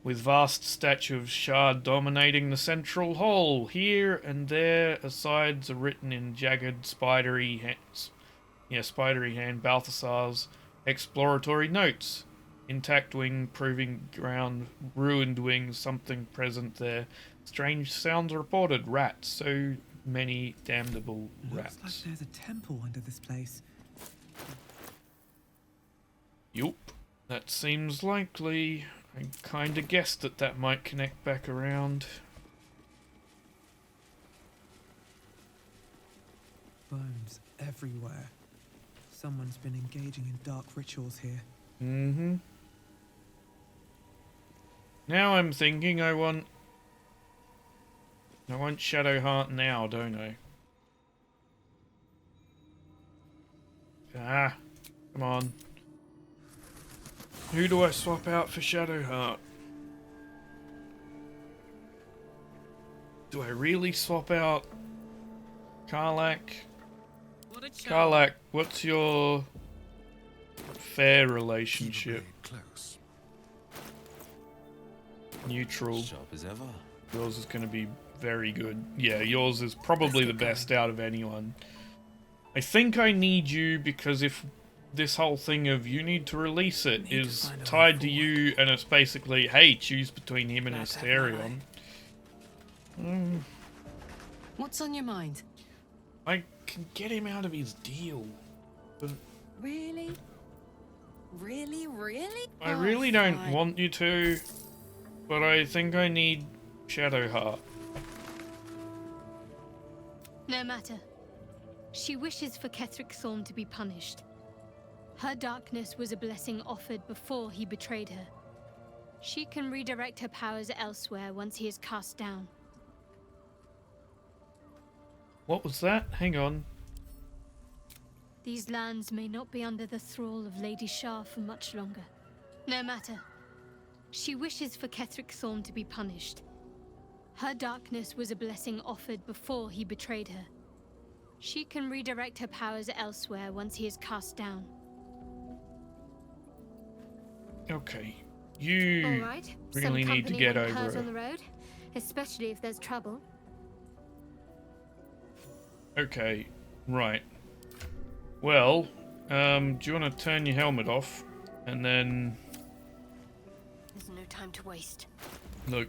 Speaker 1: with vast statue of Shah dominating the central hall. Here and there, asides are written in jagged, spidery hand Balthasar's exploratory notes. Intact wing, proving ground, ruined wings, something present there. Strange sounds reported. Rats. So many damnable rats.
Speaker 8: Looks like there's a temple under this place.
Speaker 1: Yup. That seems likely. I kinda guessed that might connect back around.
Speaker 8: Bones everywhere. Someone's been engaging in dark rituals here.
Speaker 1: Mm-hmm. Now I'm thinking I want Shadowheart now, don't I? Ah, come on. Who do I swap out for Shadowheart? Do I really swap out Karlak? Karlak, what's your fair relationship?
Speaker 12: Close.
Speaker 1: Neutral.
Speaker 12: Sharp as ever.
Speaker 1: Yours is going to be very good. Yeah, yours is probably the best out of anyone. I think I need you because if this whole thing of you need to release it is tied to you and it's basically, hey, choose between him and Asterion.
Speaker 7: What's on your mind?
Speaker 1: I can get him out of his deal. But
Speaker 7: Really? Really?
Speaker 1: I really don't want you to, but I think I need Shadowheart.
Speaker 15: No matter. She wishes for Ketheric Thorm to be punished. Her darkness was a blessing offered before he betrayed her. She can redirect her powers elsewhere once he is cast down.
Speaker 1: What was that? Hang on.
Speaker 15: These lands may not be under the thrall of Lady Shah for much longer. No matter. She wishes for Ketheric Thorm to be punished. Her darkness was a blessing offered before he betrayed her. She can redirect her powers elsewhere once he is cast down.
Speaker 1: Okay. You
Speaker 15: All right.
Speaker 1: really need to get over it.
Speaker 15: On the road, especially if there's trouble.
Speaker 1: Okay, right. Well, do you want to turn your helmet off? And then...
Speaker 15: There's no time to waste.
Speaker 1: Look.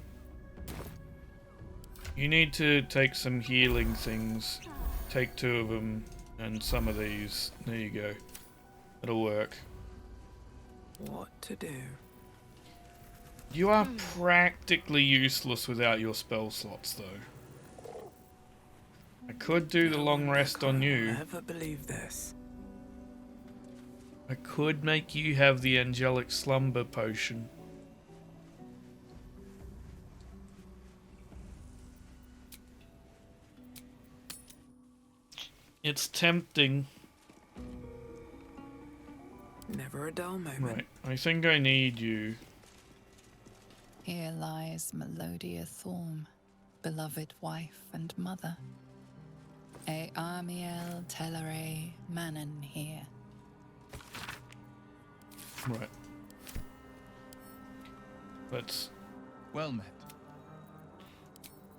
Speaker 1: You need to take some healing things. Take 2 of them and some of these. There you go. It'll work.
Speaker 6: What to do?
Speaker 1: You are practically useless without your spell slots, though. I could do the long rest on you.
Speaker 6: Never believe this.
Speaker 1: I could make you have the angelic slumber potion. It's tempting.
Speaker 6: Never a dull moment.
Speaker 1: Right, I think I need you.
Speaker 3: Here lies Melodia Thorm, beloved wife and mother. E Amiel Telere Manon here.
Speaker 1: Right. That's...
Speaker 12: Well met.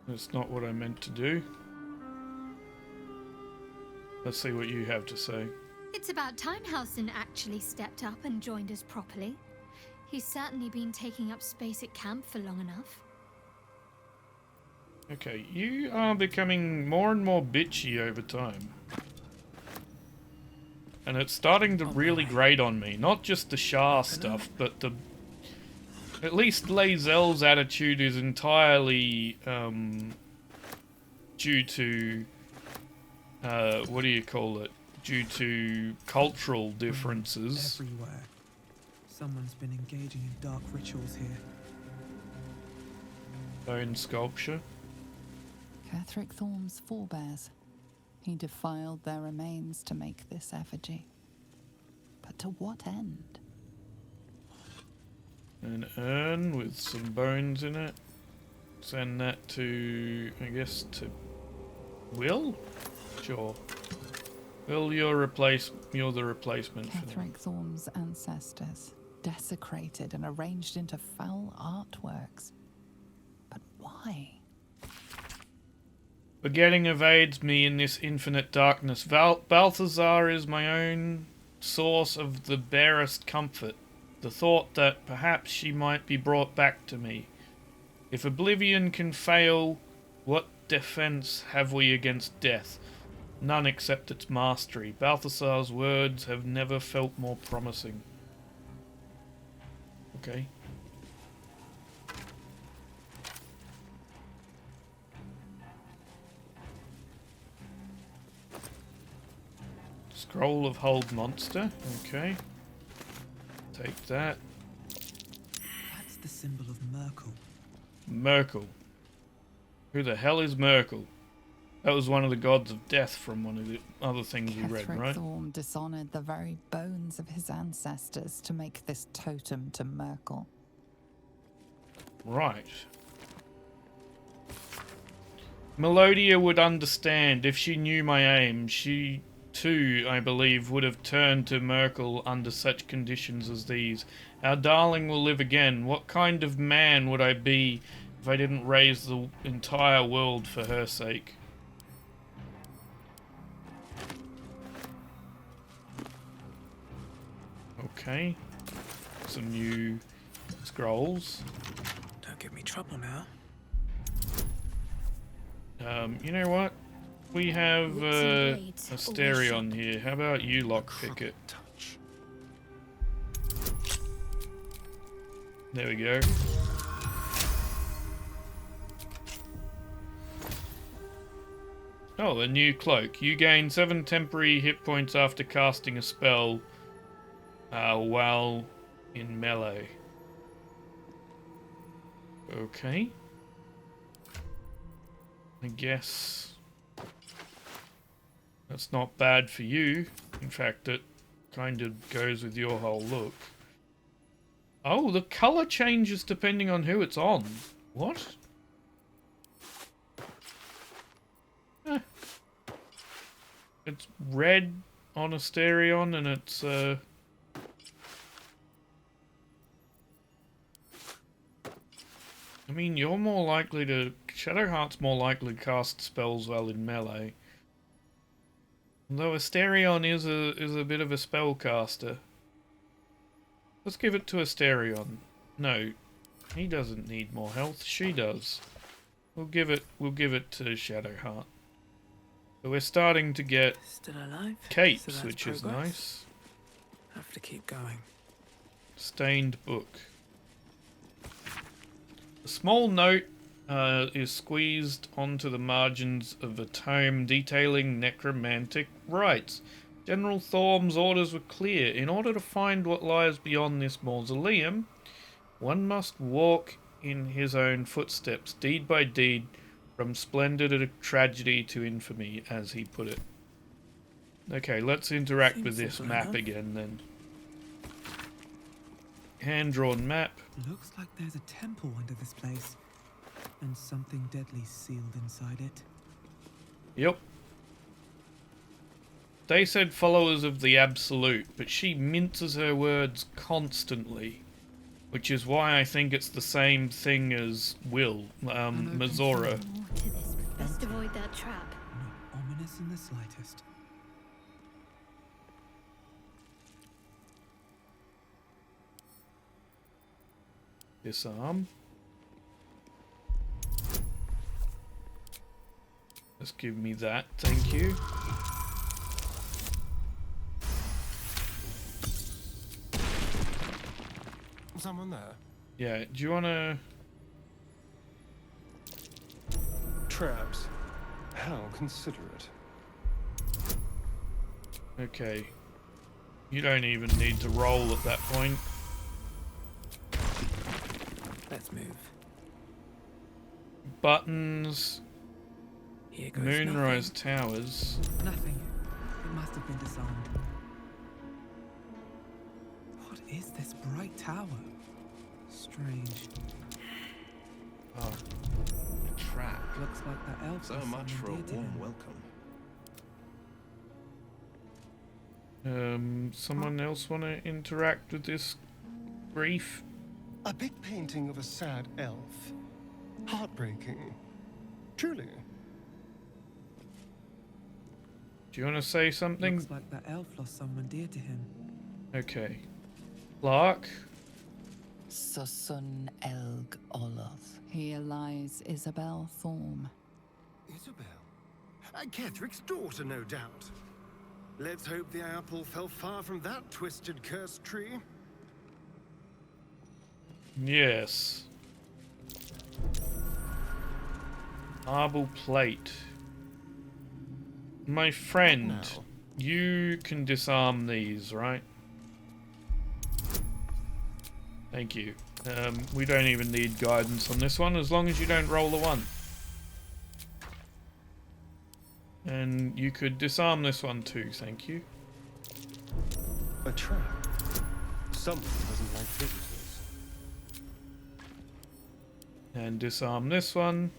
Speaker 1: That's not what I meant to do. Let's see what you have to say.
Speaker 15: It's about time Halsin actually stepped up and joined us properly. He's certainly been taking up space at camp for long enough.
Speaker 1: Okay, you are becoming more and more bitchy over time. And it's starting to really grate on me. Not just the Shah stuff, but the... At least Lae'zel's attitude is entirely due to... what do you call it? Due to cultural differences.
Speaker 8: Everywhere. Someone's been engaging in dark rituals here.
Speaker 1: Bone sculpture.
Speaker 3: Ketheric Thorm's forebears. He defiled their remains to make this effigy. But to what end?
Speaker 1: An urn with some bones in it. Send that to, I guess, to Will? Sure. Will, you're the replacement for them.
Speaker 3: Ketheric Thorm's ancestors, desecrated and arranged into foul artworks. But why?
Speaker 1: Forgetting evades me in this infinite darkness. Balthazar is my own source of the barest comfort. The thought that perhaps she might be brought back to me. If oblivion can fail, what defense have we against death? None except its mastery. Balthazar's words have never felt more promising. Okay. Scroll of Hold Monster. Okay. Take that.
Speaker 8: That's the symbol of Merkel.
Speaker 1: Merkel. Who the hell is Merkel? That was one of the gods of death from one of the other things we read, right?
Speaker 3: Thorm dishonored the very bones of his ancestors to make this totem to Merkel.
Speaker 1: Right. Melodia would understand if she knew my aim. She, too, I believe, would have turned to Merkel under such conditions as these. Our darling will live again. What kind of man would I be if I didn't raise the entire world for her sake? Okay. Some new scrolls.
Speaker 6: Don't give me trouble now.
Speaker 1: You know what? We have a Asterion here. How about you lockpick it? There we go. Oh, a new cloak. You gain 7 temporary hit points after casting a spell while in melee. Okay. I guess that's not bad for you. In fact, it kind of goes with your whole look. Oh, the colour changes depending on who it's on. What? It's red on Asterion and it's I mean, you're more likely to... Shadowheart's more likely to cast spells while in melee. Although Asterion is a bit of a spellcaster. Let's give it to Asterion. No, he doesn't need more health. She does. We'll give it to Shadowheart. So we're starting to get
Speaker 6: still alive,
Speaker 1: capes,
Speaker 6: so
Speaker 1: which
Speaker 6: progress.
Speaker 1: Is nice.
Speaker 6: Have to keep going.
Speaker 1: Stained book. A small note is squeezed onto the margins of a tome detailing necromantic rites. General Thorm's orders were clear. In order to find what lies beyond this mausoleum, one must walk in his own footsteps, deed by deed, from splendid tragedy to infamy, as he put it. Okay, let's interact with this map again then. Hand-drawn map.
Speaker 8: Looks like there's a temple under this place, and something deadly sealed inside it.
Speaker 1: Yep. They said followers of the Absolute, but she minces her words constantly, which is why I think it's the same thing as Will, Mazora.
Speaker 15: Best avoid that trap.
Speaker 8: Not ominous in the slightest.
Speaker 1: Disarm. Just give me that, thank you.
Speaker 11: Someone there?
Speaker 1: Yeah, do you wanna...
Speaker 11: Traps. How considerate.
Speaker 1: Okay. You don't even need to roll at that point.
Speaker 6: Let's move.
Speaker 1: Buttons.
Speaker 6: Here goes
Speaker 1: Moonrise Towers.
Speaker 8: Nothing. It must have been disarmed. What is this bright tower? Strange.
Speaker 1: Oh.
Speaker 13: A trap.
Speaker 8: Looks like that elf.
Speaker 13: So much for a warm welcome.
Speaker 1: Someone else want to interact with this brief?
Speaker 11: A big painting of a sad elf. Heartbreaking. Truly.
Speaker 1: Do you want to say something?
Speaker 8: Looks like that elf lost someone dear to him.
Speaker 1: Okay. Lark?
Speaker 3: Susun Elg Oloth. Here lies Isabel Thorm.
Speaker 11: Isabel? Kethric's daughter, no doubt. Let's hope the apple fell far from that twisted cursed tree.
Speaker 1: Yes. Marble plate. My friend, you can disarm these, right? Thank you. We don't even need guidance on this one, as long as you don't roll a 1. And you could disarm this one too, thank you.
Speaker 12: A trap. Someone doesn't like visitors.
Speaker 1: And disarm this one.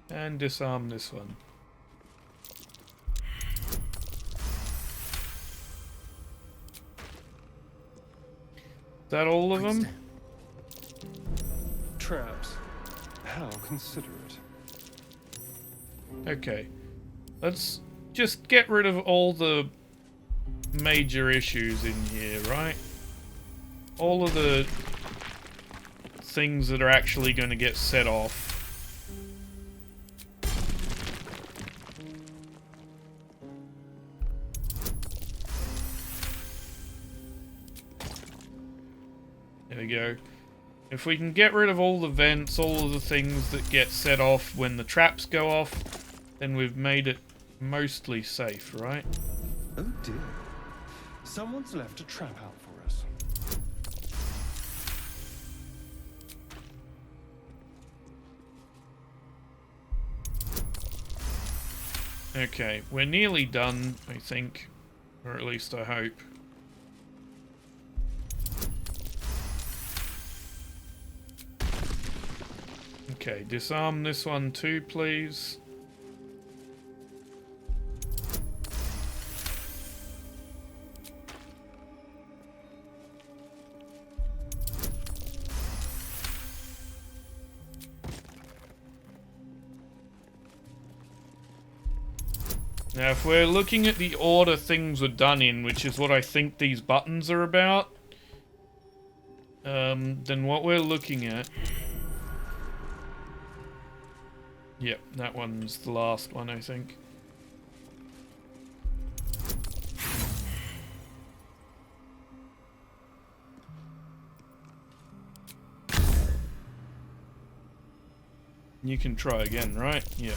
Speaker 1: And disarm this one. Is that all of them?
Speaker 12: Traps. How considerate.
Speaker 1: Okay. Let's just get rid of all the major issues in here, right? All of the things that are actually going to get set off. There we go. If we can get rid of all the vents, all of the things that get set off when the traps go off, then we've made it mostly safe, right?
Speaker 12: Oh dear. Someone's left a trap out for us.
Speaker 1: Okay, we're nearly done, I think. Or at least I hope. Okay, disarm this one too, please. Now, if we're looking at the order things were done in, which is what I think these buttons are about, then what we're looking at... Yep, that one's the last one, I think. You can try again, right? Yeah.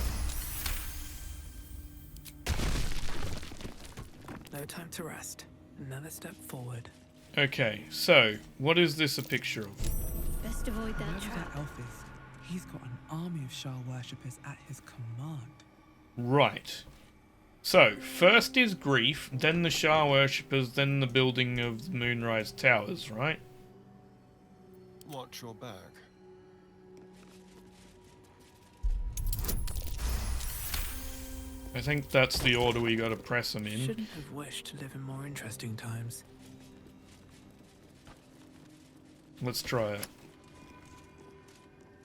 Speaker 6: No time to rest. Another step forward.
Speaker 1: Okay, so, what is this a picture of?
Speaker 15: Best avoid that
Speaker 8: Whoever
Speaker 15: trap.
Speaker 8: that elf is, he's got an army of Shah worshippers at his command.
Speaker 1: Right. So, first is grief, then the Shah worshippers, then the building of the Moonrise Towers, right?
Speaker 12: Watch your back.
Speaker 1: I think that's the order we gotta press them in.
Speaker 6: Shouldn't have wished to live in more interesting times.
Speaker 1: Let's try it.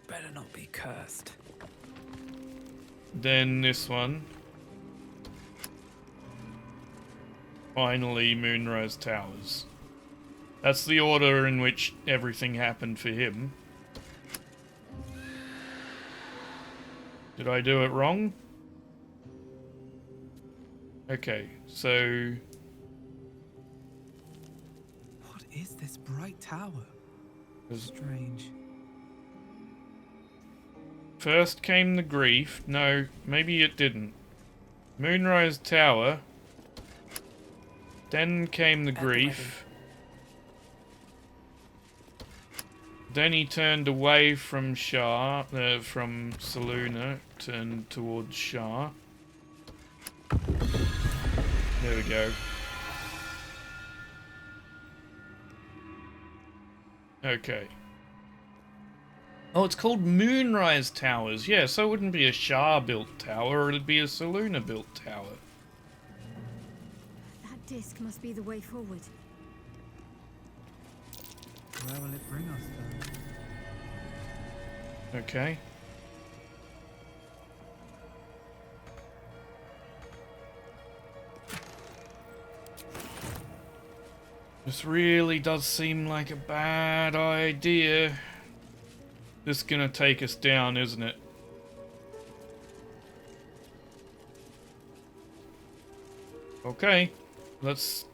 Speaker 6: Better not be cursed.
Speaker 1: Then this one. Finally, Moonrise Towers. That's the order in which everything happened for him. Did I do it wrong? Okay, so...
Speaker 8: What is this bright tower? Strange.
Speaker 1: First came the grief. No, maybe it didn't. Moonrise Tower. Then came the grief. Then he turned away from Shah, from Saluna, turned towards Shah. There we go. Okay. Oh, it's called Moonrise Towers. Yeah, so it wouldn't be a Shah-built tower, it'd be a Saluna-built tower.
Speaker 15: That disc must be the way forward.
Speaker 8: Where will it bring us, though?
Speaker 1: Okay. This really does seem like a bad idea. This is gonna take us down, isn't it? Okay, let's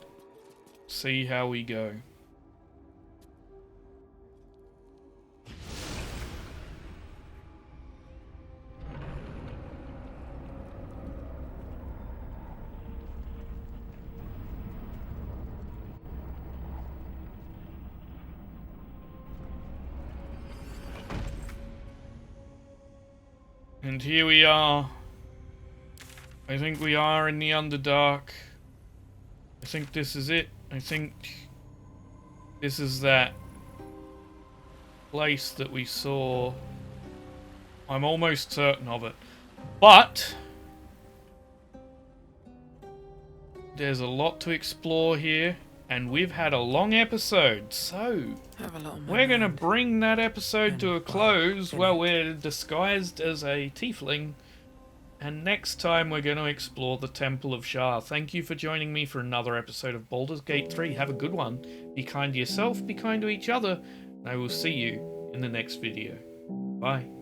Speaker 1: see how we go. And here we are. I think we are in the Underdark. I think this is it. I think this is that place that we saw. I'm almost certain of it. But there's a lot to explore here, and we've had a long episode, so we're going to bring that episode to a close while we're disguised as a tiefling. And next time we're going to explore the Temple of Shar. Thank you for joining me for another episode of Baldur's Gate 3. Have a good one. Be kind to yourself, be kind to each other, and I will see you in the next video. Bye.